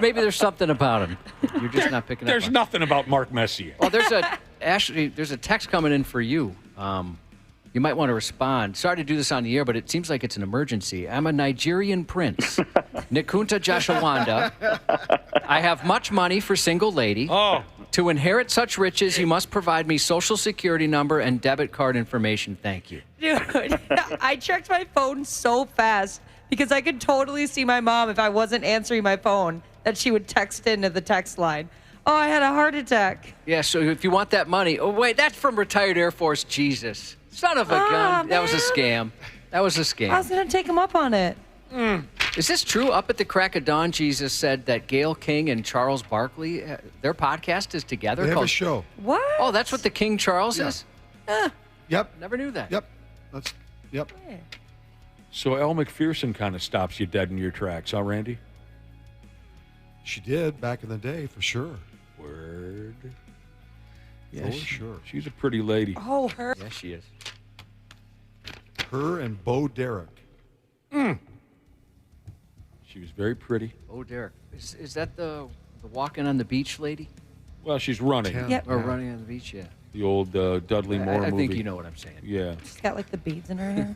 S9: maybe there's something about him. You're just not picking up.
S8: There's nothing about Mark Messier.
S9: Well, there's a text coming in for you. You might want to respond. Sorry to do this on the air, but it seems like it's an emergency. I'm a Nigerian prince, Nikunta Joshawanda. I have much money for single lady.
S8: Oh.
S9: To inherit such riches, you must provide me social security number and debit card information. Thank you.
S2: Dude, I checked my phone so fast because I could totally see my mom if I wasn't answering my phone that she would text into the text line. Oh, I had a heart attack.
S9: Yeah, so if you want that money, oh, wait, that's from retired Air Force. Jesus. Son of a gun. That was a scam. That was a scam.
S2: I was going to take him up on it.
S9: Is this true? Up at the crack of dawn, Jesus said that Gayle King and Charles Barkley, their podcast is together.
S24: They have
S9: called
S24: a show.
S2: What?
S9: Oh, that's what the King Charles is?
S24: Yep.
S9: Never knew that.
S24: Yep.
S2: Yeah.
S8: So Elle McPherson kind of stops you dead in your tracks, huh, Randy?
S24: She did back in the day, for sure.
S8: Word.
S24: Yeah, for sure.
S8: She's a pretty lady.
S2: Oh, her.
S9: Yes, she is.
S24: Her and Bo Derek.
S8: She was very pretty.
S9: Oh, Derek. Is that the walking on the beach lady?
S8: Well, she's running.
S2: Yep.
S9: Or running on the beach, yeah.
S8: The old Dudley Moore
S9: I
S8: movie.
S9: think you know what I'm saying.
S8: Yeah.
S2: She's got like the beads in her hair.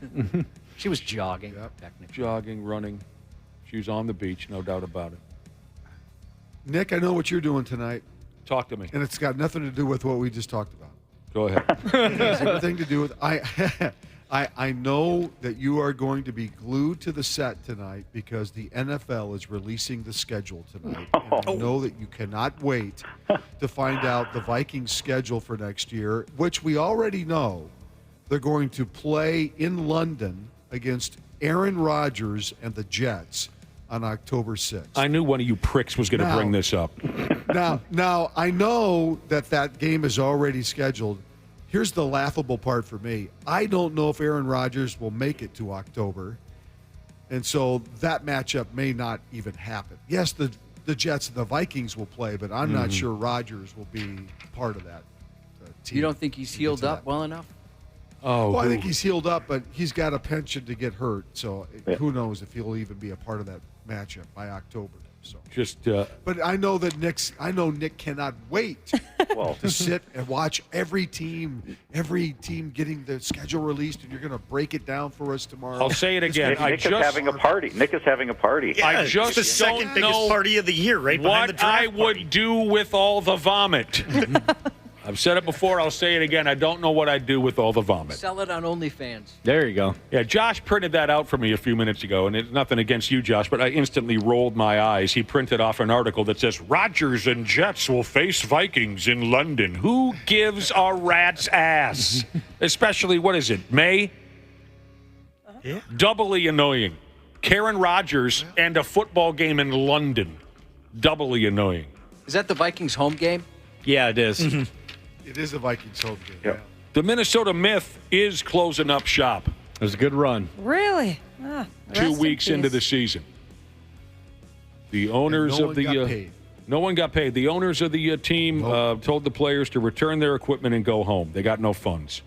S9: She was jogging, technically.
S8: Jogging, running. She was on the beach, no doubt about it.
S24: Nick, I know what you're doing tonight.
S8: Talk to me.
S24: And it's got nothing to do with what we just talked about.
S8: Go ahead.
S24: It has everything to do with I know that you are going to be glued to the set tonight because the NFL is releasing the schedule tonight. And I know that you cannot wait to find out the Vikings schedule for next year, which we already know they're going to play in London against Aaron Rodgers and the Jets on October 6th.
S8: I knew one of you pricks was going to bring this up.
S24: Now, I know that game is already scheduled. Here's the laughable part for me. I don't know if Aaron Rodgers will make it to October, and so that matchup may not even happen. Yes, the Jets and the Vikings will play, but I'm not sure Rodgers will be part of that team.
S9: You don't think he's healed up well enough?
S8: Oh,
S24: well, I think he's healed up, but he's got a penchant to get hurt, so who knows if he'll even be a part of that matchup by October. So but I know that Nick cannot wait to sit and watch every team getting the schedule released, and you're going to break it down for us tomorrow.
S8: I'll say it again.
S27: Nick is having a party. Nick is having a party.
S10: Yeah,
S8: I just
S10: it's the second
S8: don't
S10: biggest
S8: know
S10: party of the year, right behind the
S8: what
S10: draft
S8: I would do with all the vomit. I've said it before. I'll say it again. I don't know what I'd do with all the vomit.
S9: Sell it on OnlyFans.
S1: There you go.
S8: Yeah, Josh printed that out for me a few minutes ago, and it's nothing against you, Josh, but I instantly rolled my eyes. He printed off an article that says, Rodgers and Jets will face Vikings in London. Who gives a rat's ass? Especially, what is it, May?
S10: Yeah.
S8: Doubly annoying. Karen Rodgers and a football game in London. Doubly annoying.
S9: Is that the Vikings home game?
S1: Yeah, it is.
S24: It is a Vikings home game.
S8: Yep. The Minnesota Myth is closing up shop.
S1: It was a good run.
S2: Really?
S8: 2 weeks into the season. The owners of the no one got paid. The owners of the team told the players to return their equipment and go home. They got no funds.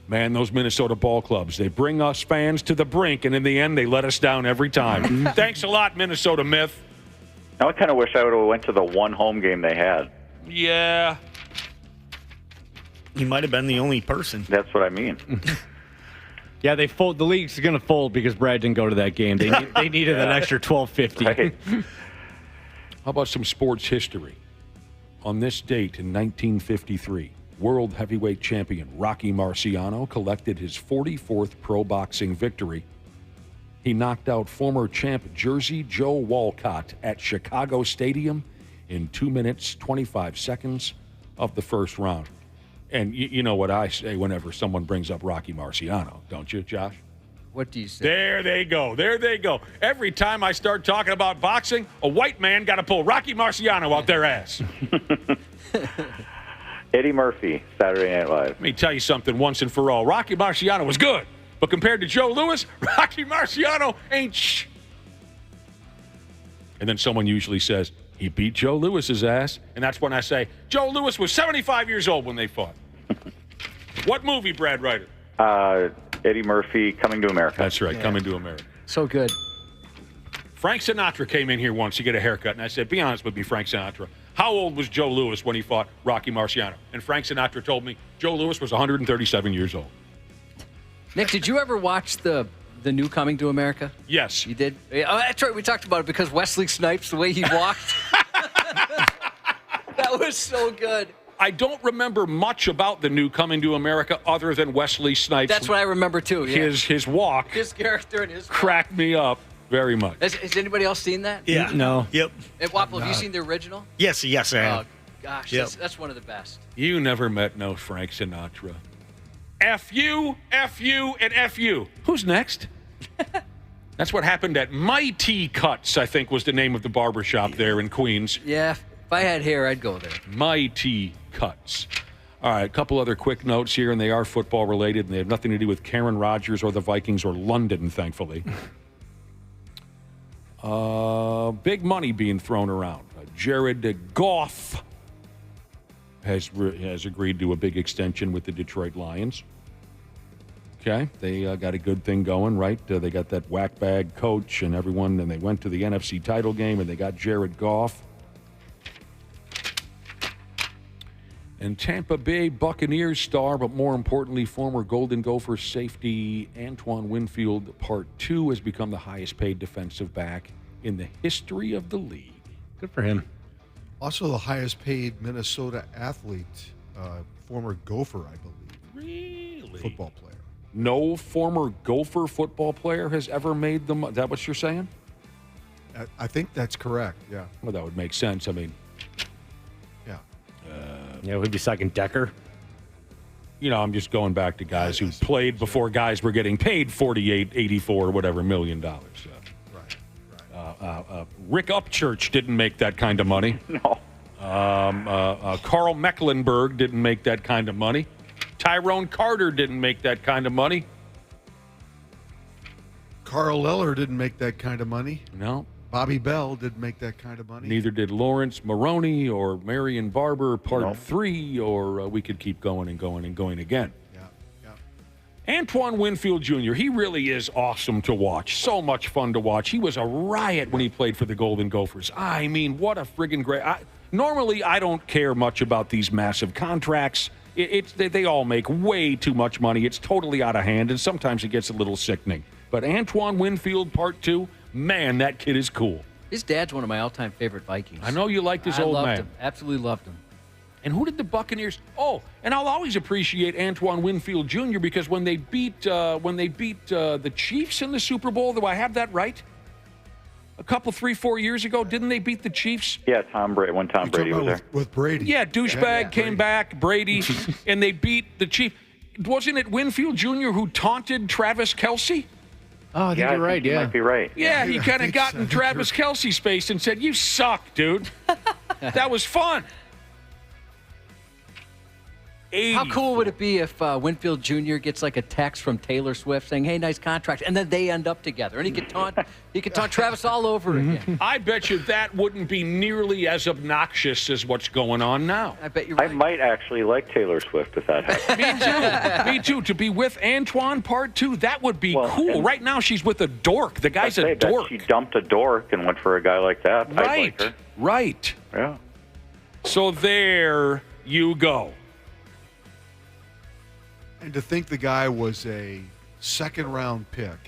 S8: Man, those Minnesota ball clubs, they bring us fans to the brink, and in the end, they let us down every time. Thanks a lot, Minnesota Myth.
S27: Now I kind of wish I would have went to the one home game they had.
S8: Yeah.
S10: You might have been the only person.
S27: That's what I mean.
S1: Yeah, they fold. The league's going to fold because Brad didn't go to that game. They needed an extra $12.50.
S27: Right.
S8: How about some sports history? On this date in 1953, world heavyweight champion Rocky Marciano collected his 44th pro boxing victory. He knocked out former champ Jersey Joe Walcott at Chicago Stadium in 2 minutes, 25 seconds of the first round. And you know what I say whenever someone brings up Rocky Marciano, don't you, Josh?
S9: What do you say?
S8: There they go. There they go. Every time I start talking about boxing, a white man got to pull Rocky Marciano out their ass.
S27: Eddie Murphy, Saturday Night Live.
S8: Let me tell you something once and for all. Rocky Marciano was good, but compared to Joe Louis, Rocky Marciano ain't shh. And then someone usually says, he beat Joe Louis's ass. And that's when I say, Joe Louis was 75 years old when they fought. What movie, Brad Ryder?
S27: Eddie Murphy, Coming to America.
S8: That's right, Coming to America.
S9: So good.
S8: Frank Sinatra came in here once to get a haircut, and I said, be honest with me, Frank Sinatra. How old was Joe Louis when he fought Rocky Marciano? And Frank Sinatra told me Joe Louis was 137 years old.
S9: Nick, did you ever watch the new Coming to America?
S8: Yes.
S9: You did? Oh, that's right. We talked about it because Wesley Snipes, the way he walked. That was so good.
S8: I don't remember much about the new Coming to America other than Wesley Snipes.
S9: That's what I remember, too. Yeah.
S8: His walk.
S9: His character and his walk.
S8: Cracked me up very much.
S9: Has anybody else seen that?
S10: Yeah.
S1: No.
S10: Yep.
S9: Hey, Waffle, have you seen the original?
S10: Yes, I have.
S9: Oh, gosh.
S10: Yep.
S9: That's one of the best.
S8: You never met no Frank Sinatra. F you, and F you. Who's next? That's what happened at Mighty Cuts, I think was the name of the barbershop there in Queens.
S9: Yeah, if I had hair, I'd go there.
S8: Mighty Cuts. All right, a couple other quick notes here, and they are football related, and they have nothing to do with Karen Rodgers or the Vikings or London, thankfully. Big money being thrown around. Jared Goff has agreed to a big extension with the Detroit Lions. Okay, they got a good thing going, right? They got that whack bag coach and everyone, and they went to the NFC title game, and they got Jared Goff. And Tampa Bay Buccaneers star, but more importantly, former Golden Gopher safety Antoine Winfield, Part 2, has become the highest-paid defensive back in the history of the league.
S1: Good for him.
S24: Also the highest-paid Minnesota athlete, former Gopher, I believe.
S8: Really?
S24: Football player.
S8: No former Gopher football player has ever made the Is that what you're saying?
S24: I think that's correct, yeah.
S8: Well, that would make sense. I mean,
S24: yeah.
S1: Yeah, we'd be second Decker.
S8: You know, I'm just going back to guys who played before guys were getting paid $48, $84, whatever, $1 million. Rick Upchurch didn't make that kind of money.
S27: No.
S8: Carl Mecklenburg didn't make that kind of money. Tyrone Carter didn't make that kind of money.
S24: Carl Eller didn't make that kind of money.
S8: No.
S24: Bobby Bell didn't make that kind of money.
S8: Neither did Lawrence Maroney or Marion Barber, Part 3, or we could keep going and going and going again. Antoine Winfield Jr., he really is awesome to watch. So much fun to watch. He was a riot when he played for the Golden Gophers. I mean, what a friggin' great... Normally, I don't care much about these massive contracts. They all make way too much money. It's totally out of hand, and sometimes it gets a little sickening. But Antoine Winfield, Part 2, man, that kid is cool.
S9: His dad's one of my all-time favorite Vikings.
S8: I know you liked his old man.
S9: I loved him. Absolutely loved him.
S8: And who did the Buccaneers? Oh, and I'll always appreciate Antoine Winfield Jr. because when they beat the Chiefs in the Super Bowl, do I have that right? A couple, 3-4 years ago, didn't they beat the Chiefs?
S27: Yeah, Tom Brady. When Tom Brady was there
S24: with Brady.
S8: Yeah, douchebag came back, Brady, and they beat the Chiefs. Wasn't it Winfield Jr. who taunted Travis Kelce?
S1: Oh, I think you're right.
S27: You might be right.
S8: Yeah, he kind of got in Travis Kelce's face and said, "You suck, dude." That was fun.
S9: How cool would it be if Winfield Jr. gets like a text from Taylor Swift saying, "Hey, nice contract," and then they end up together, and he could taunt Travis all over again.
S8: I bet you that wouldn't be nearly as obnoxious as what's going on now.
S9: I bet you're right.
S27: I might actually like Taylor Swift if that happens.
S8: Me too. To be with Antoine Part 2, that would be cool. Right now, she's with a dork. The guy's a dork.
S27: She dumped a dork and went for a guy like that. I'd like her.
S8: Right.
S27: Yeah.
S8: So there you go.
S24: And to think the guy was a second-round pick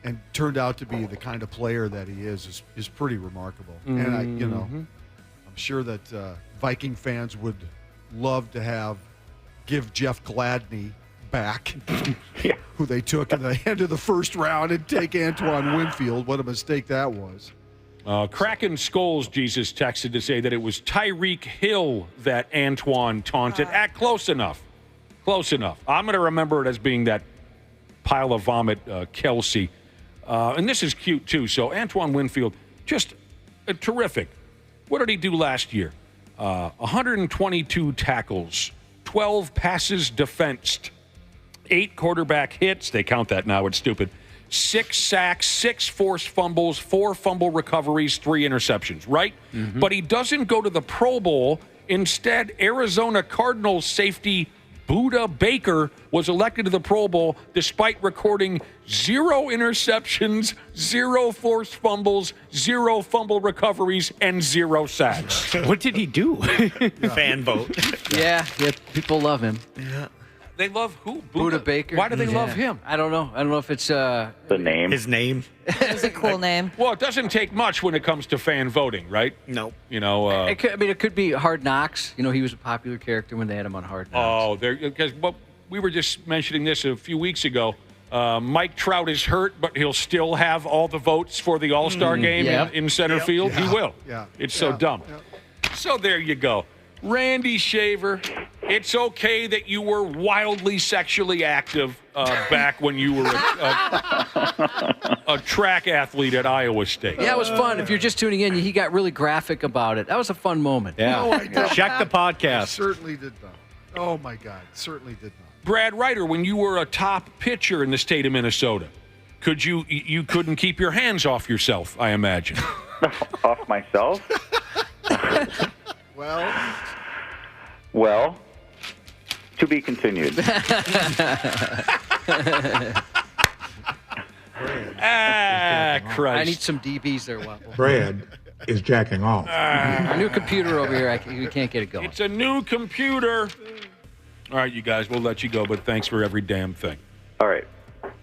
S24: and turned out to be the kind of player that he is pretty remarkable. And I'm sure that Viking fans would love to give Jeff Gladney back, who they took in the end of the first round, and take Antoine Winfield. What a mistake that was.
S8: Kraken Skulls, Jesus texted to say that it was Tyreek Hill that Antoine taunted. Close enough. Close enough. I'm going to remember it as being that pile of vomit, Kelsey. And this is cute, too. So Antoine Winfield, just terrific. What did he do last year? 122 tackles, 12 passes defensed, 8 quarterback hits. They count that now. It's stupid. 6 sacks, 6 forced fumbles, 4 fumble recoveries, 3 interceptions, right? Mm-hmm. But he doesn't go to the Pro Bowl. Instead, Arizona Cardinals safety Buda Baker was elected to the Pro Bowl despite recording 0 interceptions, 0 forced fumbles, 0 fumble recoveries, and 0 sacks.
S1: What did he do?
S10: Fan vote.
S9: Yeah, people love him.
S10: Yeah.
S8: They love who?
S9: Buda Baker.
S8: Why do they love him?
S9: I don't know. I don't know if it's
S27: the name.
S10: His name.
S2: It's a cool name.
S8: Well, it doesn't take much when it comes to fan voting, right?
S10: No.
S8: You know,
S9: it could be Hard Knocks. You know, he was a popular character when they had him on Hard Knocks.
S8: Oh, because we were just mentioning this a few weeks ago. Mike Trout is hurt, but he'll still have all the votes for the All-Star game in center field.
S24: Yeah.
S8: He will.
S24: Yeah.
S8: It's so dumb.
S24: Yeah.
S8: So there you go. Randy Shaver, it's okay that you were wildly sexually active back when you were a track athlete at Iowa State.
S9: Yeah, it was fun. If you're just tuning in, he got really graphic about it. That was a fun moment.
S1: Yeah.
S24: No,
S1: Check the podcast.
S24: Certainly did not. Oh, my God. Certainly did not.
S8: Brad Ryder, when you were a top pitcher in the state of Minnesota, you couldn't keep your hands off yourself, I imagine.
S27: Off myself? Well, to be continued.
S8: Christ.
S9: I need some DBs there, Waffle.
S24: Brad,
S6: is jacking off.
S9: Our new computer over here, we can't get it going.
S8: It's a new computer. All right, you guys, we'll let you go, but thanks for every damn thing.
S27: All right.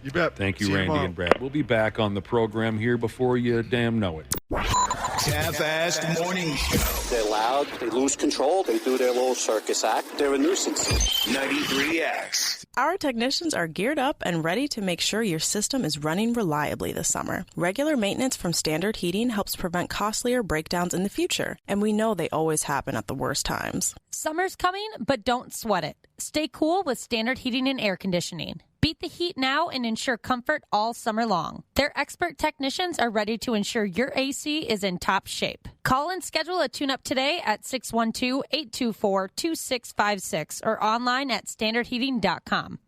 S24: You bet.
S8: Thank you,
S24: See you
S8: Randy
S24: tomorrow.
S8: and Brad. We'll be back on the program here before you damn know it.
S13: Half-assed morning show.
S12: They're loud, they lose control, they do their little circus act. They're a nuisance.
S13: 93X.
S14: Our technicians are geared up and ready to make sure your system is running reliably this summer. Regular maintenance from Standard Heating helps prevent costlier breakdowns in the future, and we know they always happen at the worst times.
S2: Summer's coming, but don't sweat it. Stay cool with Standard Heating and Air Conditioning. Beat the heat now and ensure comfort all summer long. Their expert technicians are ready to ensure your AC is in top shape. Call and schedule a tune-up today at 612-824-2656 or online at standardheating.com.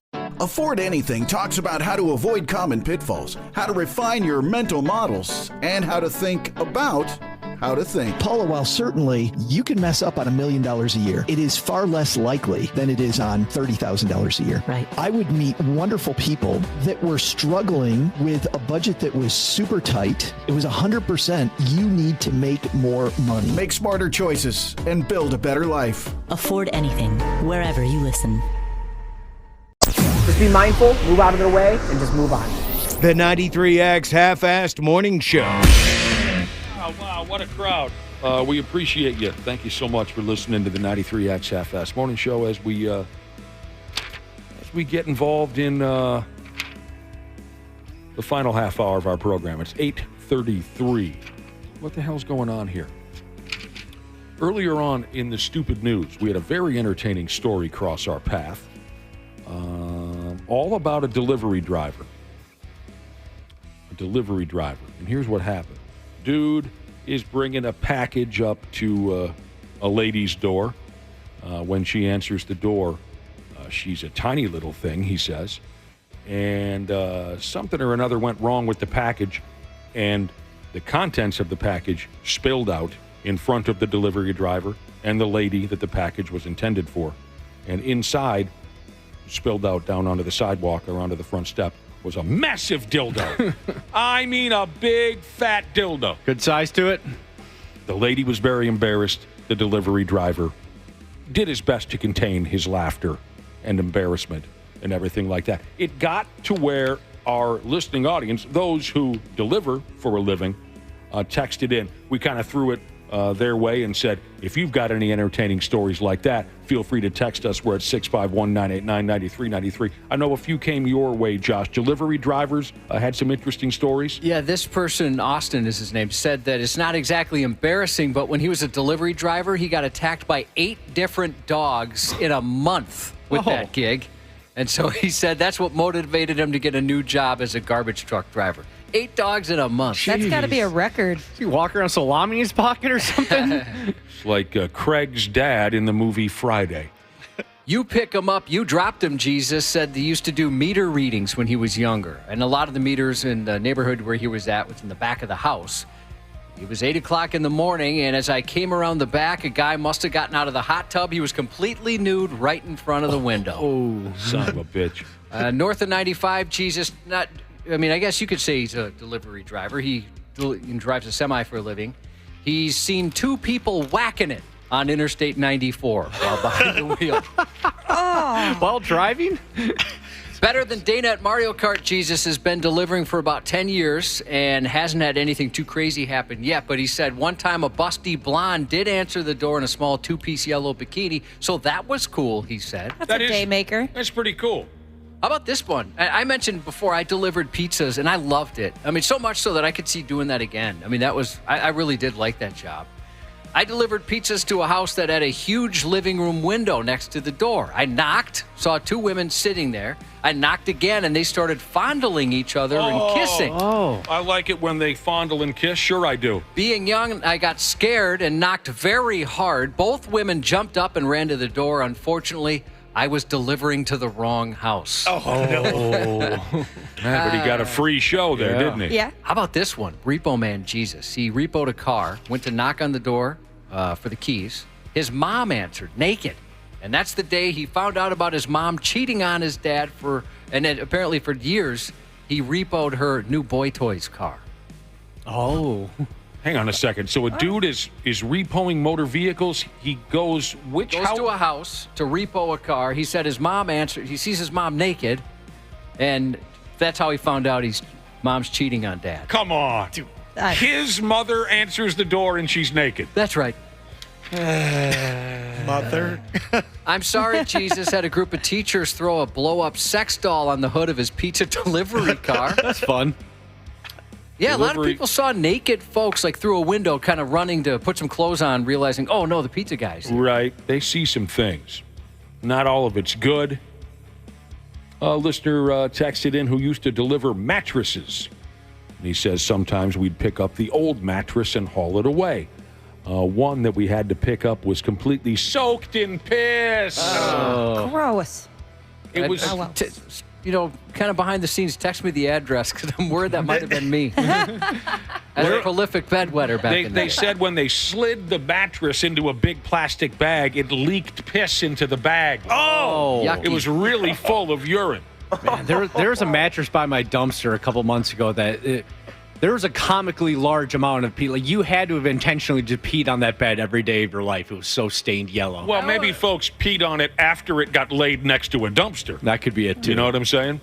S13: Afford Anything talks about how to avoid common pitfalls, how to refine your mental models, and how to think about how to think.
S16: Paula, while certainly you can mess up on $1 million a year, it is far less likely than it is on $30,000 a year.
S17: Right.
S16: I would meet wonderful people that were struggling with a budget that was super tight. It was 100% you need to make more money.
S13: Make smarter choices and build a better life.
S17: Afford Anything, wherever you listen.
S18: Just be mindful, move out of their way, and just move on.
S3: The 93X Half-Assed Morning Show.
S8: Wow, what a crowd. We appreciate you. Thank you so much for listening to the 93X Half-Assed Morning Show as we get involved in the final half hour of our program. It's 8:33. What the hell's going on here? Earlier on in the stupid news, we had a very entertaining story cross our path. All about a delivery driver. And here's what happened. Dude is bringing a package up to a lady's door. When she answers the door, she's a tiny little thing, he says. And something or another went wrong with the package, and the contents of the package spilled out in front of the delivery driver and the lady that the package was intended for. And inside, spilled out down onto the sidewalk or onto the front step, was a massive dildo. I mean, a big, fat dildo.
S1: Good size to it.
S8: The lady was very embarrassed. The delivery driver did his best to contain his laughter and embarrassment and everything like that. It got to where our listening audience, those who deliver for a living, texted in. We kind of threw it their way and said, if you've got any entertaining stories like that, feel free to text us. We're at 651-989-9393. I know a few came your way, Josh. Delivery drivers had some interesting stories.
S9: Yeah, this person, Austin is his name, said that it's not exactly embarrassing, but when he was a delivery driver, he got attacked by 8 different dogs in a month with that gig. And so he said that's what motivated him to get a new job as a garbage truck driver. 8 dogs in a month.
S2: That's got to be a record.
S1: Does he walk around salami in his pocket or something?
S8: It's like Craig's dad in the movie Friday.
S9: You pick him up, you dropped him, Jesus said they used to do meter readings when he was younger. And a lot of the meters in the neighborhood where he was at was in the back of the house. It was 8 o'clock in the morning, and as I came around the back, a guy must have gotten out of the hot tub. He was completely nude right in front of the window.
S8: Oh, son of a bitch.
S9: North of 95, Jesus, I guess you could say he's a delivery driver. He drives a semi for a living. He's seen 2 people whacking it on Interstate 94 while behind the wheel.
S1: While driving?
S9: Better than Dana at Mario Kart, Jesus has been delivering for about 10 years and hasn't had anything too crazy happen yet. But he said one time a busty blonde did answer the door in a small 2-piece yellow bikini. So that was cool, he said.
S2: That's a day maker.
S8: That's pretty cool.
S9: How about this one? I mentioned before I delivered pizzas and I loved it. I mean, so much so that I could see doing that again. I mean, I really did like that job. I delivered pizzas to a house that had a huge living room window next to the door. I knocked, saw 2 women sitting there. I knocked again, and they started fondling each other and kissing.
S8: Oh, I like it when they fondle and kiss. Sure, I do.
S9: Being young, I got scared and knocked very hard. Both women jumped up and ran to the door. Unfortunately, I was delivering to the wrong house.
S8: Oh, no. But he got a free show there, didn't he?
S2: Yeah.
S9: How about this one? Repo Man Jesus. He repoed a car, went to knock on the door for the keys. His mom answered, naked. And that's the day he found out about his mom cheating on his dad apparently for years, he repoed her new Boy Toys car.
S1: Oh.
S8: Hang on a second. So a dude is repoing motor vehicles. He goes
S9: to a house to repo a car. He said his mom answered. He sees his mom naked, and that's how he found out mom's cheating on dad.
S8: Come on. Dude. His mother answers the door and she's naked.
S9: That's right.
S10: Mother.
S9: I'm sorry Jesus had a group of teachers throw a blow-up sex doll on the hood of his pizza delivery car.
S1: That's fun.
S9: Yeah, a lot of people saw naked folks like through a window kind of running to put some clothes on, realizing, oh, no, the pizza guy's here.
S8: Right. They see some things. Not all of it's good. A listener texted in who used to deliver mattresses. And he says sometimes we'd pick up the old mattress and haul it away. One that we had to pick up was completely soaked in piss.
S2: Gross.
S8: It was...
S9: kind of behind the scenes, text me the address because I'm worried that might have been me. As a prolific bedwetter back in the day.
S8: They said when they slid the mattress into a big plastic bag, it leaked piss into the bag.
S9: Oh!
S8: It was really full of urine.
S1: Man, there was a mattress by my dumpster a couple months ago that there was a comically large amount of pee. Like, you had to have intentionally just peed on that bed every day of your life. It was so stained yellow.
S8: Well, maybe folks peed on it after it got laid next to a dumpster.
S1: That could be it, too.
S8: You know what I'm saying?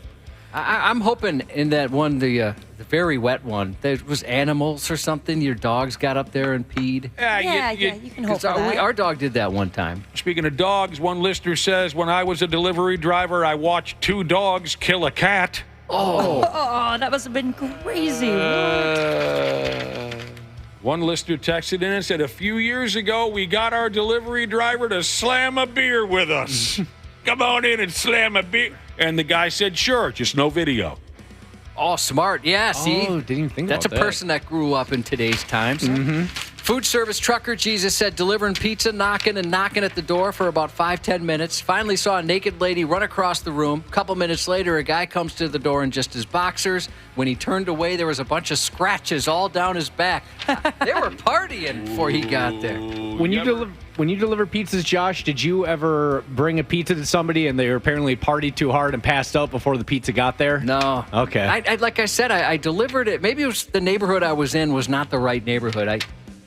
S9: I'm hoping in that one, the very wet one, there was animals or something. Your dogs got up there and peed.
S2: You can hope for that.
S9: Our dog did that one time.
S8: Speaking of dogs, one listener says, when I was a delivery driver, I watched 2 dogs kill a cat.
S2: Oh, that must have been crazy.
S8: One listener texted in and said, a few years ago, we got our delivery driver to slam a beer with us. Come on in and slam a beer. And the guy said, sure, just no video.
S9: Oh, smart. Yeah, see?
S1: Oh, didn't even think
S9: That's
S1: about
S9: a person that grew up in today's times.
S1: Mm-hmm.
S9: Food service trucker, Jesus said, delivering pizza, knocking at the door for about 5-10 minutes. Finally saw a naked lady run across the room. A couple minutes later, a guy comes to the door in just his boxers. When he turned away, there was a bunch of scratches all down his back. They were partying before he got there.
S1: When you deliver pizzas, Josh, did you ever bring a pizza to somebody and they were apparently partied too hard and passed out before the pizza got there?
S9: No.
S1: Okay.
S9: Like I said, I delivered it. Maybe it was the neighborhood I was in was not the right neighborhood. I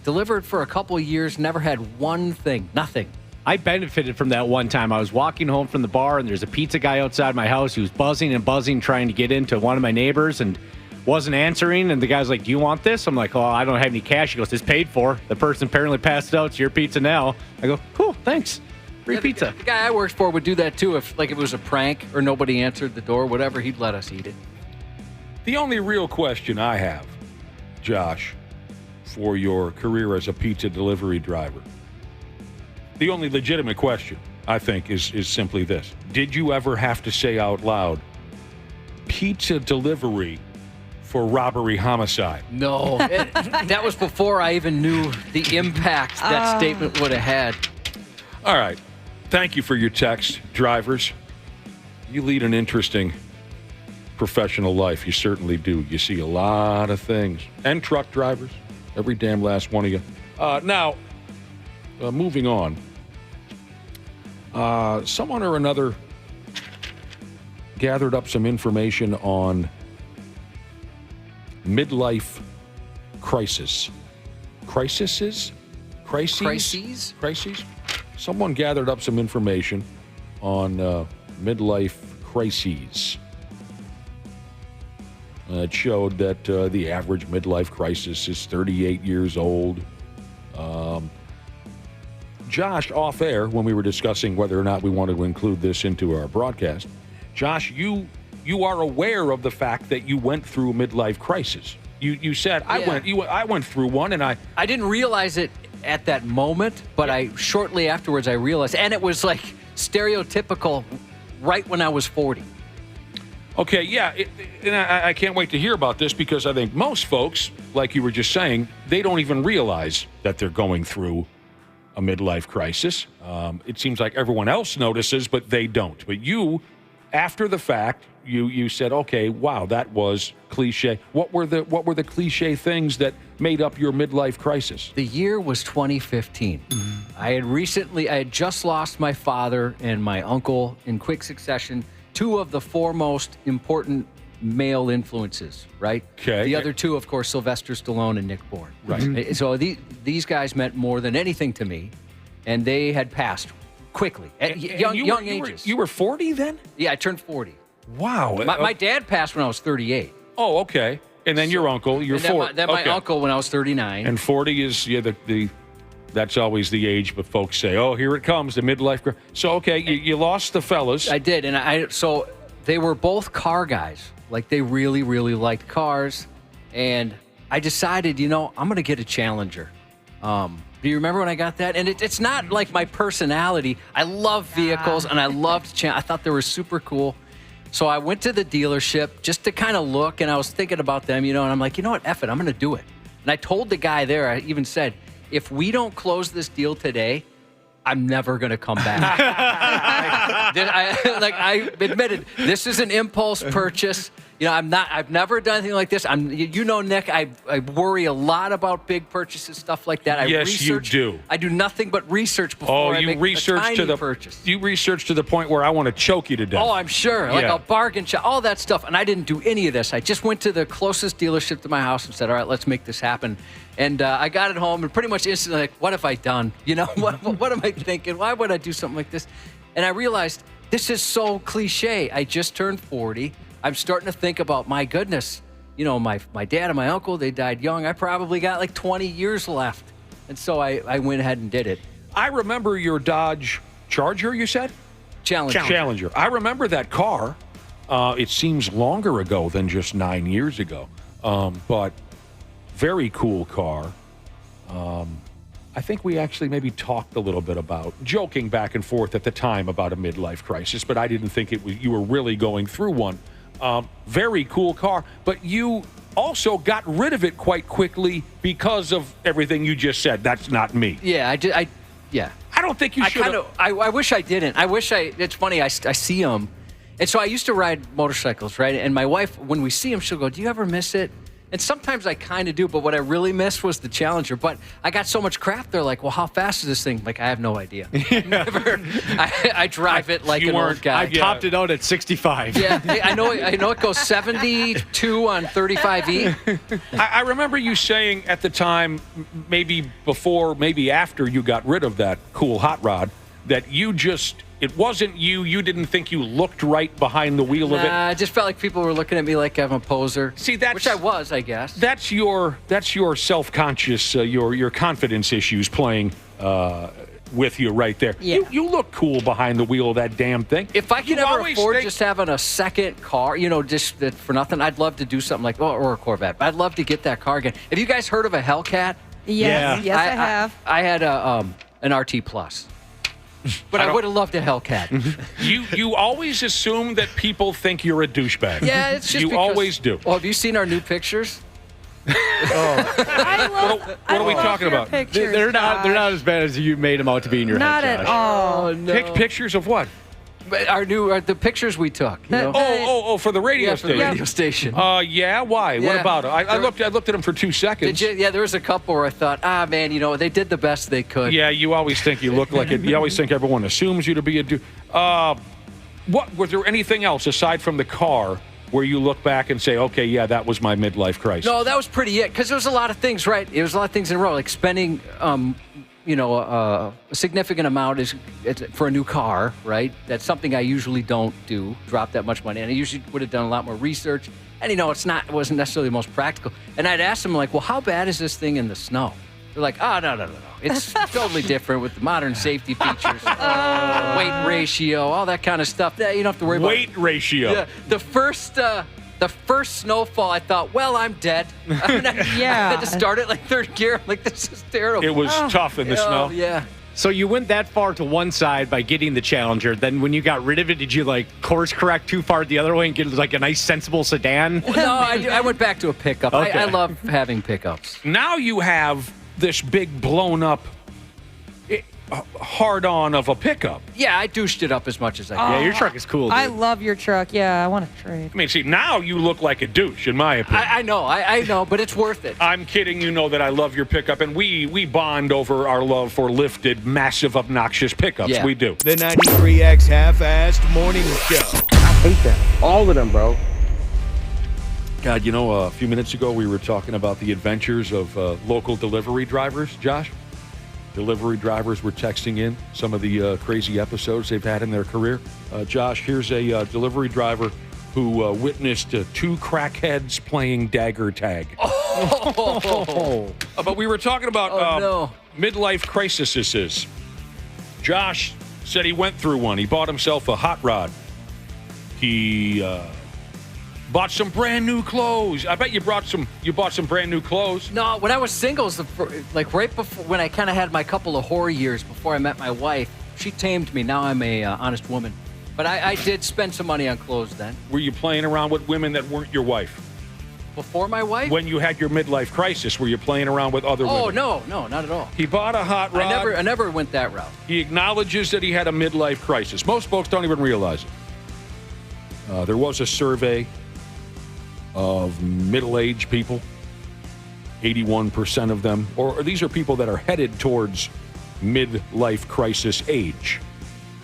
S9: delivered for a couple of years, never had one thing, nothing.
S1: I benefited from that one time. I was walking home from the bar, and there's a pizza guy outside my house. He was buzzing and buzzing, trying to get into one of my neighbors, and wasn't answering. And the guy's like, do you want this? I'm like, oh, I don't have any cash. He goes, it's paid for. The person apparently passed out. It's your pizza now. I go, cool, thanks. Free pizza.
S9: The guy I worked for would do that, too. If it was a prank or nobody answered the door, whatever, he'd let us eat it.
S8: The only real question I have, Josh, for your career as a pizza delivery driver, the only legitimate question, I think, is simply this. Did you ever have to say out loud, pizza delivery for robbery homicide?
S9: No. That was before I even knew the impact that statement would have had.
S8: All right. Thank you for your text, drivers. You lead an interesting professional life. You certainly do. You see a lot of things. And truck drivers. Every damn last one of you. Now, moving on. Someone or another gathered up some information on midlife crisis. Crises? Someone gathered up some information on midlife crises. It showed that the average midlife crisis is 38 years old. Josh, off air, when we were discussing whether or not we wanted to include this into our broadcast, Josh, you are aware of the fact that you went through a midlife crisis. You said, I went through one, and I
S9: didn't realize it at that moment, but shortly afterwards I realized, and it was like stereotypical right when I was 40.
S8: Okay, yeah, and I can't wait to hear about this because I think most folks, like you were just saying, they don't even realize that they're going through a midlife crisis. It seems like everyone else notices, but they don't. But you, after the fact, you said, okay, wow, that was cliche. What were the cliche things that made up your midlife crisis?
S9: The year was 2015. I had just lost my father and my uncle in quick succession, two of the foremost important male influences, right?
S8: Okay.
S9: The other two, of course, Sylvester Stallone and Nick Bourne.
S8: Right.
S9: So these guys meant more than anything to me, and they had passed quickly at young ages.
S8: You were 40 then?
S9: Yeah, I turned 40.
S8: Wow.
S9: My dad passed when I was 38.
S8: Oh, okay. And then your uncle, you're 40.
S9: Then my uncle when I was 39.
S8: And 40 is that's always the age, but folks say, "Oh, here it comes, the midlife." So, okay, you lost the fellas.
S9: I did, and so they were both car guys. Like they really, really liked cars, and I decided, I'm going to get a Challenger. Do you remember when I got that? And it's not like my personality. I love vehicles, and I loved I thought they were super cool. So I went to the dealership just to kind of look, and I was thinking about them, and I'm like, you know what, F it, I'm going to do it. And I told the guy there, I even said, if we don't close this deal today, I'm never going to come back. I admitted, this is an impulse purchase. I've never done anything like this. Nick, I worry a lot about big purchases, stuff like that.
S8: Yes, you do.
S9: I do nothing but research before I make a tiny purchase.
S8: You research to the point where I want to choke you to death.
S9: Oh, I'm sure. Like a bargain shop, all that stuff. And I didn't do any of this. I just went to the closest dealership to my house and said, all right, let's make this happen. And I got it home and pretty much instantly like, what have I done? What am I thinking? Why would I do something like this? And I realized this is so cliche. I just turned 40. I'm starting to think about, my goodness, my dad and my uncle, they died young. I probably got like 20 years left. And so I went ahead and did it.
S8: I remember your Dodge Charger, you said? Challenger. I remember that car. It seems longer ago than just 9 years ago. But very cool car. I think we actually maybe talked a little bit about, joking back and forth at the time about a midlife crisis, but I didn't think you were really going through one. Very cool car, but you also got rid of it quite quickly because of everything you just said. That's not me.
S9: Yeah, I did.
S8: I don't think you should.
S9: I wish I didn't. It's funny. I see them, and so I used to ride motorcycles, right? And my wife, when we see them, she'll go, "Do you ever miss it?" And sometimes I kind of do, but what I really missed was the Challenger. But I got so much crap. They're like, well, how fast is this thing? Like, I have no idea. I drive it like an old guy.
S1: I topped it out at 65.
S9: Yeah, I know it goes 72 on 35E.
S8: I remember you saying at the time, maybe before, maybe after you got rid of that cool hot rod, that it wasn't you didn't think you looked right behind the wheel of it.
S9: I just felt like people were looking at me like I'm a poser.
S8: See,
S9: which I was, I guess.
S8: That's your self-conscious, your confidence issues playing with you right there.
S9: Yeah.
S8: You look cool behind the wheel of that damn thing.
S9: If I could ever afford just having a second car, just for nothing, I'd love to do something like, or a Corvette. But I'd love to get that car again. Have you guys heard of a Hellcat?
S2: Yes, I have.
S9: I had an RT Plus. But I would have loved a Hellcat.
S8: You always assume that people think you're a douchebag.
S9: Yeah, it's just
S8: you always do.
S9: Well, have you seen our new pictures?
S8: What are we talking about?
S1: They're not as bad as you made them out to be in your head.
S2: Not at all.
S9: No.
S8: Pictures of what?
S9: The pictures we took.
S8: For the radio station.
S9: For the radio station.
S8: Yeah. Why?
S9: Yeah.
S8: What about it? I looked at them for 2 seconds.
S9: Yeah, there was a couple where I thought, man, they did the best they could.
S8: Yeah, you always think you look like it. You always think everyone assumes you to be a dude. What was there anything else aside from the car where you look back and say, okay, yeah, that was my midlife crisis?
S9: No, that was pretty it, because there was a lot of things, right? It was a lot of things in a row, like spending a significant amount is for a new car, right? That's something I usually don't do, drop that much money. And I usually would have done a lot more research. And, it wasn't necessarily the most practical. And I'd ask them, like, well, how bad is this thing in the snow? They're like, oh, no. It's totally different with the modern safety features, weight ratio, all that kind of stuff. You don't have to worry about
S8: weight ratio.
S9: Yeah, the first snowfall, I thought, well, I'm dead. I had to start it like third gear. I'm like, this is terrible.
S8: It was tough in the snow.
S9: Yeah.
S1: So you went that far to one side by getting the Challenger. Then when you got rid of it, did you course correct too far the other way and get a nice sensible sedan?
S9: Well, no, I went back to a pickup. Okay. I love having pickups.
S8: Now you have this big blown up hard-on of a pickup.
S9: Yeah, I douched it up as much as I could.
S1: Yeah, your truck is cool, dude.
S2: I love your truck. Yeah, I want to trade.
S8: I mean, see, now you look like a douche, in my opinion.
S9: I know, but it's worth it.
S8: I'm kidding. You know that I love your pickup, and we bond over our love for lifted, massive, obnoxious pickups.
S9: Yeah.
S8: We do.
S3: The 93X Half-Assed Morning Show.
S18: I hate them. All of them, bro.
S8: God, a few minutes ago we were talking about the adventures of local delivery drivers, Josh. Delivery drivers were texting in some of the crazy episodes they've had in their career. Josh, here's a delivery driver who witnessed two crackheads playing dagger tag. But we were talking about midlife crises. Josh said he went through one. He bought himself a hot rod. He bought some brand new clothes. I bet you bought some brand new clothes.
S9: No, when I was single, like right before, when I kind of had my couple of whore years before I met my wife, she tamed me. Now I'm a honest woman. But I did spend some money on clothes then.
S8: Were you playing around with women that weren't your wife?
S9: Before my wife?
S8: When you had your midlife crisis, were you playing around with other women?
S9: Oh, no, not at all.
S8: He bought a hot rod.
S9: I never went that route.
S8: He acknowledges that he had a midlife crisis. Most folks don't even realize it. There was a survey of middle-aged people. 81% of them, or these are people that are headed towards midlife crisis age,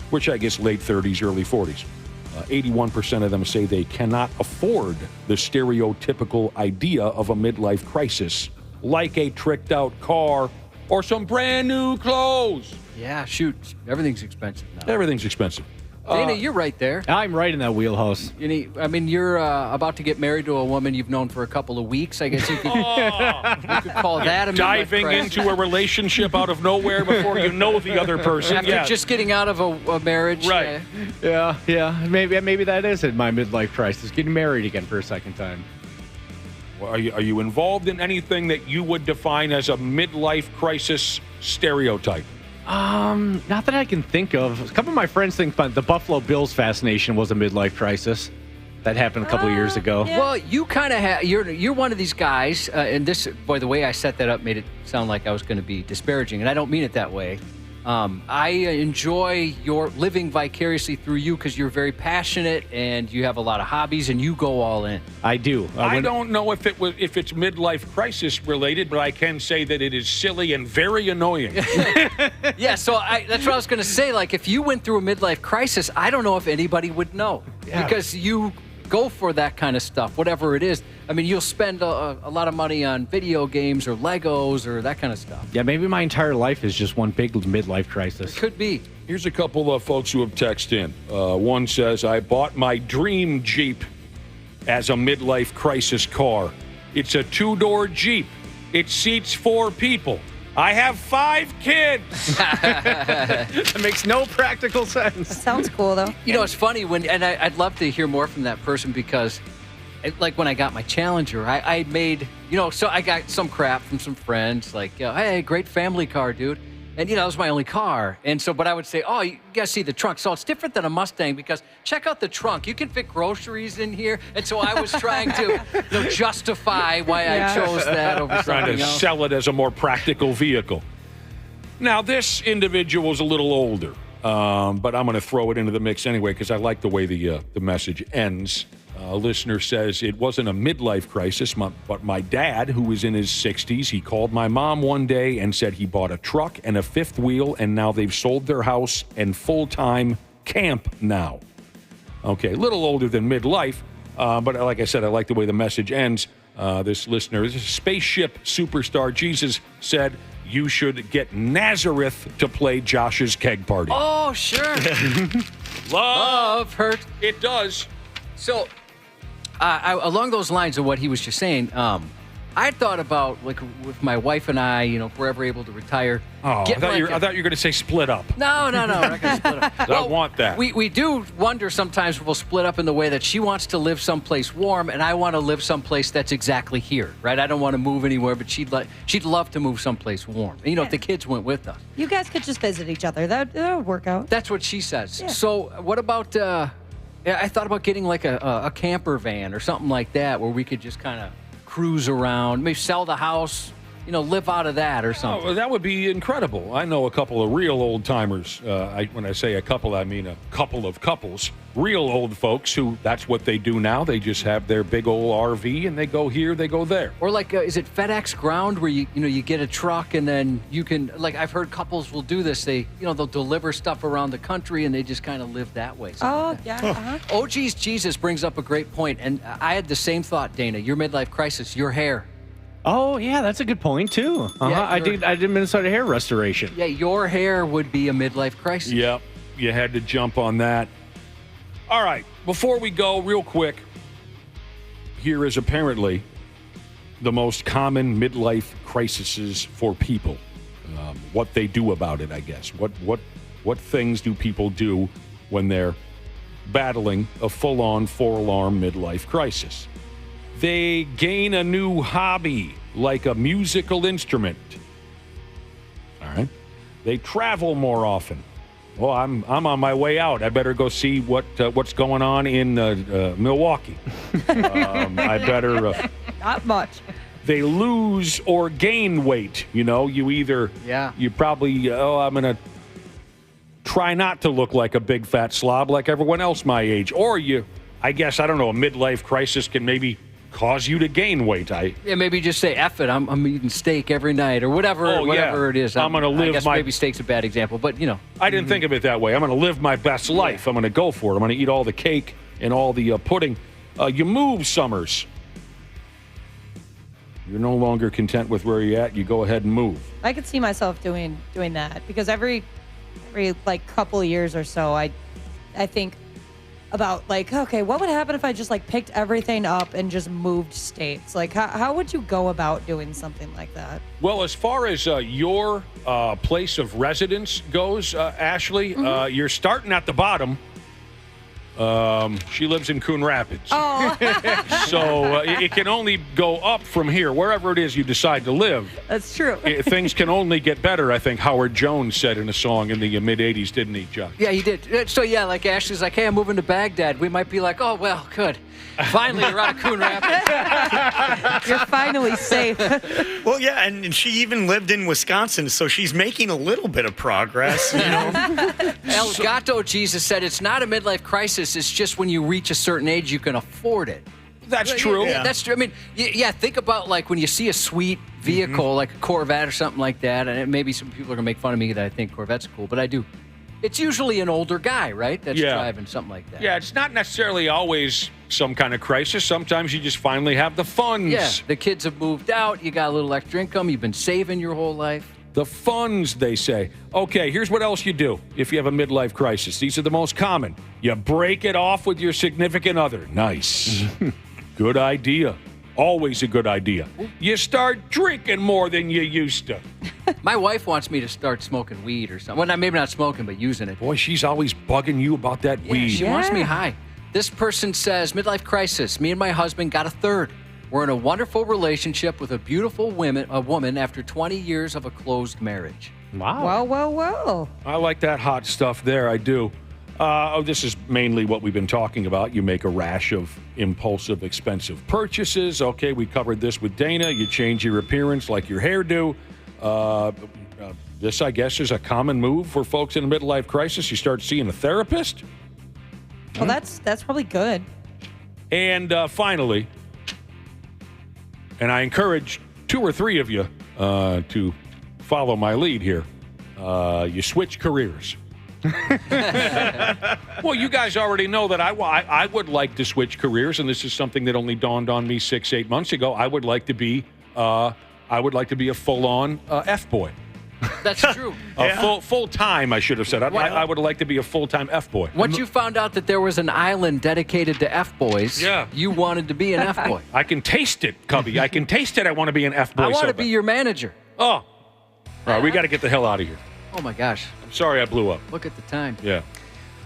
S8: which I guess late 30s, early 40s. 81% of them say they cannot afford the stereotypical idea of a midlife crisis, like a tricked-out car or some brand new clothes.
S9: Yeah, shoot. Everything's expensive now.
S8: Everything's expensive.
S9: Dana, you're right there.
S1: I'm right in that wheelhouse.
S9: You're about to get married to a woman you've known for a couple of weeks. I guess you could, you could call that a midlife
S8: diving
S9: crisis.
S8: into a relationship out of nowhere before you know the other person.
S9: After just getting out of a marriage.
S8: Right.
S1: Yeah. Maybe that is it, my midlife crisis, getting married again for a second time.
S8: Well, are you involved in anything that you would define as a midlife crisis stereotype?
S1: Not that I can think of. A couple of my friends think the Buffalo Bills fascination was a midlife crisis. That happened a couple of years ago.
S9: Yeah. Well, you kind of have. You're one of these guys, and this, boy, the way I set that up made it sound like I was going to be disparaging, and I don't mean it that way. I enjoy your living vicariously through you because you're very passionate and you have a lot of hobbies and you go all in.
S1: I do.
S8: I don't know if it's midlife crisis related, but I can say that it is silly and very annoying.
S9: Yeah, so that's what I was going to say. Like, if you went through a midlife crisis, I don't know if anybody would know because you go for that kind of stuff, whatever it is. I mean, you'll spend a lot of money on video games or Legos or that kind of stuff.
S1: Yeah, maybe my entire life is just one big midlife crisis.
S9: Could be.
S8: Here's a couple of folks who have texted in. One says, I bought my dream Jeep as a midlife crisis car. It's a 2-door Jeep. It seats 4 people. I have 5 kids.
S1: That makes no practical sense.
S2: Sounds cool, though.
S9: You know, it's funny and I'd love to hear more from that person because, like when I got my Challenger, I made, so I got some crap from some friends, like, hey, great family car, dude. And, that was my only car. And so, but I would say, oh, you got to see the trunk. So it's different than a Mustang because check out the trunk. You can fit groceries in here. And so I was trying to justify why I chose that over something
S8: trying to
S9: else.
S8: sell it as a more practical vehicle. Now, this individual is a little older, but I'm going to throw it into the mix anyway because I like the way the message ends. A listener says, it wasn't a midlife crisis, but my dad, who was in his 60s, he called my mom one day and said he bought a truck and a 5th wheel, and now they've sold their house and full-time camp now. Okay, a little older than midlife, but like I said, I like the way the message ends. This listener, this is Spaceship Superstar Jesus, said, you should get Nazareth to play Josh's keg party.
S9: Oh, sure.
S8: Love
S9: hurt.
S8: It does.
S9: So, along those lines of what he was just saying, I thought about, like, with my wife and I, if we're ever able to retire.
S8: Oh, I thought you were going to say split up.
S9: No, we're not going to split up.
S8: I want that.
S9: We do wonder sometimes we'll split up in the way that she wants to live someplace warm and I want to live someplace that's exactly here, right? I don't want to move anywhere, but she'd love to move someplace warm. And, if the kids went with us.
S2: You guys could just visit each other. That would work out.
S9: That's what she says.
S2: Yeah.
S9: So what about... I thought about getting like a camper van or something like that where we could just kind of cruise around, maybe sell the house, live out of that or something.
S8: Oh, that would be incredible. I know a couple of real old timers. When I say a couple, I mean a couple of couples. Real old folks who that's what they do now. They just have their big old RV and they go here, they go there.
S9: Or like, is it FedEx Ground where you get a truck and then you can, like I've heard couples will do this. They, they'll deliver stuff around the country and they just kind of live that way. OG's Jesus brings up a great point. And I had the same thought, Dana. Your midlife crisis, your hair.
S1: Oh, yeah, that's a good point, too.
S9: Yeah,
S1: I did Minnesota hair restoration.
S9: Yeah, your hair would be a midlife crisis.
S8: Yep, you had to jump on that. All right, before we go, real quick, here is apparently the most common midlife crises for people. What they do about it, I guess. What things do people do when they're battling a full-on, four-alarm midlife crisis? They gain a new hobby, like a musical instrument. All right. They travel more often. Well, I'm on my way out. I better go see what's going on in Milwaukee. I better.
S2: Not much.
S8: They lose or gain weight. You either.
S9: Yeah.
S8: You probably. I'm gonna try not to look like a big fat slob like everyone else my age, or you. I guess I don't know. A midlife crisis can maybe cause you to gain weight.
S9: Maybe just say F it. I'm eating steak every night or whatever it is.
S8: I'm going to live
S9: I guess maybe steak's a bad example, but
S8: I didn't think of it that way. I'm going to live my best life. I'm going to go for it. I'm going to eat all the cake and all the pudding. You move, Summers. You're no longer content with where you're at. You go ahead and move.
S2: I could see myself doing that because every like couple of years or so, I think about okay, what would happen if I just picked everything up and just moved states? How would you go about doing something like that?
S8: Well, as far as your place of residence goes, Ashley, you're starting at the bottom. She lives in Coon Rapids.
S2: Oh.
S8: So it can only go up from here, wherever it is you decide to live.
S2: That's true.
S8: Things can only get better, I think Howard Jones said in a song in the mid-'80s, didn't he, Chuck?
S9: Yeah, he did. So, yeah, like Ashley's like, hey, I'm moving to Baghdad. We might be like, oh, well, good. Finally, you're out of Coon Rapids.
S2: You're finally safe.
S10: Well, yeah, and she even lived in Wisconsin, so she's making a little bit of progress.
S9: El Gato Jesus said it's not a midlife crisis. It's just when you reach a certain age, you can afford it.
S8: That's true.
S9: Yeah, that's true. I mean, think about when you see a sweet vehicle like a Corvette or something like that, and maybe some people are going to make fun of me that I think Corvettes are cool, but I do. It's usually an older guy, right, that's driving something like that.
S8: Yeah, it's not necessarily always some kind of crisis. Sometimes you just finally have the funds.
S9: Yeah, the kids have moved out. You got a little extra income. You've been saving your whole life.
S8: The funds, they say. Okay, here's what else you do if you have a midlife crisis. These are the most common. You break it off with your significant other. Nice. Good idea. Always a good idea. You start drinking more than you used to.
S9: My wife wants me to start smoking weed or something. Well, maybe not smoking, but using it.
S8: Boy, she's always bugging you about that weed.
S9: She wants me high. This person says, midlife crisis. Me and my husband got a third. We're in a wonderful relationship with a beautiful woman after 20 years of a closed marriage.
S2: Wow. Well.
S8: I like that hot stuff there. I do. This is mainly what we've been talking about. You make a rash of impulsive, expensive purchases. Okay, we covered this with Dana. You change your appearance like your hairdo. This, I guess, is a common move for folks in a midlife crisis. You start seeing a therapist.
S2: Well, that's probably good.
S8: And finally, and I encourage 2 or 3 of you to follow my lead here, you switch careers. Well, you guys already know that I would like to switch careers, and this is something that only dawned on me 6-8 months ago. I would like to be a full-on F-boy.
S9: That's true.
S8: Full-time, I should have said. I would like to be a full-time F-boy.
S9: Once you found out that there was an island dedicated to F-boys, you wanted to be an F-boy.
S8: I can taste it, Cubby. I can taste it. I want to be an F-boy.
S9: I want to be your manager.
S8: Oh. All right, we got to get the hell out of here.
S9: Oh, my gosh.
S8: I'm sorry I blew up.
S9: Look at the time.
S8: Yeah.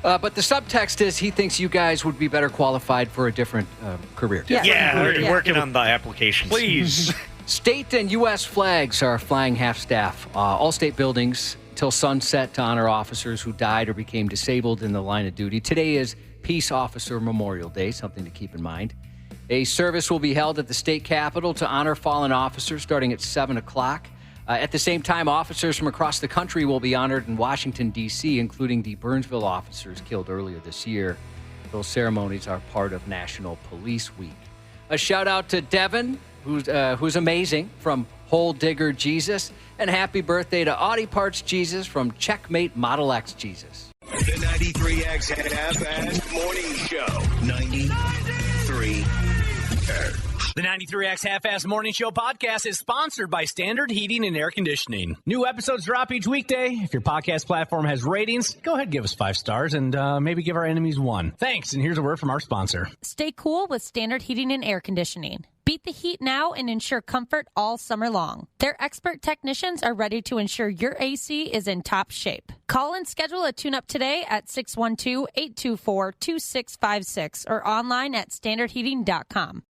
S9: But the subtext is he thinks you guys would be better qualified for a different career.
S10: Yeah, we're working on the applications.
S8: Please.
S9: State and U.S. flags are flying half-staff. All state buildings till sunset to honor officers who died or became disabled in the line of duty. Today is Peace Officer Memorial Day, something to keep in mind. A service will be held at the state capitol to honor fallen officers starting at 7 o'clock. At the same time, officers from across the country will be honored in Washington, D.C., including the Burnsville officers killed earlier this year. Those ceremonies are part of National Police Week. A shout out to Devin, who's amazing, from Hole Digger Jesus, and happy birthday to Audi Parts Jesus from Checkmate Model X Jesus.
S3: The 93X Half-Assed Morning Show. 93 X.
S4: The 93X Half-Assed Morning Show podcast is sponsored by Standard Heating and Air Conditioning. New episodes drop each weekday. If your podcast platform has ratings, go ahead and give us 5 stars and maybe give our enemies 1. Thanks, and here's a word from our sponsor.
S2: Stay cool with Standard Heating and Air Conditioning. Beat the heat now and ensure comfort all summer long. Their expert technicians are ready to ensure your AC is in top shape. Call and schedule a tune-up today at 612-824-2656 or online at standardheating.com.